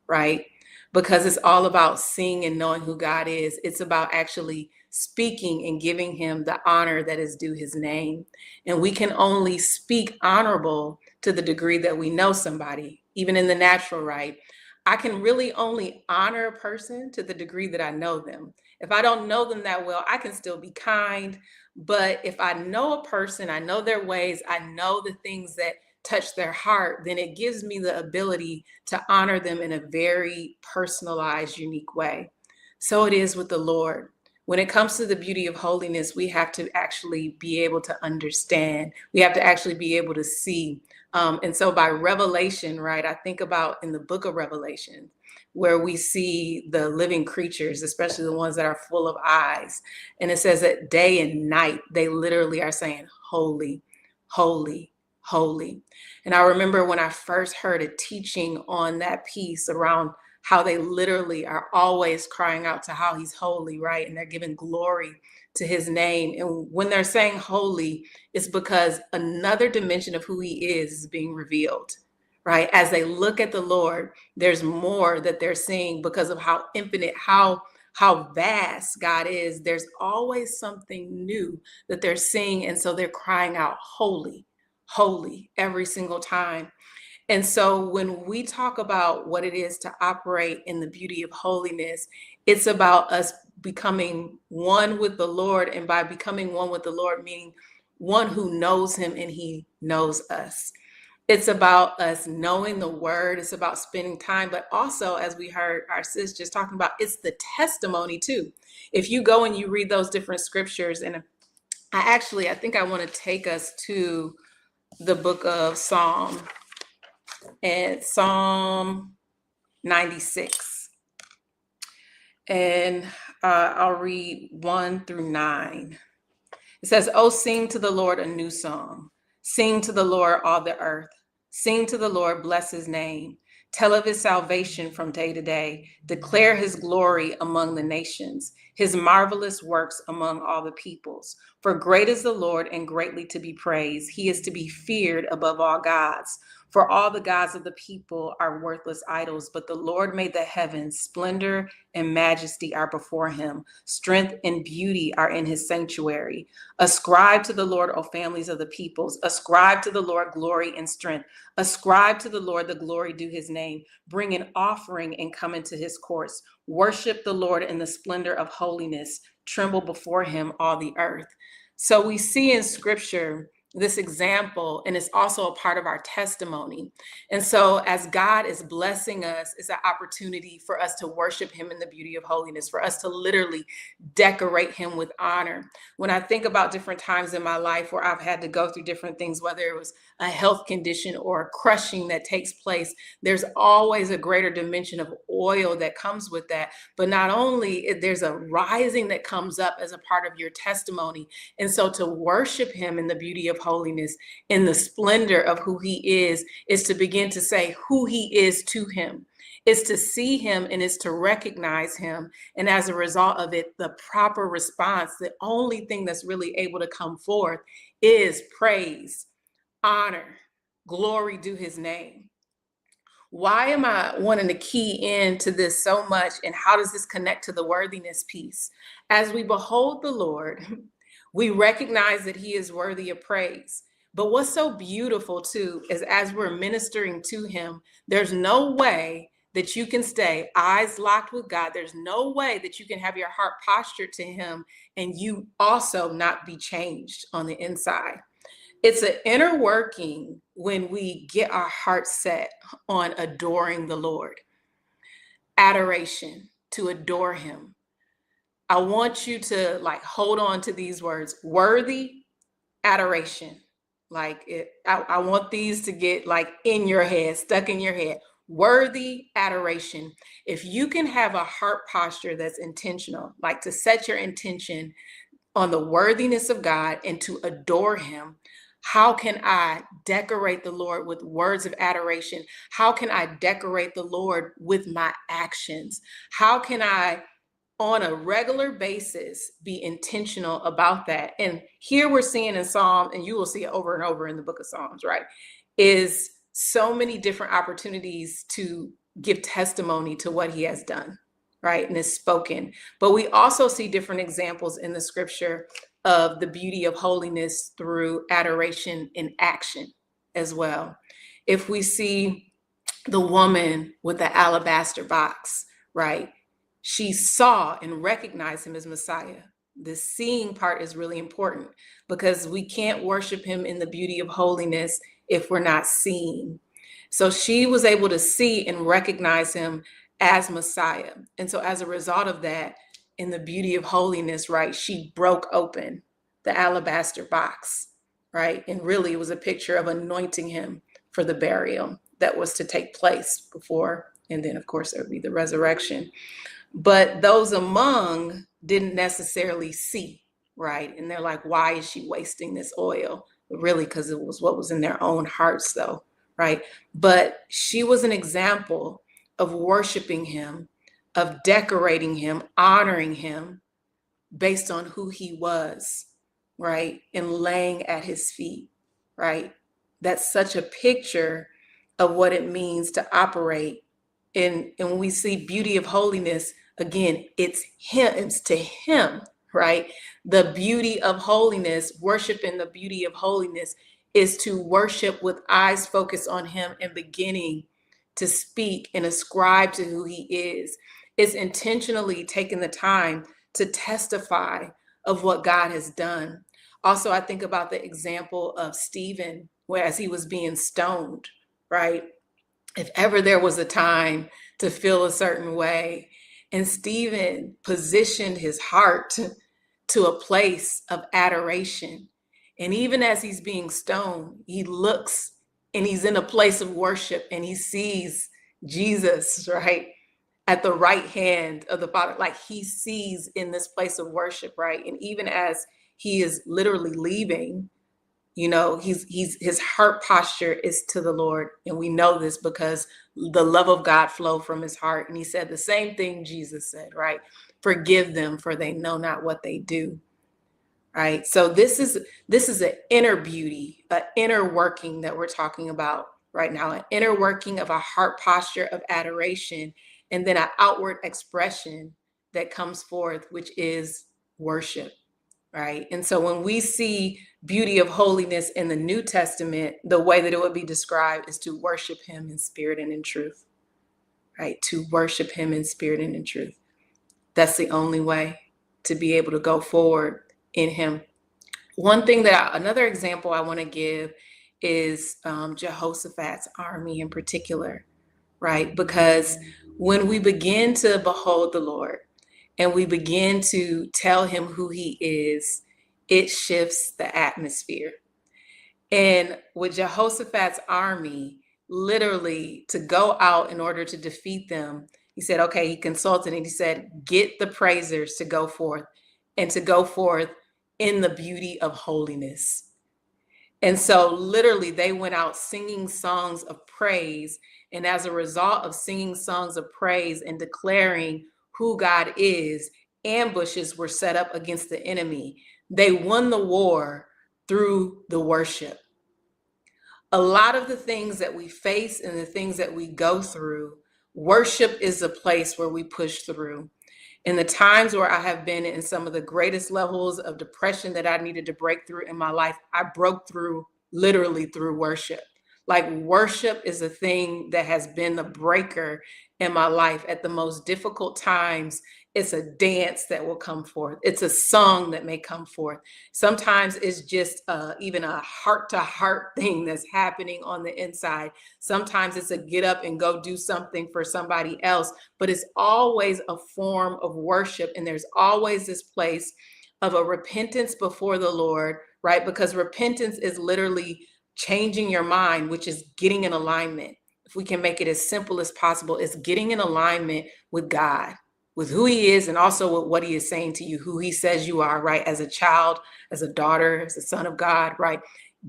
right? Because it's all about seeing and knowing who God is. It's about actually speaking and giving him the honor that is due his name. And we can only speak honorable to the degree that we know somebody, even in the natural, right? I can really only honor a person to the degree that I know them. If I don't know them that well, I can still be kind. But if I know a person, I know their ways, I know the things that touch their heart, then it gives me the ability to honor them in a very personalized, unique way. So it is with the Lord. When it comes to the beauty of holiness, we have to actually be able to understand. We have to actually be able to see. And so by revelation, right, I think about in the book of Revelation, where we see the living creatures, especially the ones that are full of eyes. And it says that day and night, they literally are saying, holy, holy, holy. And I remember when I first heard a teaching on that piece around how they literally are always crying out to how he's holy, right? And they're giving glory to his name. And when they're saying holy, it's because another dimension of who he is being revealed, right? As they look at the Lord, there's more that they're seeing because of how infinite, how vast God is. There's always something new that they're seeing. And so they're crying out, holy, holy, every single time. And so when we talk about what it is to operate in the beauty of holiness, it's about us becoming one with the Lord. And by becoming one with the Lord, meaning one who knows him and he knows us. It's about us knowing the word. It's about spending time. But also, as we heard our sis just talking about, it's the testimony too. If you go and you read those different scriptures, and I think I want to take us to the book of Psalm 96. And I'll read 1-9. It says, "Oh, sing to the Lord a new song. Sing to the Lord, all the earth. Sing to the Lord, bless his name. Tell of his salvation from day to day. Declare his glory among the nations, his marvelous works among all the peoples. For great is the Lord and greatly to be praised. He is to be feared above all gods. For all the gods of the people are worthless idols, but the Lord made the heavens. Splendor and majesty are before him. Strength and beauty are in his sanctuary. Ascribe to the Lord, O families of the peoples. Ascribe to the Lord glory and strength. Ascribe to the Lord the glory due his name. Bring an offering and come into his courts. Worship the Lord in the splendor of holiness. Tremble before him, all the earth." So we see in scripture this example, and it's also a part of our testimony. And so as God is blessing us, it's an opportunity for us to worship him in the beauty of holiness, for us to literally decorate him with honor. When I think about different times in my life where I've had to go through different things, whether it was a health condition or a crushing that takes place, there's always a greater dimension of oil that comes with that. But not only, there's a rising that comes up as a part of your testimony. And so to worship him in the beauty of holiness, in the splendor of who he is to begin to say who he is to him. It's to see him and it's to recognize him. And as a result of it, the proper response, the only thing that's really able to come forth is praise, honor, glory due his name. Why am I wanting to key into this so much? And how does this connect to the worthiness piece? As we behold the Lord, we recognize that he is worthy of praise. But what's so beautiful too is as we're ministering to him, there's no way that you can stay eyes locked with God. There's no way that you can have your heart postured to him and you also not be changed on the inside. It's an inner working when we get our heart set on adoring the Lord. Adoration, to adore him. I want you to like hold on to these words: worthy, adoration. Like I want these to get like in your head, stuck in your head. Worthy, adoration. If you can have a heart posture that's intentional, like to set your intention on the worthiness of God and to adore him, how can I decorate the Lord with words of adoration? How can I decorate the Lord with my actions? How can I, on a regular basis, be intentional about that? And here we're seeing in Psalm, and you will see it over and over in the book of Psalms, right? Is so many different opportunities to give testimony to what he has done, right? And is spoken. But we also see different examples in the scripture of the beauty of holiness through adoration in action as well. If we see the woman with the alabaster box, right? She saw and recognized him as Messiah. The seeing part is really important because we can't worship him in the beauty of holiness if we're not seeing. So she was able to see and recognize him as Messiah. And so as a result of that, in the beauty of holiness, right, she broke open the alabaster box, right? And really it was a picture of anointing him for the burial that was to take place before. And then of course there would be the resurrection. But those among didn't necessarily see, right? And they're like, why is she wasting this oil? Really, because it was what was in their own hearts though, right? But she was an example of worshiping him, of decorating him, honoring him based on who he was, right? And laying at his feet, right? That's such a picture of what it means to operate. And when we see beauty of holiness, again, it's him, it's to him, right? The beauty of holiness, worship in the beauty of holiness is to worship with eyes focused on him and beginning to speak and ascribe to who he is. It's intentionally taking the time to testify of what God has done. Also, I think about the example of Stephen, where as he was being stoned, right? If ever there was a time to feel a certain way, and Stephen positioned his heart to a place of adoration. And even as he's being stoned, he looks and he's in a place of worship and he sees Jesus, right? At the right hand of the Father, like he sees in this place of worship, right? And even as he is literally leaving, you know, his heart posture is to the Lord. And we know this because the love of God flowed from his heart. And he said the same thing Jesus said, right? Forgive them, for they know not what they do. Right. So this is an inner beauty, an inner working that we're talking about right now, an inner working of a heart posture of adoration, and then an outward expression that comes forth, which is worship. Right. And so when we see beauty of holiness in the New Testament, the way that it would be described is to worship him in spirit and in truth. Right. To worship him in spirit and in truth. That's the only way to be able to go forward in him. One thing another example I want to give is Jehoshaphat's army in particular, right? Because when we begin to behold the Lord and we begin to tell him who he is, it shifts the atmosphere. And with Jehoshaphat's army, literally to go out in order to defeat them, he said, okay, he consulted and he said, get the praisers to go forth and to go forth in the beauty of holiness. And so literally they went out singing songs of praise. And as a result of singing songs of praise and declaring who God is, ambushes were set up against the enemy. They won the war through the worship. A lot of the things that we face and the things that we go through, worship is a place where we push through. In the times where I have been in some of the greatest levels of depression that I needed to break through in my life, I broke through literally through worship. Like worship is a thing that has been the breaker in my life at the most difficult times. It's a dance that will come forth. It's a song that may come forth. Sometimes it's just even a heart-to-heart thing that's happening on the inside. Sometimes it's a get up and go do something for somebody else, but it's always a form of worship. And there's always this place of a repentance before the Lord, right? Because repentance is literally changing your mind, which is getting in alignment. If we can make it as simple as possible, it's getting in alignment with God, with who he is, and also with what he is saying to you, who he says you are, right? As a child, as a daughter, as a son of God, right?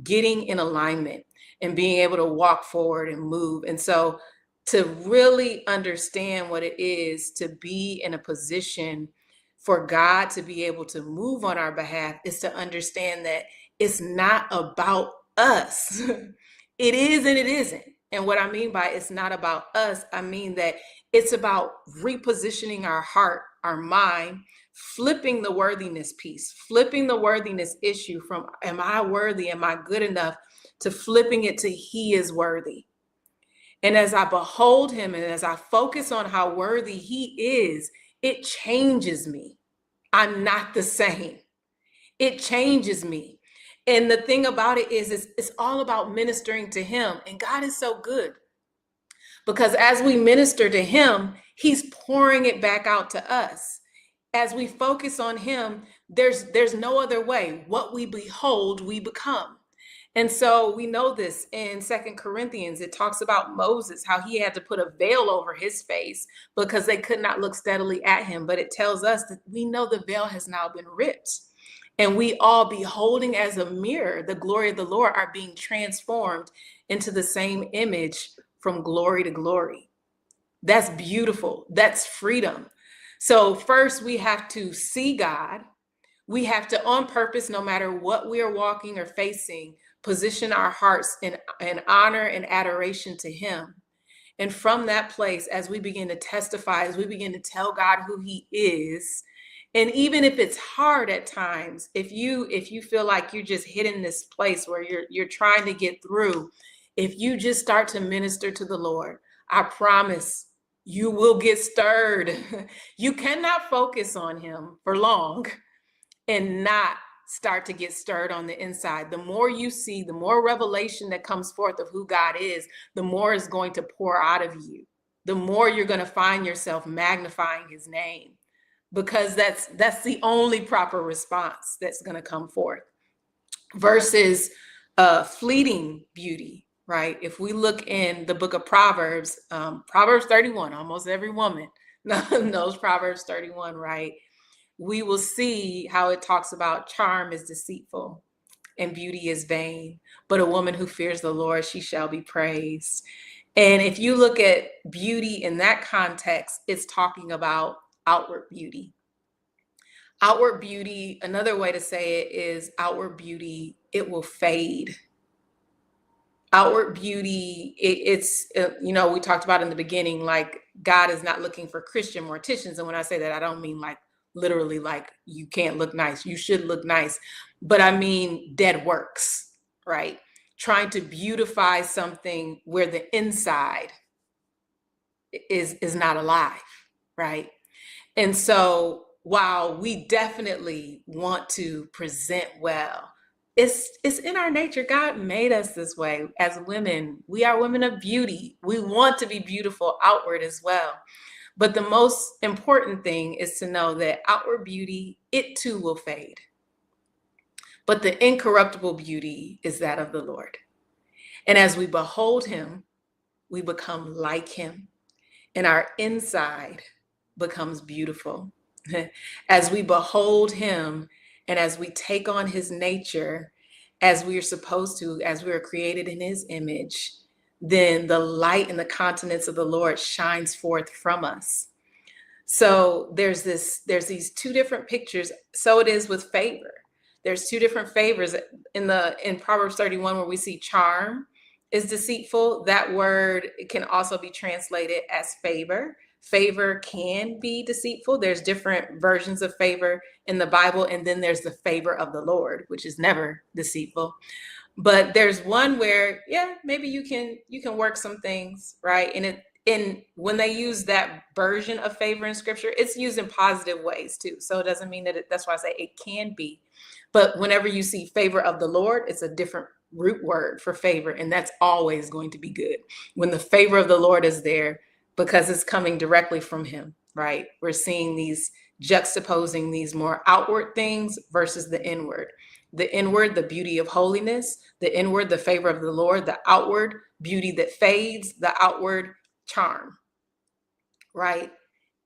Getting in alignment and being able to walk forward and move. And so to really understand what it is to be in a position for God to be able to move on our behalf is to understand that it's not about us. It is and it isn't. And what I mean by it's not about us, I mean that it's about repositioning our heart, our mind, flipping the worthiness piece, flipping the worthiness issue from am I worthy, am I good enough, to flipping it to he is worthy. And as I behold him and as I focus on how worthy he is, it changes me. I'm not the same. It changes me. And the thing about it is, it's all about ministering to him. And God is so good because as we minister to him, he's pouring it back out to us. As we focus on him, there's no other way. What we behold, we become. And so we know this in 2 Corinthians, it talks about Moses, how he had to put a veil over his face because they could not look steadily at him. But it tells us that we know the veil has now been ripped. And we all beholding as a mirror the glory of the Lord are being transformed into the same image from glory to glory. That's beautiful. That's freedom. So first we have to see God. We have to, on purpose, no matter what we are walking or facing, position our hearts in honor and adoration to him. And from that place, as we begin to testify, as we begin to tell God who he is, and even if it's hard at times, if you feel like you're just hitting this place where you're trying to get through, if you just start to minister to the Lord, I promise you will get stirred. You cannot focus on him for long and not start to get stirred on the inside. The more you see, the more revelation that comes forth of who God is, the more is going to pour out of you. The more you're going to find yourself magnifying his name, because that's the only proper response that's going to come forth versus fleeting beauty, right? If we look in the book of Proverbs, Proverbs 31, almost every woman knows Proverbs 31, right? We will see how it talks about charm is deceitful and beauty is vain, but a woman who fears the Lord, she shall be praised. And if you look at beauty in that context, it's talking about outward beauty. Outward beauty, another way to say it is outward beauty, it will fade. Outward beauty, it's, we talked about in the beginning, like God is not looking for Christian morticians. And when I say that, I don't mean like literally like you can't look nice. You should look nice. But I mean dead works, right? Trying to beautify something where the inside is not alive, right? And so while we definitely want to present well, it's in our nature. God made us this way. As women, we are women of beauty. We want to be beautiful outward as well. But the most important thing is to know that outward beauty, it too will fade. But the incorruptible beauty is that of the Lord. And as we behold him, we become like him. And our inside becomes beautiful. As we behold him and as we take on his nature, as we are supposed to, as we are created in his image, then the light and the countenance of the Lord shines forth from us. So there's these two different pictures. So it is with favor. There's two different favors in Proverbs 31 where we see charm is deceitful. That word can also be translated as favor. Favor can be deceitful. There's different versions of favor in the Bible. And then there's the favor of the Lord, which is never deceitful. But there's one where, yeah, maybe you can work some things, right? And when they use that version of favor in scripture, it's used in positive ways too. So it doesn't mean that that's why I say it can be. But whenever you see favor of the Lord, it's a different root word for favor, and that's always going to be good. When the favor of the Lord is there, because it's coming directly from him, right? We're seeing these juxtaposing these more outward things versus the inward. The inward, the beauty of holiness; the inward, the favor of the Lord; the outward, beauty that fades; the outward, charm, right?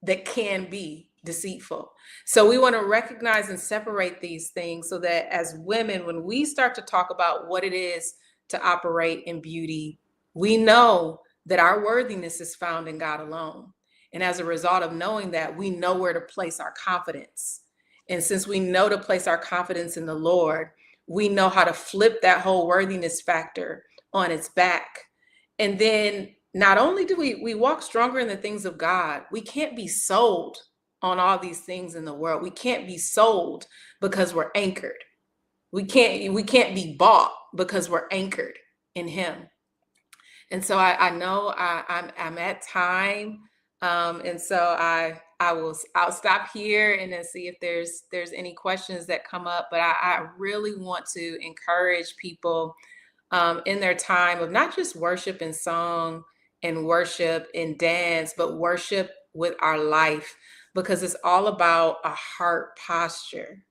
That can be deceitful. So we want to recognize and separate these things so that as women, when we start to talk about what it is to operate in beauty, we know that our worthiness is found in God alone. And as a result of knowing that, we know where to place our confidence. And since we know to place our confidence in the Lord, we know how to flip that whole worthiness factor on its back. And then not only do we walk stronger in the things of God, we can't be sold on all these things in the world. We can't be sold because we're anchored. We can't be bought because we're anchored in him. And so I know I'm at time. And so I'll stop here and then see if there's any questions that come up. But I really want to encourage people in their time of not just worship and song and worship and dance, but worship with our life, because it's all about a heart posture.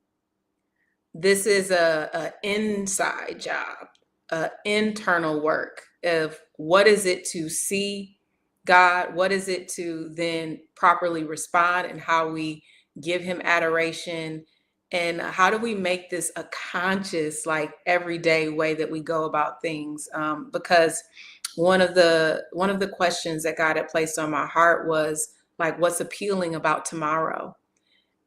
This is a inside job, internal work of what is it to see God, what is it to then properly respond, and how we give him adoration, and how do we make this a conscious, like everyday way that we go about things. Because one of the questions that God had placed on my heart was like, what's appealing about tomorrow?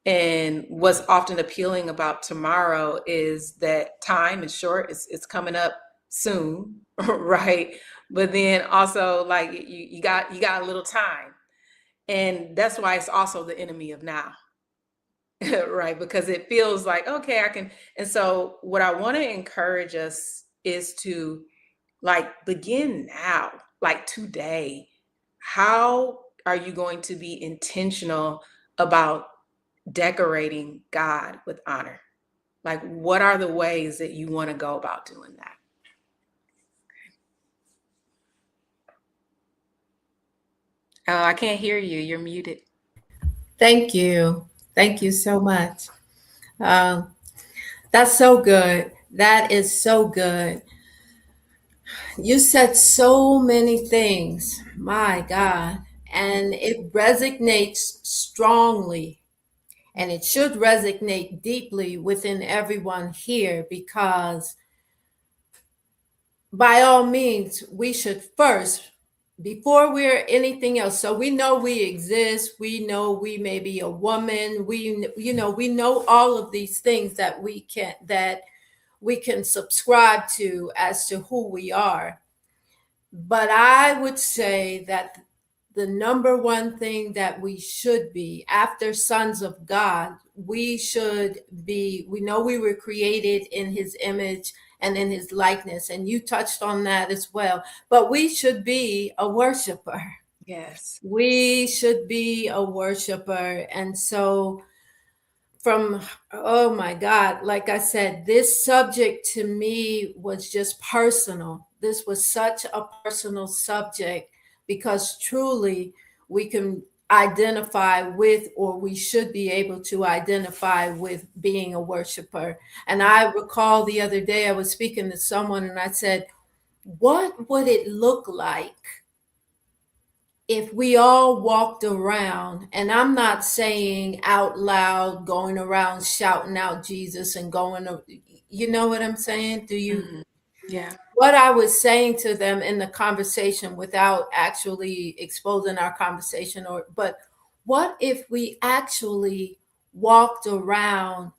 And what's often appealing about tomorrow is that time is short. It's coming up soon, right? But then also like you got a little time. And that's why it's also the enemy of now. Right? Because it feels like, okay, I can. And so what I want to encourage us is to like begin now, like today. How are you going to be intentional about decorating God with honor? Like, what are the ways that you want to go about doing that? Oh, I can't hear you. You're muted. Thank you. Thank you so much. Um, that's so good. That is so good. You said so many things. My God. And it resonates strongly, and it should resonate deeply within everyone here, because by all means, we should first, before we're anything else. So we know we exist. We know we may be a woman. We know all of these things that we can subscribe to as to who we are. But I would say that the number one thing that we should be after sons of God, we know we were created in his image and in his likeness. And you touched on that as well. But we should be a worshiper. Yes. We should be a worshiper. And so oh my God, like I said, this subject to me was just personal. This was such a personal subject, because truly we can identify with, or we should be able to identify with, being a worshiper. And I recall the other day I was speaking to someone and I said, what would it look like if we all walked around, and I'm not saying out loud, going around shouting out Jesus and you know what I'm saying? Do you? Mm-hmm. Yeah. What I was saying to them in the conversation, without actually exposing our conversation, but what if we actually walked around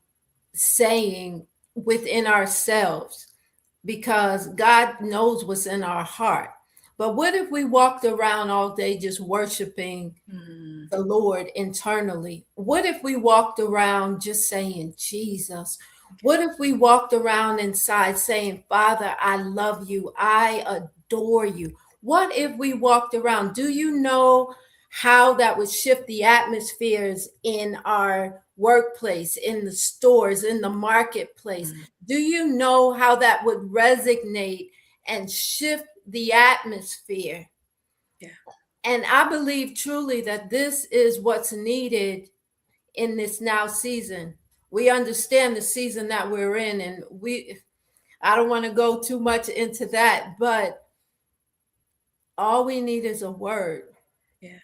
saying within ourselves, because God knows what's in our heart. But what if we walked around all day just worshiping Mm-hmm. the Lord internally? What if we walked around just saying Jesus? What if we walked around inside saying, Father, I love you, I adore you? What if we walked around? Do you know how that would shift the atmospheres in our workplace, in the stores, in the marketplace? Do you know how that would resonate and shift the atmosphere? Yeah. And I believe truly that this is what's needed in this now season. We understand the season that we're in, and I don't want to go too much into that, but all we need is a word. Yeah.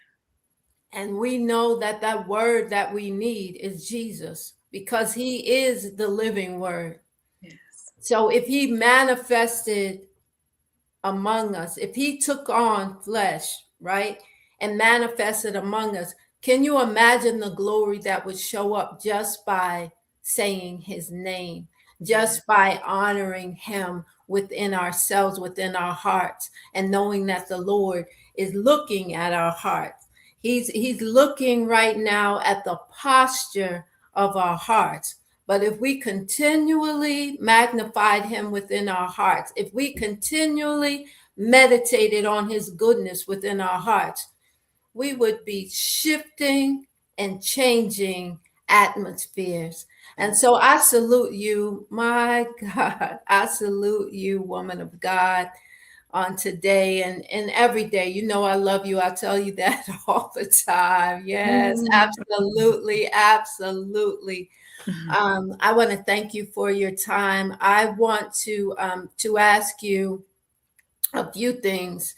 And we know that that word that we need is Jesus, because he is the living word. Yes. So if he manifested among us, if he took on flesh, right, and manifested among us, can you imagine the glory that would show up just by saying his name, just by honoring him within ourselves, within our hearts, and knowing that the Lord is looking at our hearts. He's looking right now at the posture of our hearts. But if we continually magnified him within our hearts, if we continually meditated on his goodness within our hearts, we would be shifting and changing atmospheres. And so I salute you, my God. I salute you, woman of God, on today and every day. You know, I love you. I tell you that all the time. Yes, absolutely. Absolutely. I want to thank you for your time. I want to ask you a few things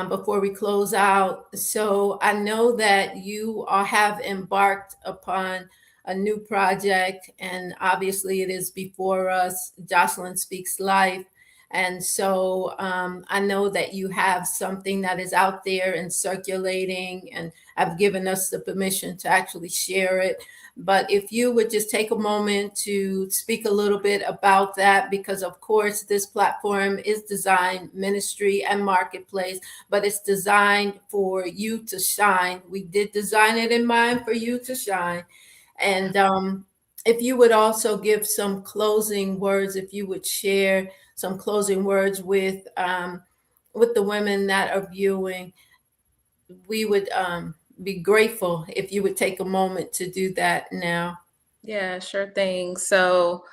before we close out. So I know that you have embarked upon a new project, and obviously it is before us. Jocelyn Speaks Life. And so I know that you have something that is out there and circulating, and have given us the permission to actually share it. But if you would just take a moment to speak a little bit about that, because of course this platform is designed ministry and marketplace, but it's designed for you to shine. We did design it in mind for you to shine. And if you would also give some closing words, if you would share some closing words with the women that are viewing, we would be grateful if you would take a moment to do that now. Yeah, sure thing. So,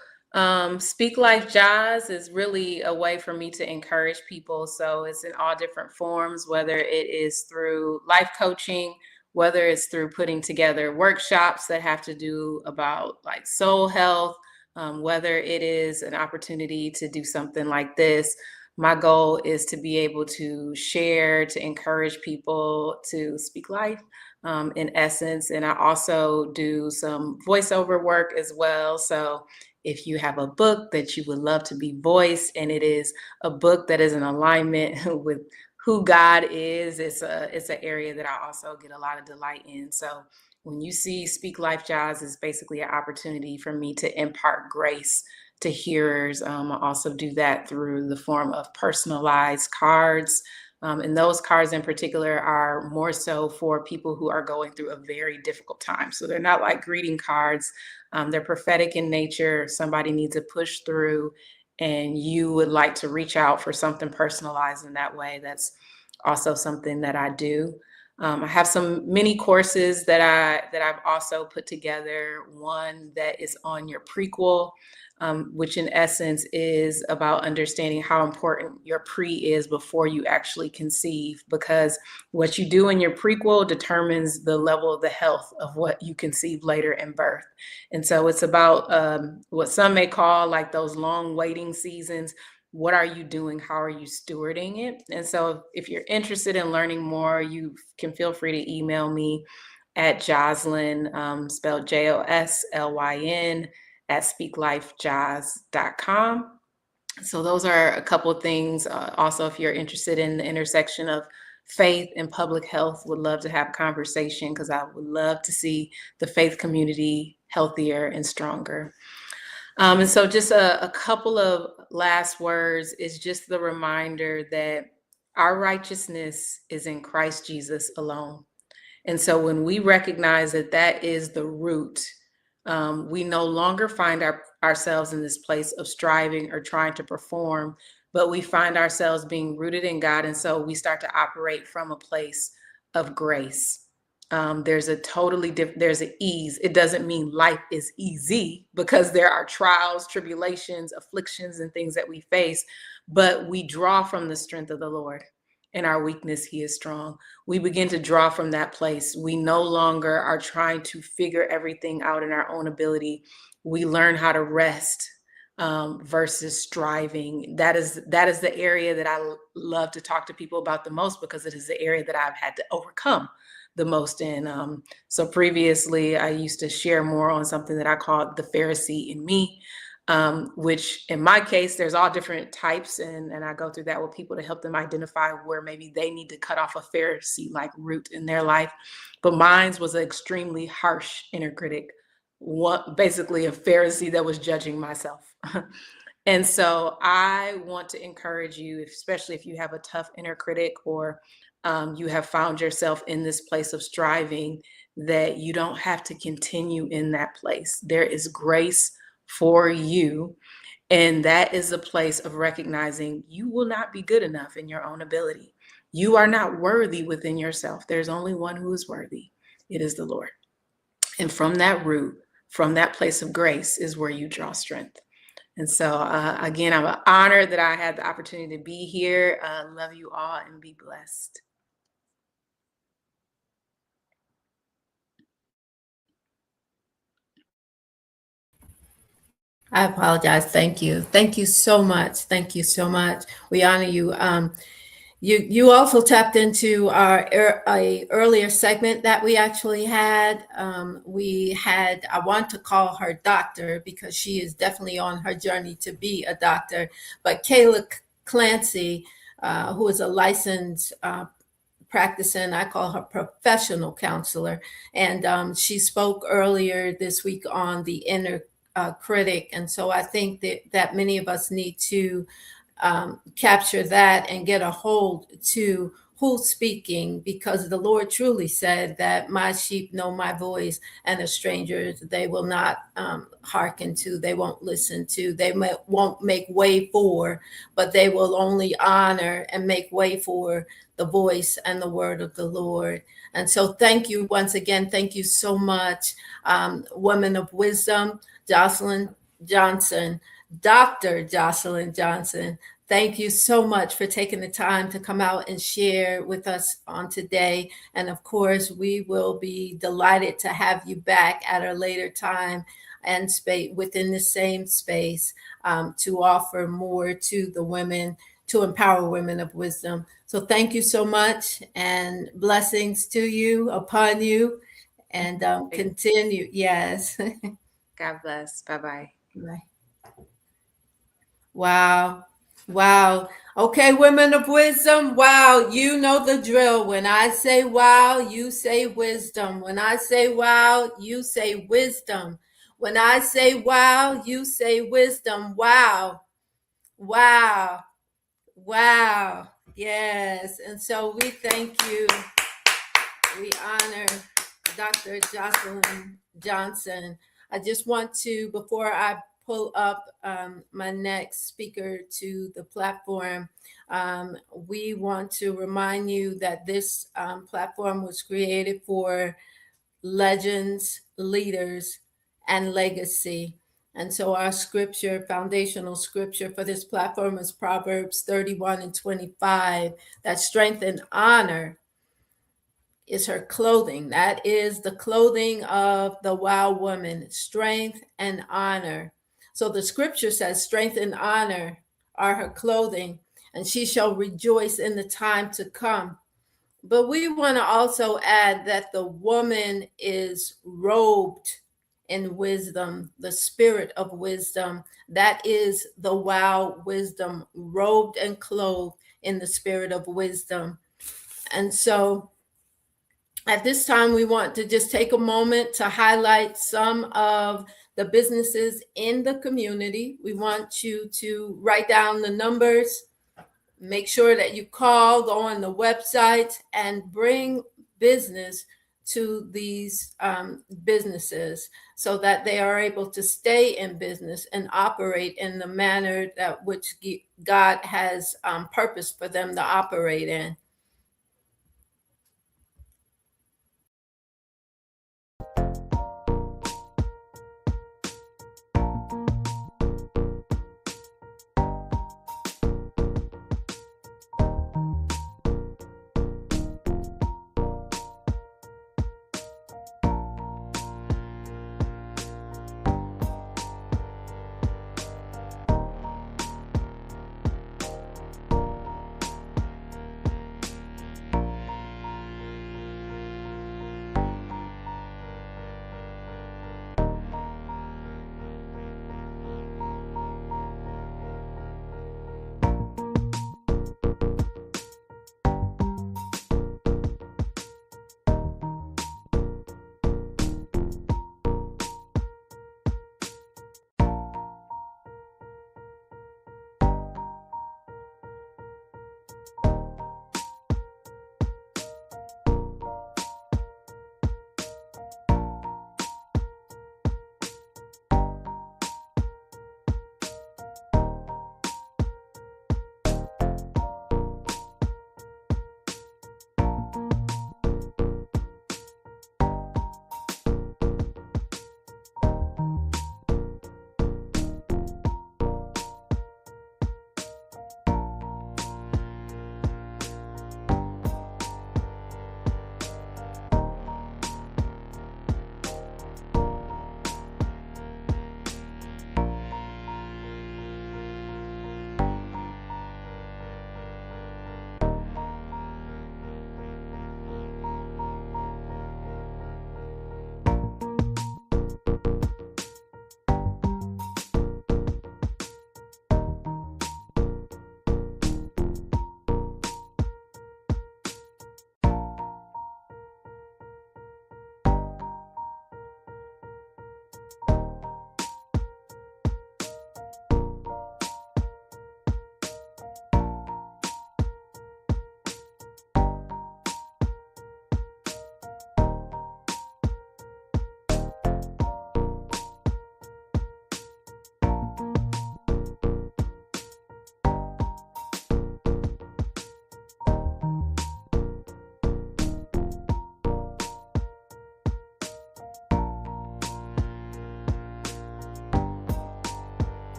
Speak Life Jazz is really a way for me to encourage people. So, it's in all different forms, whether it is through life coaching, whether it's through putting together workshops that have to do about like soul health, whether it is an opportunity to do something like this. My goal is to be able to share, to encourage people to speak life, in essence. And I also do some voiceover work as well. So if you have a book that you would love to be voiced, and it is a book that is in alignment with who God is, it's an area that I also get a lot of delight in. So when you see Speak Life Jazz, is basically an opportunity for me to impart grace to hearers. I also do that through the form of personalized cards. And those cards in particular are more so for people who are going through a very difficult time. So they're not like greeting cards. They're prophetic in nature. Somebody needs to push through, and you would like to reach out for something personalized in that way. That's also something that I do. I have some mini courses that I've also put together. One that is on your prequel, which in essence is about understanding how important your pre is before you actually conceive, because what you do in your prequel determines the level of the health of what you conceive later in birth. And so it's about what some may call like those long waiting seasons. What are you doing? How are you stewarding it? And so if you're interested in learning more, you can feel free to email me at Joslyn, spelled Joslyn, at speaklifejazz.com. So those are a couple of things. Also, if you're interested in the intersection of faith and public health, would love to have a conversation, because I would love to see the faith community healthier and stronger. And so just a couple of last words is just the reminder that our righteousness is in Christ Jesus alone. And so when we recognize that that is the root, we no longer find ourselves in this place of striving or trying to perform, but we find ourselves being rooted in God. And so we start to operate from a place of grace. There's a totally different, there's an ease. It doesn't mean life is easy, because there are trials, tribulations, afflictions, and things that we face, but we draw from the strength of the Lord. In our weakness, he is strong. We begin to draw from that place. We no longer are trying to figure everything out in our own ability. We learn how to rest versus striving. That is the area that I love to talk to people about the most, because it is the area that I've had to overcome the most in. So previously, I used to share more on something that I called the Pharisee in me, which in my case, there's all different types. And I go through that with people to help them identify where maybe they need to cut off a Pharisee-like root in their life. But mine was an extremely harsh inner critic, basically a Pharisee that was judging myself. And so I want to encourage you, especially if you have a tough inner critic, or you have found yourself in this place of striving, that you don't have to continue in that place. There is grace for you. And that is a place of recognizing you will not be good enough in your own ability. You are not worthy within yourself. There's only one who is worthy. It is the Lord. And from that root, from that place of grace, is where you draw strength. And so, again, I'm honored that I had the opportunity to be here. Love you all and be blessed. I apologize. Thank you. Thank you so much. Thank you so much. We honor you. You also tapped into our a earlier segment that we actually had. I want to call her doctor, because she is definitely on her journey to be a doctor. But Kayla Clancy, who is a licensed practicing, I call her professional counselor, and she spoke earlier this week on the inner critic. And so I think that many of us need to capture that and get a hold to who's speaking, because the Lord truly said that my sheep know my voice, and a stranger they will not hearken to, they won't listen to, won't make way for, but they will only honor and make way for the voice and the word of the Lord. And so thank you once again. Thank you so much, woman of wisdom, Jocelyn Johnson, Dr. Jocelyn Johnson. Thank you so much for taking the time to come out and share with us on today. And of course, we will be delighted to have you back at a later time and space within the same space, to offer more to the women, to empower women of wisdom. So thank you so much, and blessings to you, upon you, and continue. Yes. God bless. Bye-bye. Right. Wow. Wow. Okay, women of wisdom. Wow. You know the drill. When I say wow, you say wisdom. When I say wow, you say wisdom. When I say wow, you say wisdom. Wow. Wow. Wow. Yes. And so we thank you. We honor Dr. Jocelyn Johnson. I just want to, before I pull up my next speaker to the platform, we want to remind you that this platform was created for legends, leaders, and legacy. And so our scripture, foundational scripture for this platform is Proverbs 31:25, that strength and honor is her clothing. That is the clothing of the wild woman, strength and honor. So the scripture says, strength and honor are her clothing, and she shall rejoice in the time to come. But we want to also add that the woman is robed in wisdom, the spirit of wisdom. That is the wild wisdom, robed and clothed in the spirit of wisdom. And so at this time, we want to just take a moment to highlight some of the businesses in the community. We want you to write down the numbers, make sure that you call, go on the website, and bring business to these businesses so that they are able to stay in business and operate in the manner that which God has purpose for them to operate in.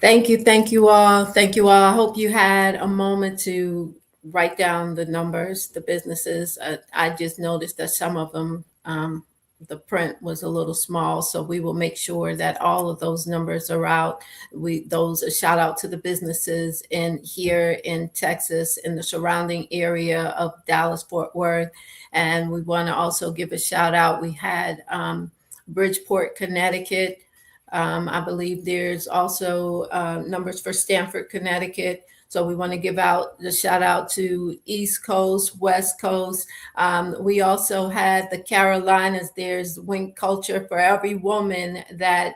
Thank you all. Thank you all. I hope you had a moment to write down the numbers, the businesses. I just noticed that some of them, the print was a little small, so we will make sure that all of those numbers are out. Those a shout out to the businesses in here in Texas, in the surrounding area of Dallas, Fort Worth, and we want to also give a shout out. We had Bridgeport, Connecticut. I believe there's also numbers for Stamford, Connecticut. So we want to give out the shout out to East Coast, West Coast. We also had the Carolinas. There's Wink Culture for every woman that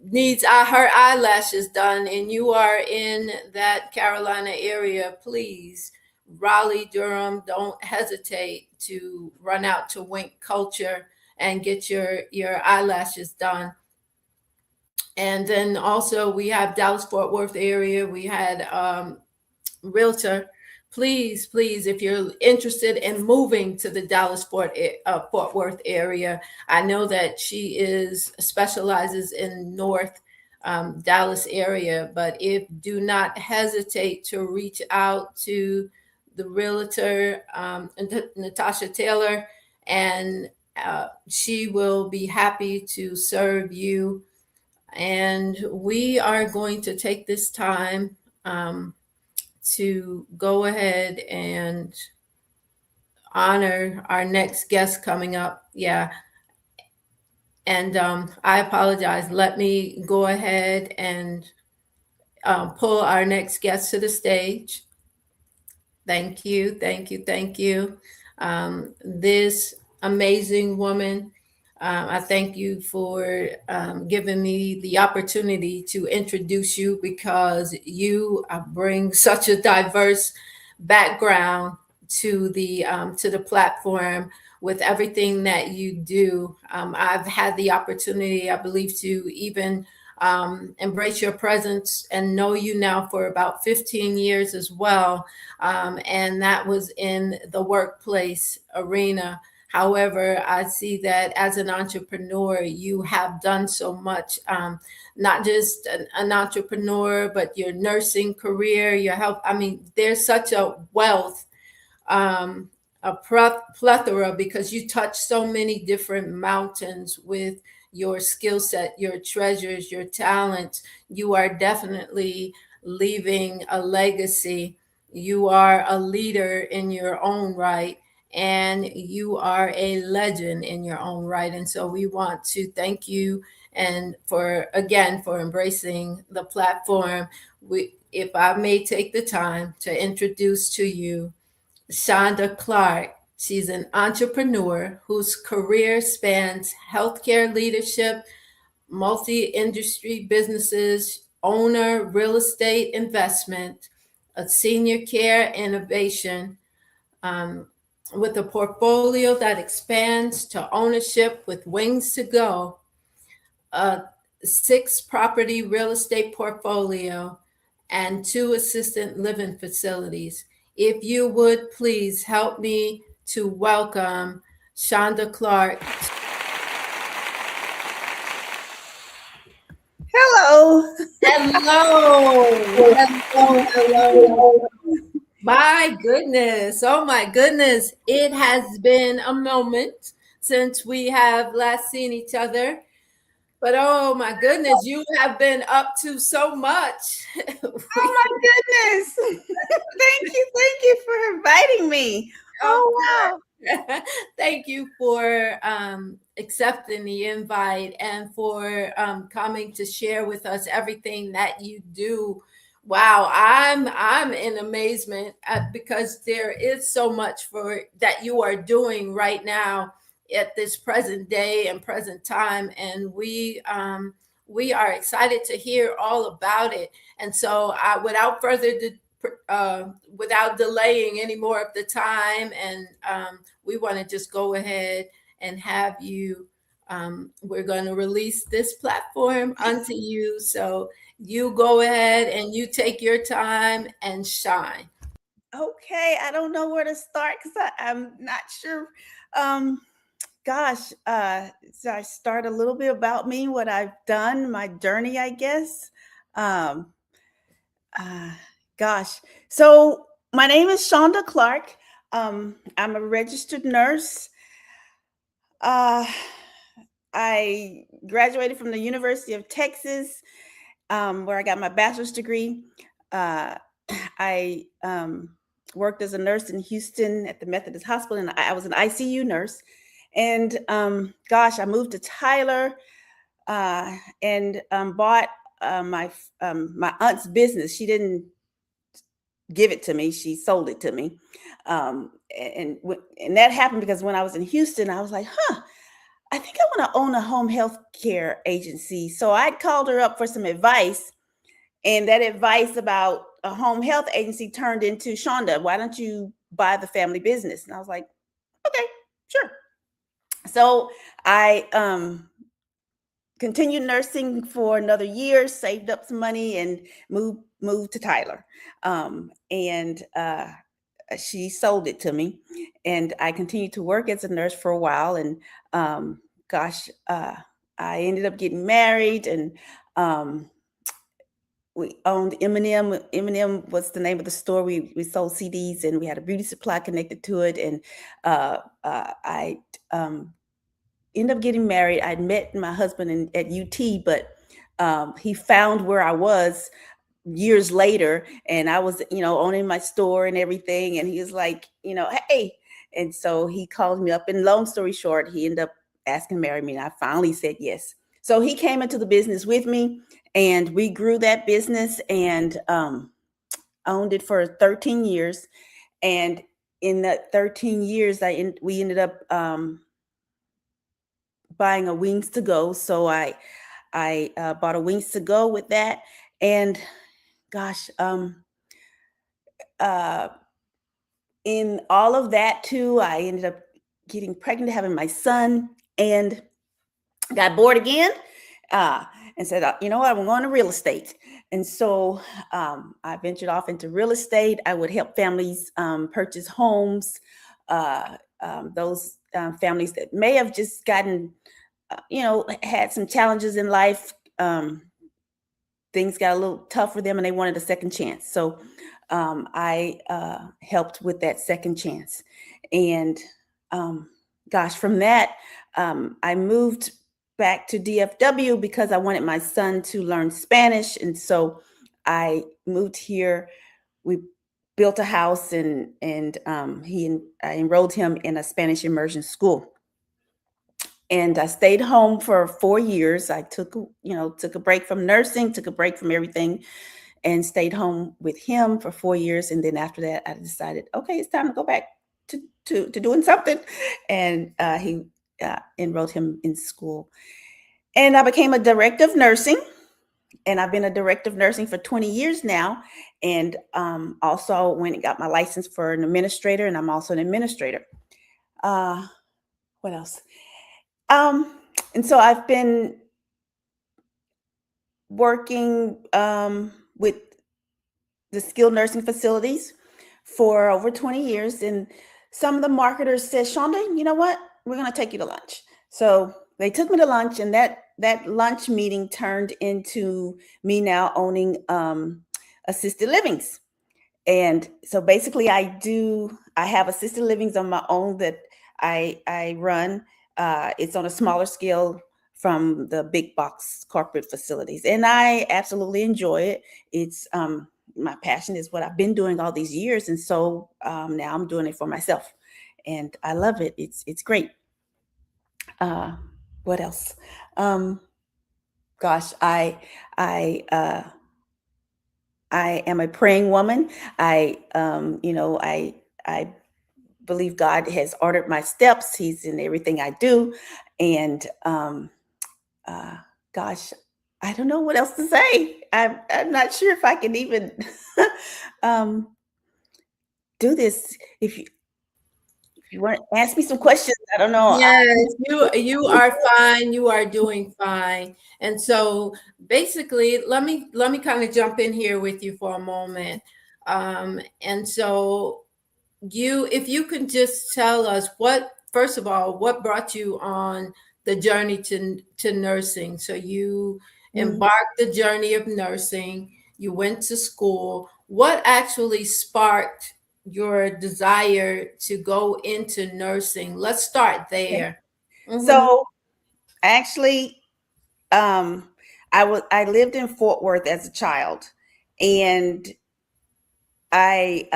needs her eyelashes done, and you are in that Carolina area. Please, Raleigh, Durham, don't hesitate to run out to Wink Culture and get your eyelashes done. And then also we have Dallas Fort Worth area. We had realtor. Please, please, if you're interested in moving to the Dallas Fort Worth area, I know that she specializes in North Dallas area. But do not hesitate to reach out to the realtor, Natasha Taylor, and she will be happy to serve you. And we are going to take this time to go ahead and honor our next guest coming up. Yeah. And I apologize. Let me go ahead and pull our next guest to the stage. Thank you, thank you, thank you. This amazing woman, I thank you for giving me the opportunity to introduce you, because you bring such a diverse background to the platform with everything that you do. I've had the opportunity, I believe, to even embrace your presence and know you now for about 15 years as well. And that was in the workplace arena. However, I see that as an entrepreneur, you have done so much, not just an entrepreneur, but your nursing career, your health. I mean, there's such a wealth, um, a plethora, because you touch so many different mountains with your skill set, your treasures, your talents. You are definitely leaving a legacy. You are a leader in your own right, and you are a legend in your own right. And so we want to thank you, and for embracing the platform. If I may take the time to introduce to you Shonda Clark. She's an entrepreneur whose career spans healthcare leadership, multi industry businesses, owner, real estate investment, a senior care innovation, um, with a portfolio that expands to ownership with wings to go, a 6 property real estate portfolio, and 2 assisted living facilities. If you would please help me to welcome Shonda Clark. Hello. Hello, hello, hello. My goodness, oh my goodness. It has been a moment since we have last seen each other. But oh my goodness, you have been up to so much. Oh my goodness. Thank you for inviting me. Oh wow. Thank you for accepting the invite, and for coming to share with us everything that you do. Wow, I'm in amazement, because there is so much for that you are doing right now at this present day and present time, and we are excited to hear all about it. And so, without delaying any more of the time, and we want to just go ahead and have you. We're going to release this platform unto you, so you go ahead and you take your time and shine. Okay, I don't know where to start because I'm not sure. Um, so I start a little bit about me, what I've done, my journey, I guess. Um, uh, gosh, so my name is Shonda Clark. I'm a registered nurse. Uh, I graduated from the University of Texas, where I got my bachelor's degree. Uh, I worked as a nurse in Houston at the Methodist Hospital, and I was an ICU nurse. And I moved to Tyler and bought my aunt's business. She didn't give it to me; she sold it to me. And that happened because when I was in Houston, I was like, "Huh, I think I want to own a home health care agency." So I called her up for some advice, and that advice about a home health agency turned into, "Shonda, why don't you buy the family business?" And I was like, "Okay, sure." So I continued nursing for another year, saved up some money, and moved to Tyler. And she sold it to me, and I continued to work as a nurse for a while. And I ended up getting married, and we owned M&M. M&M was the name of the store. We sold CDs, and we had a beauty supply connected to it. And I ended up getting married. I'd met my husband at UT, but he found where I was years later, and I was, owning my store and everything. And he was like, hey. And so he called me up, and long story short, he ended up asking to marry me, and I finally said yes. So he came into the business with me, and we grew that business, and owned it for 13 years. And in that 13 years, we ended up buying a Wings to Go. So I bought a Wings to Go with that. And gosh, uh, in all of that too, I ended up getting pregnant, having my son, and got bored again, and said, you know what, I'm going to real estate. And so I ventured off into real estate. I would help families purchase homes, those families that may have just gotten, had some challenges in life. Things got a little tough for them, and they wanted a second chance. So I helped with that second chance. And gosh, from that, I moved back to DFW because I wanted my son to learn Spanish. And so I moved here. We built a house, and I enrolled him in a Spanish immersion school. And I stayed home for 4 years. I took a break from nursing, took a break from everything, and stayed home with him for 4 years. And then after that, I decided, okay, it's time to go back to doing something. And he enrolled him in school. And I became a director of nursing. And I've been a director of nursing for 20 years now. And also went and got my license for an administrator, and I'm also an administrator. What else? And so I've been working with the skilled nursing facilities for over 20 years. And some of the marketers said, Shonda, you know what? We're going to take you to lunch. So they took me to lunch, and that lunch meeting turned into me now owning assisted livings. And so basically I have assisted livings on my own that I run. It's on a smaller scale from the big box corporate facilities. And I absolutely enjoy it. It's my passion is what I've been doing all these years. And so now I'm doing it for myself, and I love it. It's great. What else? Gosh, I am a praying woman. I believe God has ordered my steps. He's in everything I do. And uh, gosh, I don't know what else to say. I'm not sure if I can even um, do this. If you want to ask me some questions, I don't know. Yes, you are fine. You are doing fine. And so basically, let me kind of jump in here with you for a moment. And so if you can just tell us first of all, what brought you on the journey to nursing. So you embarked the journey of nursing, you went to school. What actually sparked your desire to go into nursing? Let's start Okay. there. Mhm. So actually, I lived in Fort Worth as a child, and I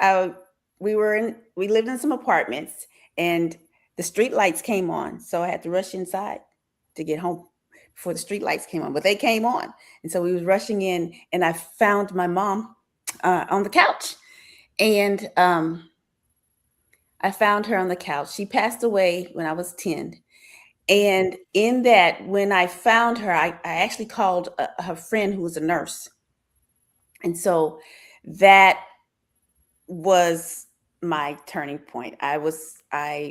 I we lived in some apartments, and the street lights came on, so I had to rush inside to get home before the street lights came on. But they came on, and so we was rushing in, and I found my mom on the couch, and I found her on the couch. She passed away when I was 10. And in that, when I found her, I actually called her friend who was a nurse. And so that was my turning point. I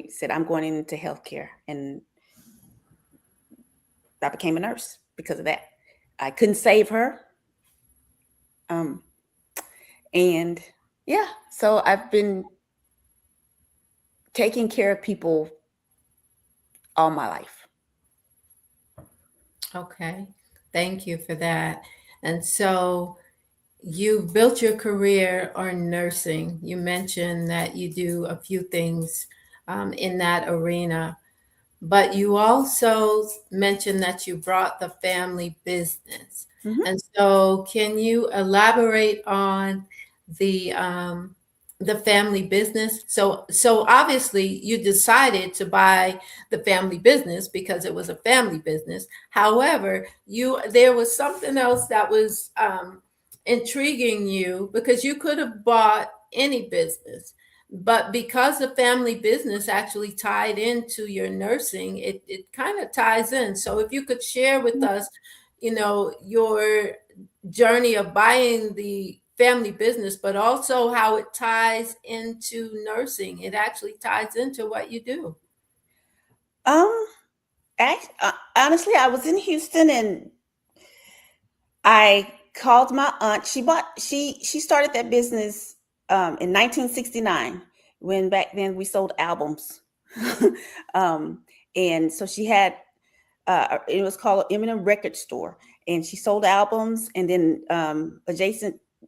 said, I'm going into healthcare. And I became a nurse because of that. I couldn't save her. And yeah, so I've been taking care of people all my life. Okay. Thank you for that. And so you've built your career on nursing. You mentioned that you do a few things in that arena, but you also mentioned that you brought the family business. Mhm. And so, can you elaborate on the family business? So obviously, you decided to buy the family business because it was a family business. However, there was something else that was intriguing you because you could have bought any business, but because the family business actually tied into your nursing, it kind of ties in. So if you could share with us, your journey of buying the family business, but also how it ties into nursing. It actually ties into what you do. Um, Honestly, I was in Houston and I called my aunt. She started that business in 1969 when back then we sold albums. um, and so she had it was called Eminem Record Store, and she sold albums. And then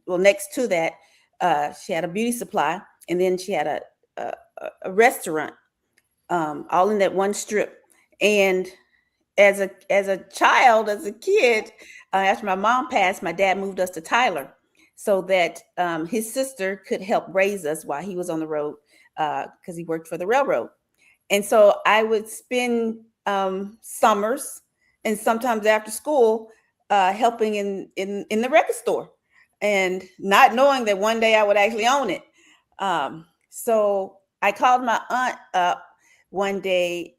next to that, she had a beauty supply, and then she had a, a restaurant, all in that one strip. And as a child, as a kid, after my mom passed, my dad moved us to Tyler so that his sister could help raise us while he was on the road because he worked for the railroad. And so I would spend summers and sometimes after school helping in the record store, and not knowing that one day I would actually own it. So I called my aunt up one day,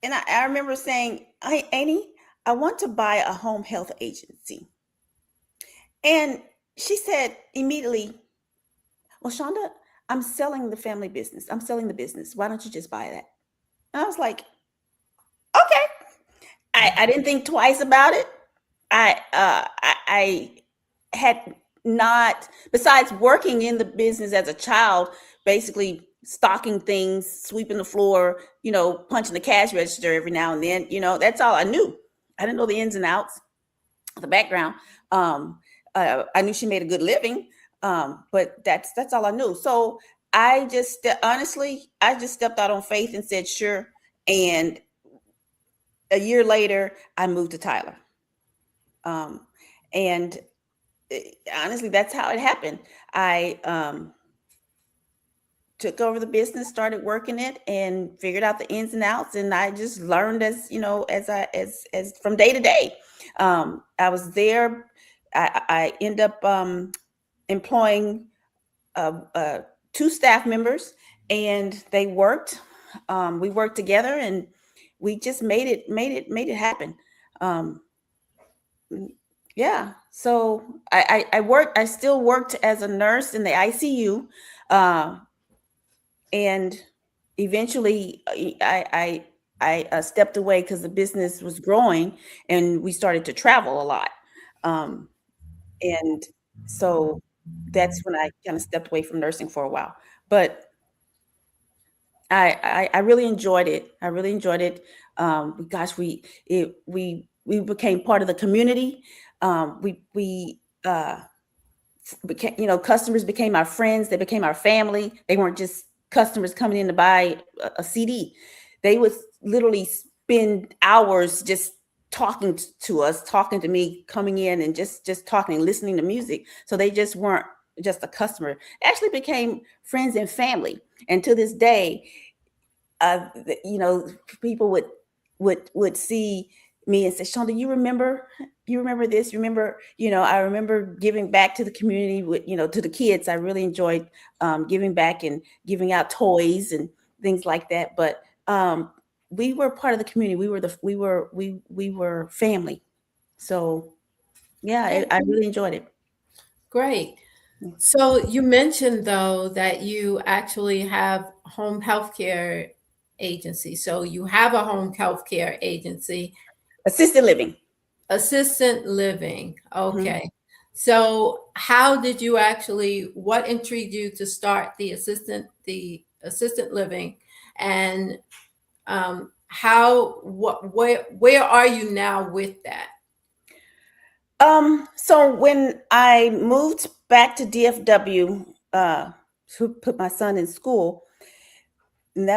and I remember saying, "Hey, Annie, I want to buy a home health agency." And she said immediately, "Well, Shonda, I'm selling the family business. I'm selling the business. Why don't you just buy that?" And I was like, "Okay." I didn't think twice about it. I had not, besides working in the business as a child, basically stocking things, sweeping the floor, punching the cash register every now and then. That's all I knew. I didn't know the ins and outs, the background. I knew she made a good living, but that's all I knew. So honestly, I just stepped out on faith and said sure. And a year later, I moved to Tyler. And honestly, that's how it happened. I took over the business, started working it, and figured out the ins and outs. And I just learned as from day to day. I was there. I end up employing two staff members, and they worked. We worked together, and we just made it happen. Um, yeah. So I still worked as a nurse in the ICU, and eventually I stepped away because the business was growing, and we started to travel a lot. Um, and so that's when I kind of stepped away from nursing for a while. But I really enjoyed it. I really enjoyed it. Gosh, we became part of the community. We became, customers became our friends. They became our family. They weren't just customers coming in to buy a CD. They would literally spend hours just talking to us, talking to me, coming in and just talking, listening to music. So they just weren't just a customer. They actually became friends and family. And to this day, people would see me and say, "Shonda, you remember this? You remember, I remember giving back to the community with, to the kids. I really enjoyed giving back and giving out toys and things like that. But we were part of the community. We were family. So yeah, I really enjoyed it. Great. So you mentioned though that you actually have home healthcare agency. So you have a home healthcare agency, Assisted living. assistant living. Mhm. Okay. So how did you what intrigued you to start the assistant living, and where are you now with that? So when I moved back to DFW to put my son in school, and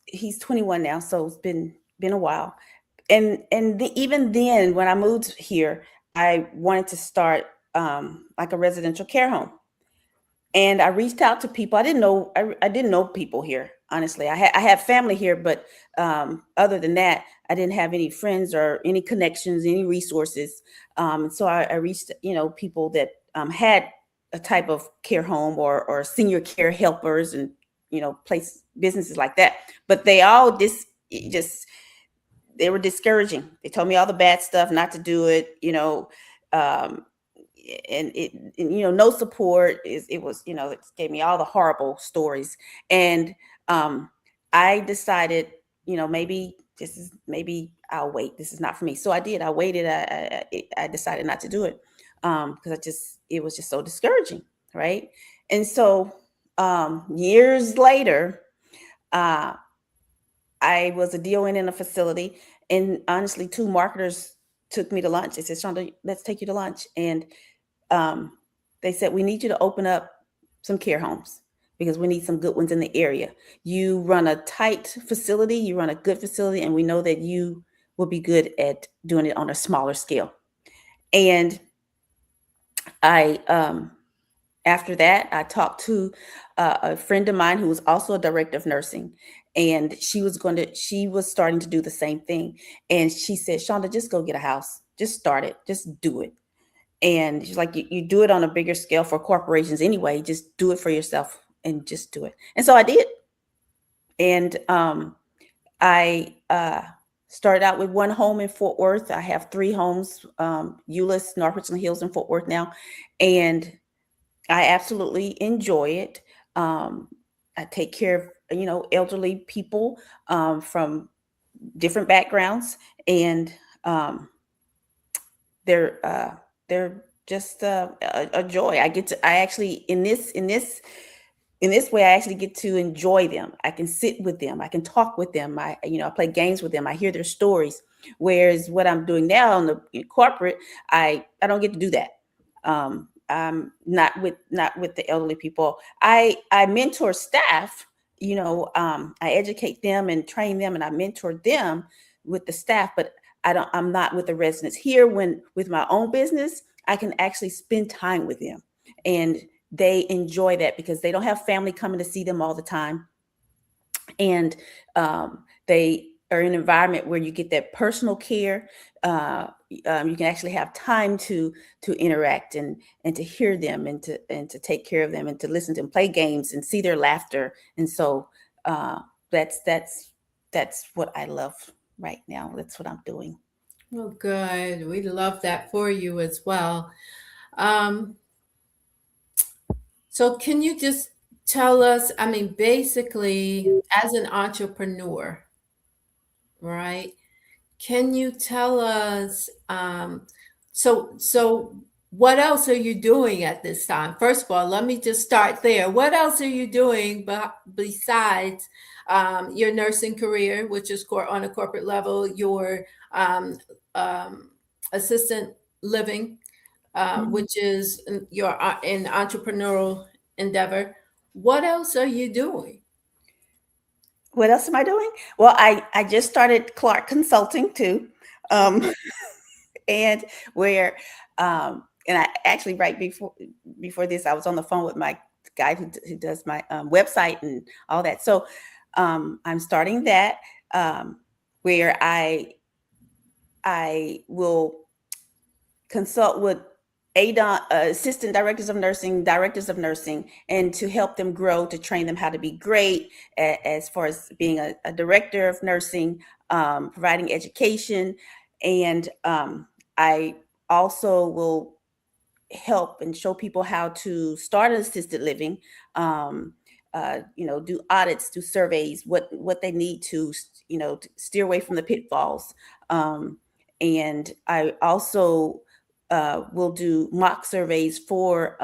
he's 21 now, so it's been a while. Even then, when I moved here, I wanted to start like a residential care home. And I reached out to people. I didn't know people here, honestly. I have family here, but other than that, I didn't have any friends or any connections, any resources. So I reached, people that had a type of care home or senior care helpers, and place businesses like that. But they all just they were discouraging. They told me all the bad stuff, not to do it. Um, no support. It was, it gave me all the horrible stories. And I decided, maybe I'll wait. This is not for me. So I did. I waited. I decided not to do it because it was just so discouraging, right? And so years later, I was a DON in a facility, and honestly, two marketers took me to lunch. They said, "Shonda, let's take you to lunch." And they said, "We need you to open up some care homes because we need some good ones in the area. You run a tight facility, you run a good facility, and we know that you will be good at doing it on a smaller scale." And I, after that, I talked to a friend of mine who was also a director of nursing, and she was starting to do the same thing. And she said, "Shonda, just go get a house. Just start it. Just do it." And she's like, you do it on a bigger scale for corporations anyway. Just do it for yourself and just do it. And so I did. And I started out with one home in Fort Worth. I have 3 homes, Euless, North Richland Hills, and Fort Worth now. And I absolutely enjoy it. I take care of, elderly people from different backgrounds, and they're just a joy. I actually in this way, I actually get to enjoy them. I can sit with them. I can talk with them. I play games with them. I hear their stories. Whereas what I'm doing now in corporate, I don't get to do that. I'm not with the elderly people. I mentor staff. I educate them and train them, and I mentor them with the staff. But I'm not with the residents here. When with my own business, I can actually spend time with them, and they enjoy that because they don't have family coming to see them all the time. And they are in an environment where you get that personal care. You can actually have time to interact and to hear them and to take care of them and to listen to them, play games and see their laughter. And so that's what I love right now. That's what I'm doing. Oh, good. We love that for you as well. Um, so can you just tell us, I mean, basically, as an entrepreneur, right? Can you tell us, so what else are you doing at this time? First of all, let me just start there. What else are you doing besides your nursing career, which is on a corporate level, your um, um, assistant living, which is your an entrepreneurial endeavor? What else are you doing? What else am I doing? Well, I just started Clark Consulting too. And where and I actually right before this, I was on the phone with my guy who does my website and all that. So I'm starting that where I will consult with assistant directors of nursing, and to help them grow, to train them how to be great as far as being a director of nursing, providing education. And I also will help and show people how to start an assisted living, do audits, do surveys, what they need to, to steer away from the pitfalls. And I also will do mock surveys for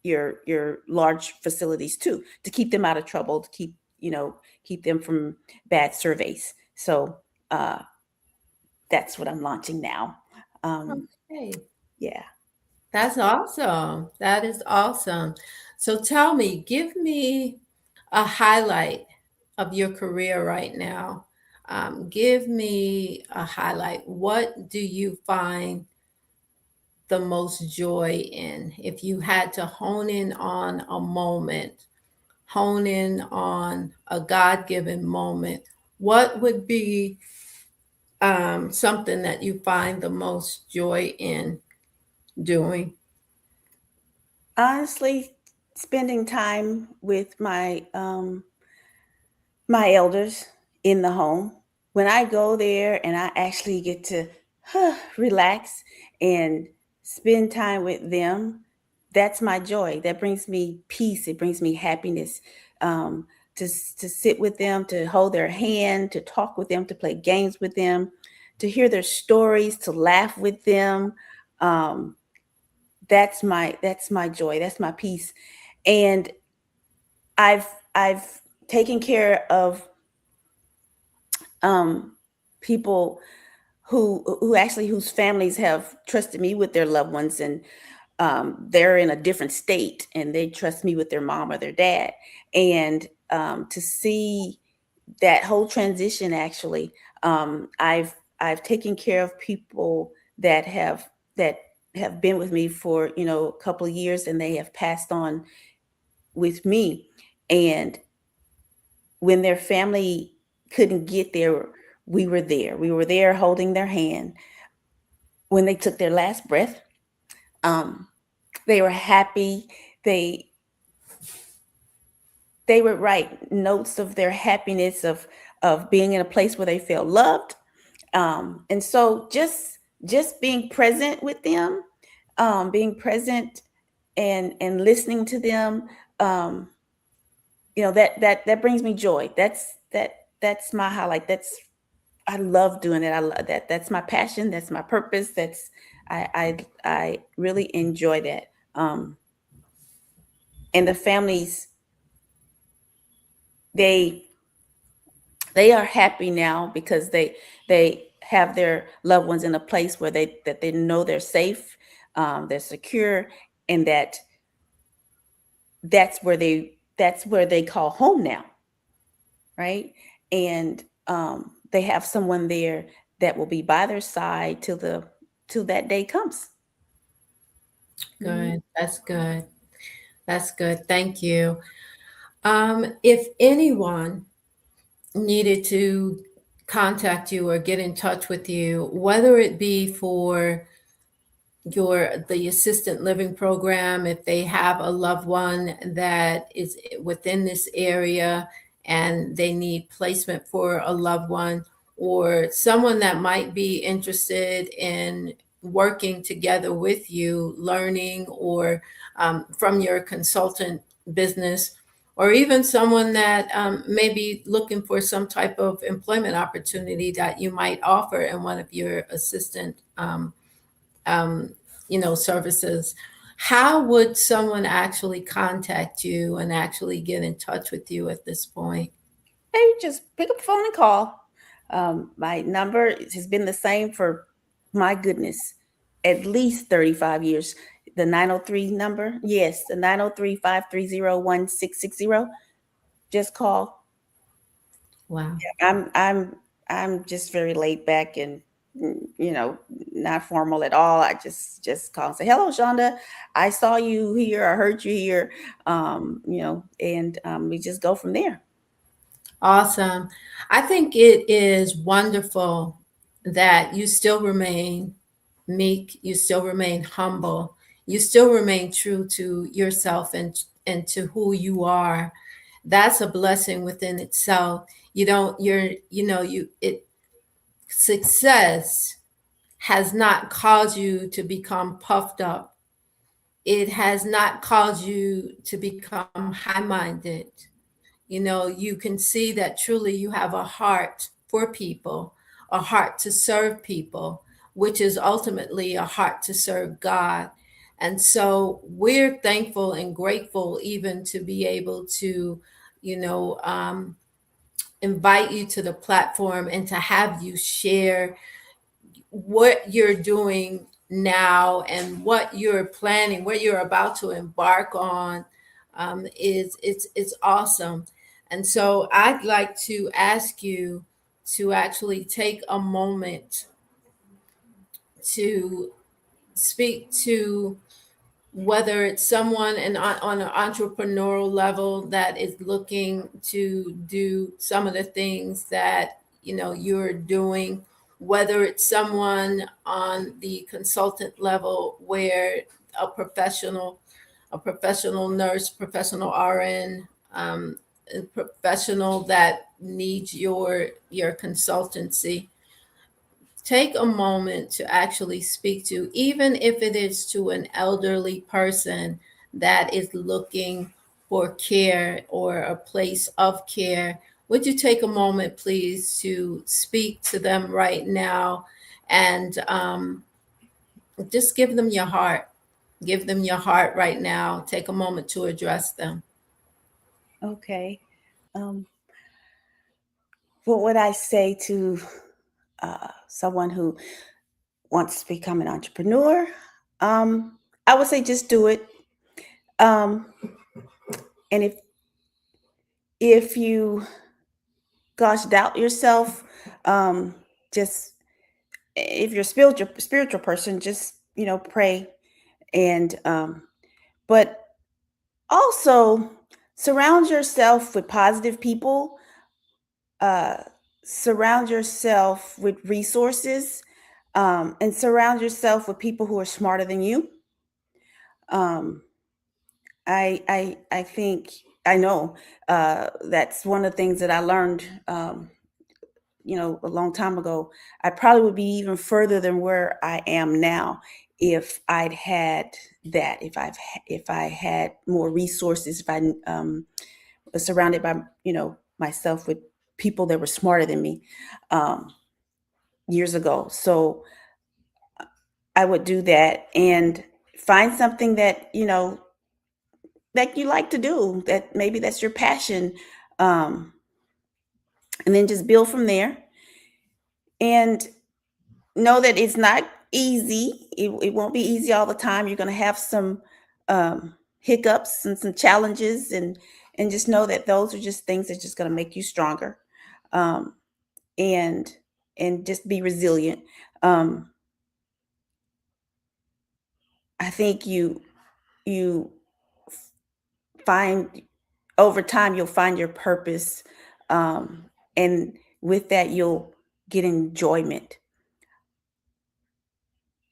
your large facilities too, to keep them out of trouble, to keep them from bad surveys. So that's what I'm launching now. Okay. Yeah. That's awesome. That is awesome. So tell me, give me a highlight of your career right now. Give me a highlight. What do you find the most joy in? If you had to hone in on a moment, hone in on a God given moment, what would be something that you find the most joy in doing? Honestly, spending time with my elders in the home. When I go there and I actually get to relax and spend time with them, that's my joy. That brings me peace. It brings me happiness. Um, to sit with them, to hold their hand, to talk with them, to play games with them, to hear their stories, to laugh with them. Um, that's my joy. That's my peace. And I've taken care of um, people whose families have trusted me with their loved ones, and they're in a different state and they trust me with their mom or their dad. And to see that whole transition, actually, I've taken care of people that have been with me for a couple of years, and they have passed on with me. And when their family couldn't get there, we were there. We were there holding their hand when they took their last breath. Um, they were happy. They they would write notes of their happiness of being in a place where they feel loved. And so just being present with them, being present and listening to them, um, that brings me joy. That's my highlight. I love doing it. I love that. That's my passion. That's my purpose. I really enjoy that. And the families, they they are happy now because they have their loved ones in a place where they know they're safe, they're secure, and that's where they call home now, right? And they have someone there that will be by their side till that day comes. Mhm. Good. That's good. That's good. Thank you. If anyone needed to contact you or get in touch with you, whether it be for the assistant living program, if they have a loved one that is within this area and they need placement for a loved one, or someone that might be interested in working together with you, learning, or from your consultant business, or even someone that may be looking for some type of employment opportunity that you might offer in one of your assistant um, services, how would someone actually contact you and actually get in touch with you at this point? Hey, just pick up the phone and call. My number has been the same for, my goodness, at least 35 years. The 903 number, yes, the 903-530-1660. Just call. Wow. I'm just very laid back and not formal at all. I just call and say, "Hello, Shonda. I saw you here. I heard you here." And we just go from there. Awesome. I think it is wonderful that you still remain meek, you still remain humble, you still remain true to yourself and to who you are. That's a blessing within itself. You don't you're you know you it Success has not caused you to become puffed up. It has not caused you to become high minded. You can see that truly you have a heart for people, a heart to serve people, which is ultimately a heart to serve God. And so we're thankful and grateful even to be able to, you know, invite you to the platform and to have you share what you're doing now and what you're planning, what you're about to embark on, is it's awesome. And so I'd like to ask you to actually take a moment to speak to, whether it's someone on an entrepreneurial level that is looking to do some of the things that you're doing, whether it's someone on the consultant level where a professional nurse, professional RN, a professional that needs your consultancy. Take a moment to actually speak to, even if it is to an elderly person that is looking for care or a place of care. Would you take a moment, please, to speak to them right now, and just give them your heart? Give them your heart right now. Take a moment to address them. Okay. What would I say to someone who wants to become an entrepreneur? I would say just do it. And if you, gosh, doubt yourself, just, if you're a spiritual person, just pray, and but also surround yourself with positive people. Surround yourself with resources, and surround yourself with people who are smarter than you. Um, I think I know, that's one of the things that I learned. A long time ago. I probably would be even further than where I am now if I'd had that. If I had more resources. If I was surrounded by myself with people that were smarter than me, years ago. So I would do that and find something that that you like to do, that maybe that's your passion, and then just build from there. And know that it's not easy. It won't be easy all the time. You're going to have some hiccups and some challenges, and just know that those are just things that's just going to make you stronger, um, and just be resilient. Um, I think you find, over time you'll find your purpose, and with that you'll get enjoyment.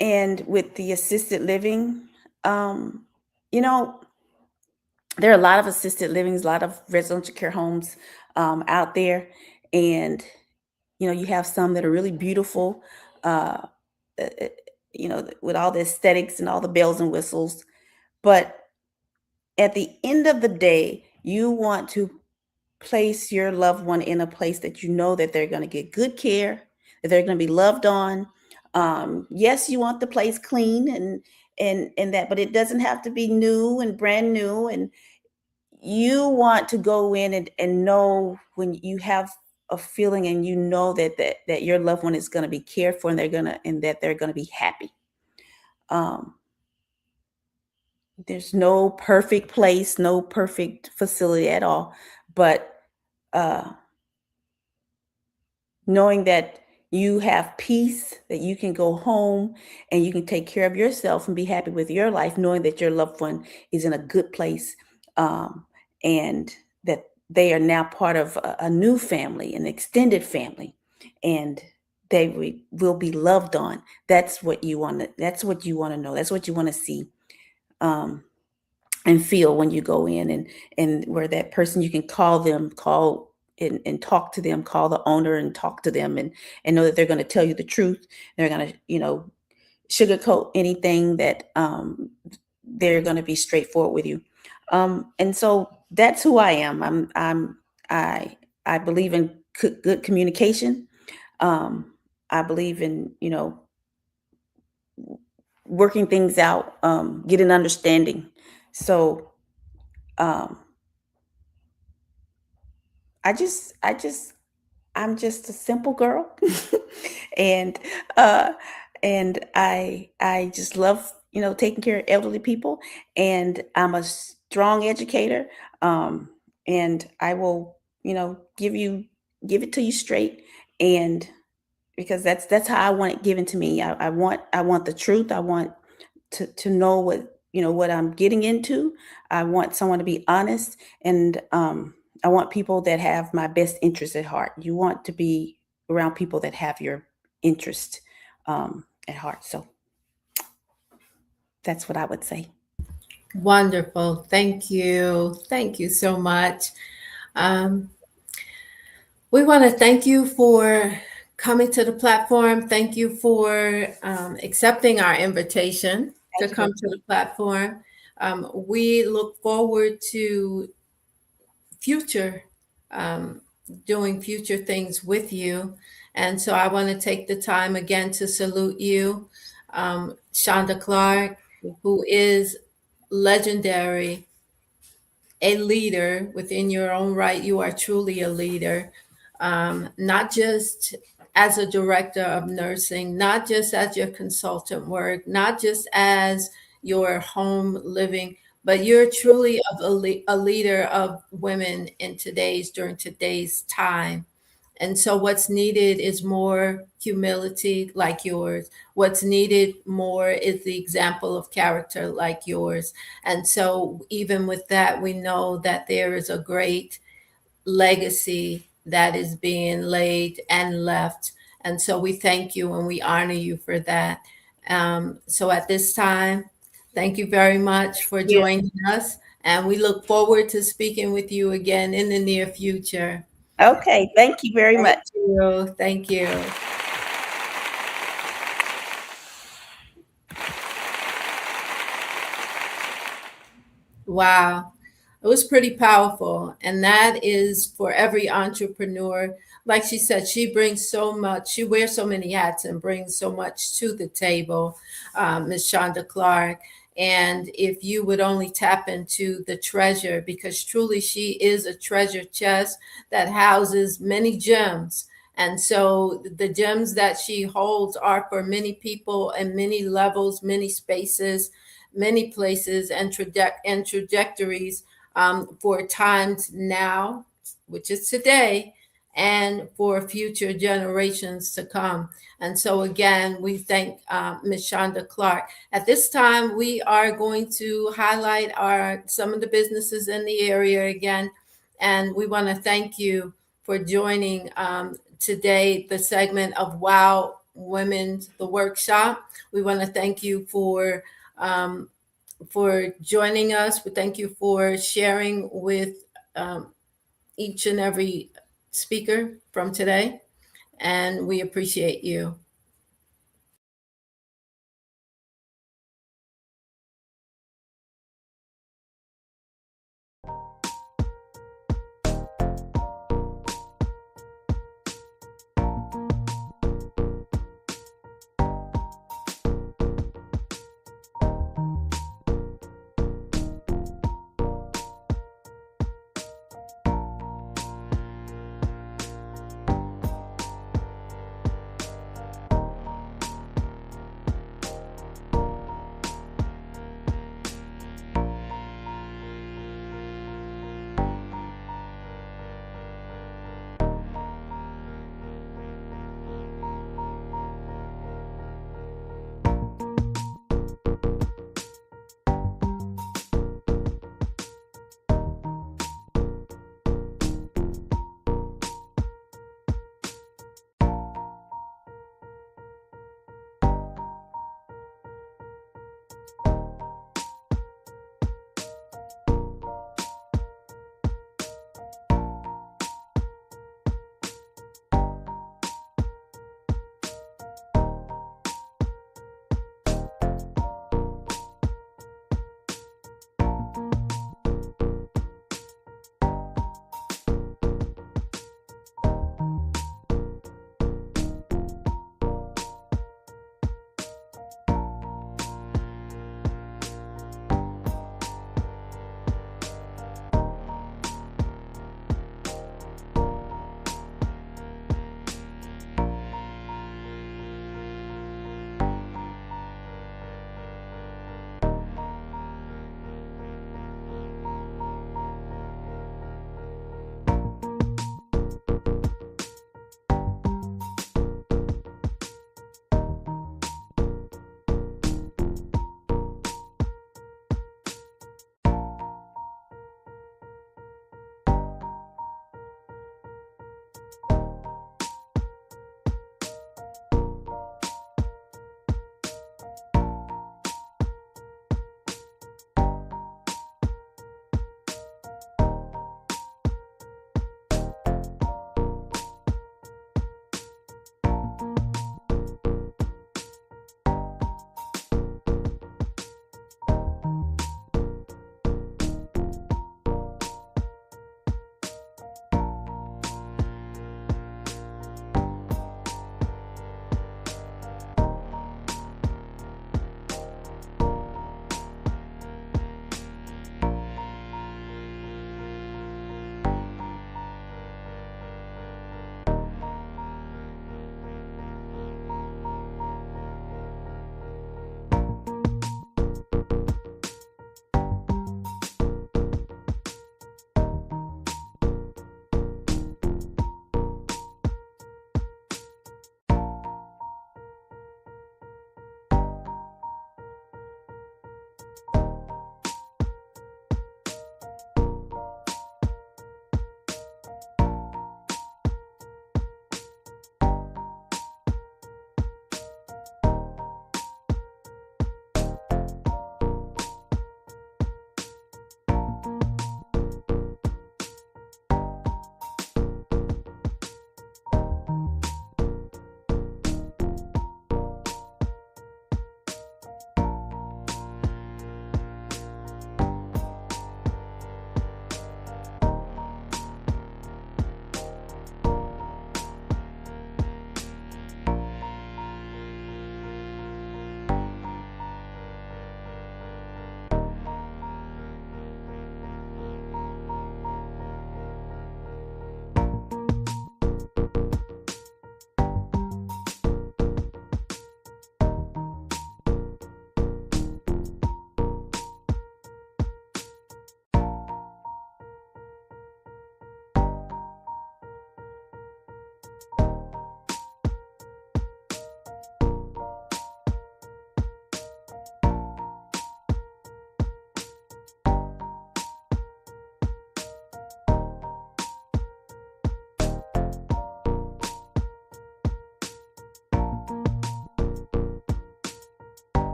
And with the assisted living, um, you know there are a lot of assisted livings, a lot of residential care homes out there, and you have some that are really beautiful, uh, uh, uh, with all the aesthetics and all the bells and whistles. But at the end of the day, you want to place your loved one in a place that you know that they're going to get good care, that they're going to be loved on. Yes, you want the place clean, and that, but it doesn't have to be new and brand new. And you want to go in and know, when you have a feeling and that your loved one is going to be cared for, and that they're going to be happy. Um, there's no perfect place, no perfect facility at all, but uh, knowing that you have peace, that you can go home and you can take care of yourself and be happy with your life, knowing that your loved one is in a good place, and that they are now part of a new family, an extended family, and they will be loved on. That's what you want to. That's what you want to know. That's what you want to see, and feel when you go in, and where that person, you can call and talk to them, call the owner and talk to them, and know that they're going to tell you the truth. They're going to sugarcoat anything, that they're going to be straightforward with you. And so that's who I am. I believe in good communication. I believe in working things out, getting understanding. So um, I just I'm just a simple girl, and uh, I just love taking care of elderly people, and I'm a strong educator, and I will give it to you straight, and because that's how I want it given to me. I want the truth. I want to know what I'm getting into. I want someone to be honest, and I want people that have my best interest at heart. You want to be around people that have your interest at heart. So that's what I would say. Wonderful. Thank you. Thank you so much. Um, we want to thank you for coming to the platform. Thank you for accepting our invitation to Thank you. come to the platform. We look forward to future, um, doing future things with you. And so I want to take the time again to salute you, Shonda Clark, who is legendary, a leader within your own right. You are truly a leader, not just as a director of nursing, not just as your consultant work, not just as your home living, but you're truly a leader of women during today's time. And so, what's needed is more humility like yours. What's needed more is the example of character like yours. And so, even with that, we know that there is a great legacy that is being laid and left. And so, we thank you and we honor you for that. So, at this time, thank you very much for Yeah. joining us. And we look forward to speaking with you again in the near future. Okay. Thank you very Thank much. you. Thank you. Wow. It was pretty powerful. And that is for every entrepreneur. Like she said, she brings so much, she wears so many hats and brings so much to the table, Ms. Shonda Clark. And if you would only tap into the treasure, because truly she is a treasure chest that houses many gems. And so the gems that she holds are for many people and many levels, many spaces, many places, and trajectories for times now, which is today, and for future generations to come. And so, again, we thank Ms. Shonda Clark. At this time, we are going to highlight some of the businesses in the area again, and we want to thank you for joining today the segment of Wow Women's the Workshop. We want to thank you for joining us. We thank you for sharing with each and every speaker from today, and we appreciate you.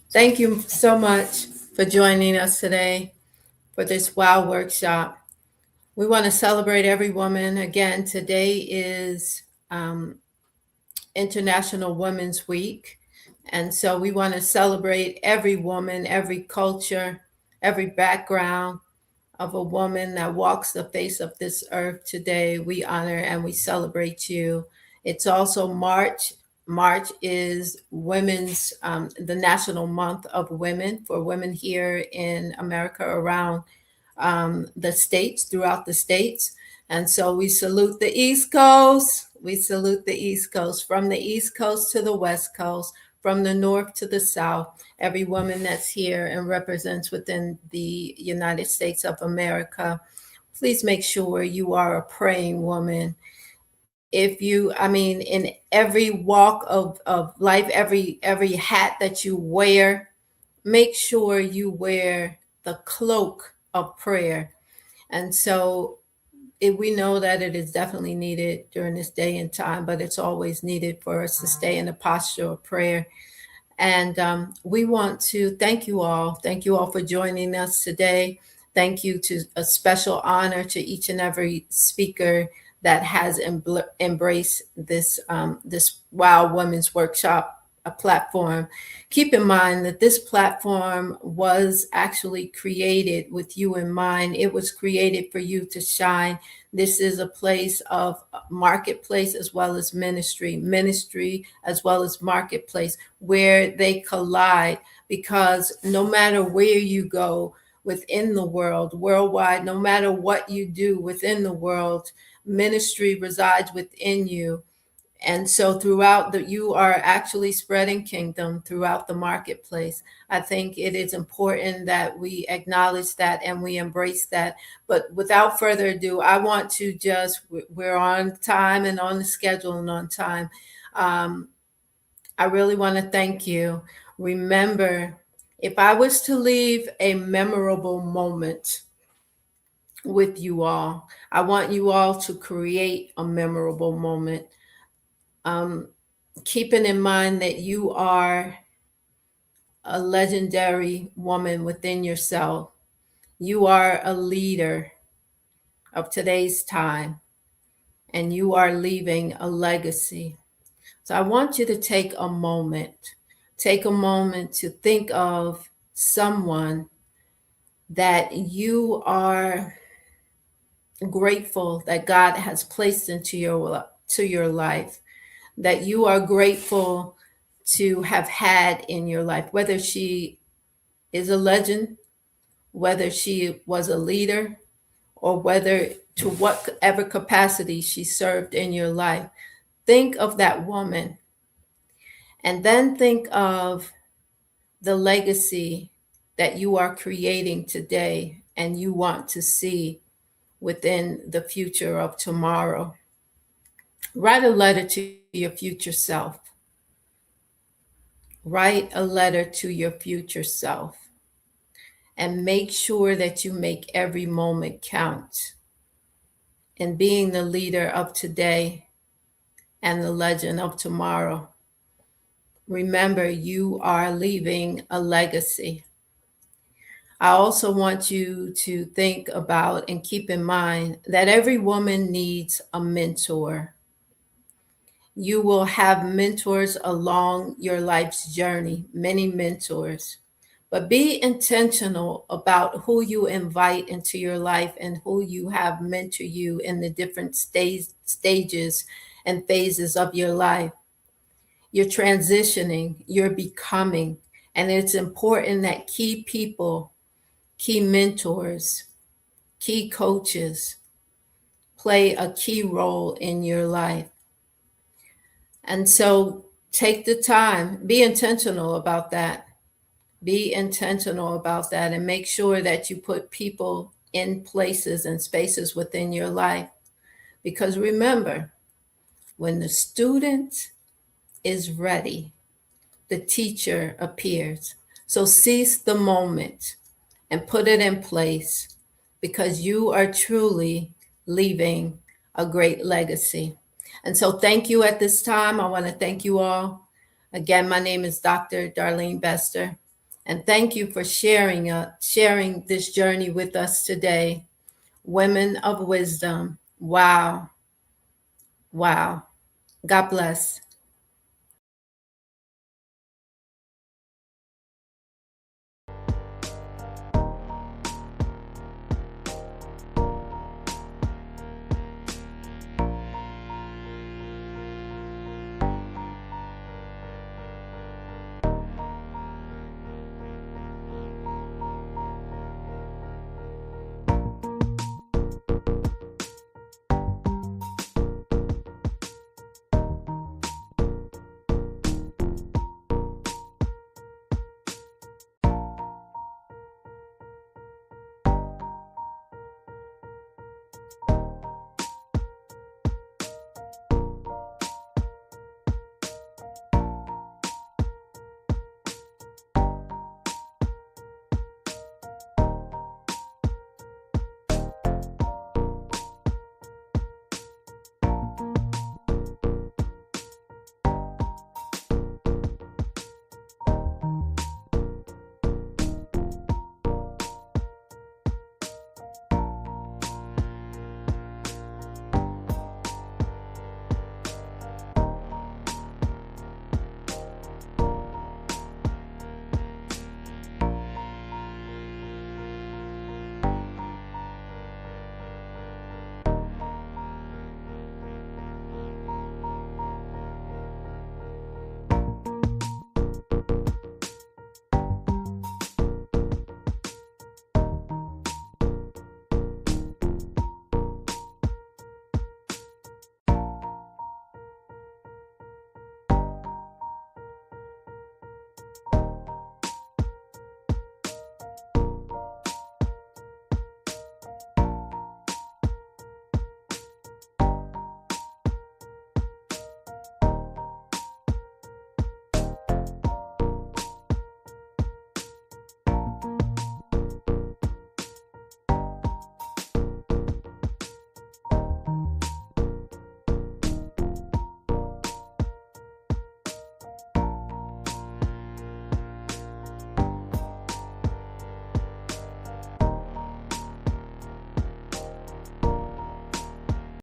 Thank you so much for joining us today for this WOW workshop. We want to celebrate every woman. Again, today is International Women's Week. And so we want to celebrate every woman, every culture, every background of a woman that walks the face of this earth today. We honor and we celebrate you. It's also March. March is the national month of women for women here in America, around the states, throughout the states. And so we salute the East Coast. We salute the East Coast, from the East Coast to the West Coast, from the North to the South. Every woman that's here and represents within the United States of America, please make sure you are a praying woman. If you, I mean, in every walk of life, every hat that you wear, make sure you wear the cloak of prayer. And so we know that it is definitely needed during this day and time, but it's always needed for us to stay in a posture of prayer. And we want to thank you all. Thank you all for joining us today. Thank you to a special honor to each and every speaker that has embraced this WOW Women's Workshop a platform. Keep in mind that this platform was actually created with you in mind. It was created for you to shine. This is a place of marketplace as well as ministry as well as marketplace, where they collide, because no matter where you go within the world, worldwide, no matter what you do within the world, ministry resides within you. And so throughout you are actually spreading kingdom throughout the marketplace. I think it is important that we acknowledge that and we embrace that. But without further ado, I want to we're on time and on the schedule and on time. I really want to thank you. Remember, if I was to leave a memorable moment with you all, I want you all to create a memorable moment. Keeping in mind that you are a legendary woman within yourself. You are a leader of today's time, and you are leaving a legacy. So I want you to take a moment to think of someone that you are grateful that God has placed into your life, that you are grateful to have had in your life, whether she is a legend, whether she was a leader, or whether to whatever capacity she served in your life. Think of that woman, and then think of the legacy that you are creating today and you want to see within the future of tomorrow. Write a letter to your future self. Write a letter to your future self, and make sure that you make every moment count in being the leader of today and the legend of tomorrow. Remember, you are leaving a legacy. I also want you to think about and keep in mind that every woman needs a mentor. You will have mentors along your life's journey, many mentors. But be intentional about who you invite into your life and who you have mentor you in the different stages and phases of your life. You're transitioning, you're becoming, and it's important that key people, key mentors, key coaches play a key role in your life. And so take the time, be intentional about that. Be intentional about that, and make sure that you put people in places and spaces within your life. Because remember, when the student is ready, the teacher appears. So seize the moment and put it in place, because you are truly leaving a great legacy. And so thank you at this time. I want to thank you all. Again, my name is Dr. Darlene Bester, and thank you for sharing this journey with us today. Women of wisdom. Wow. Wow. God bless.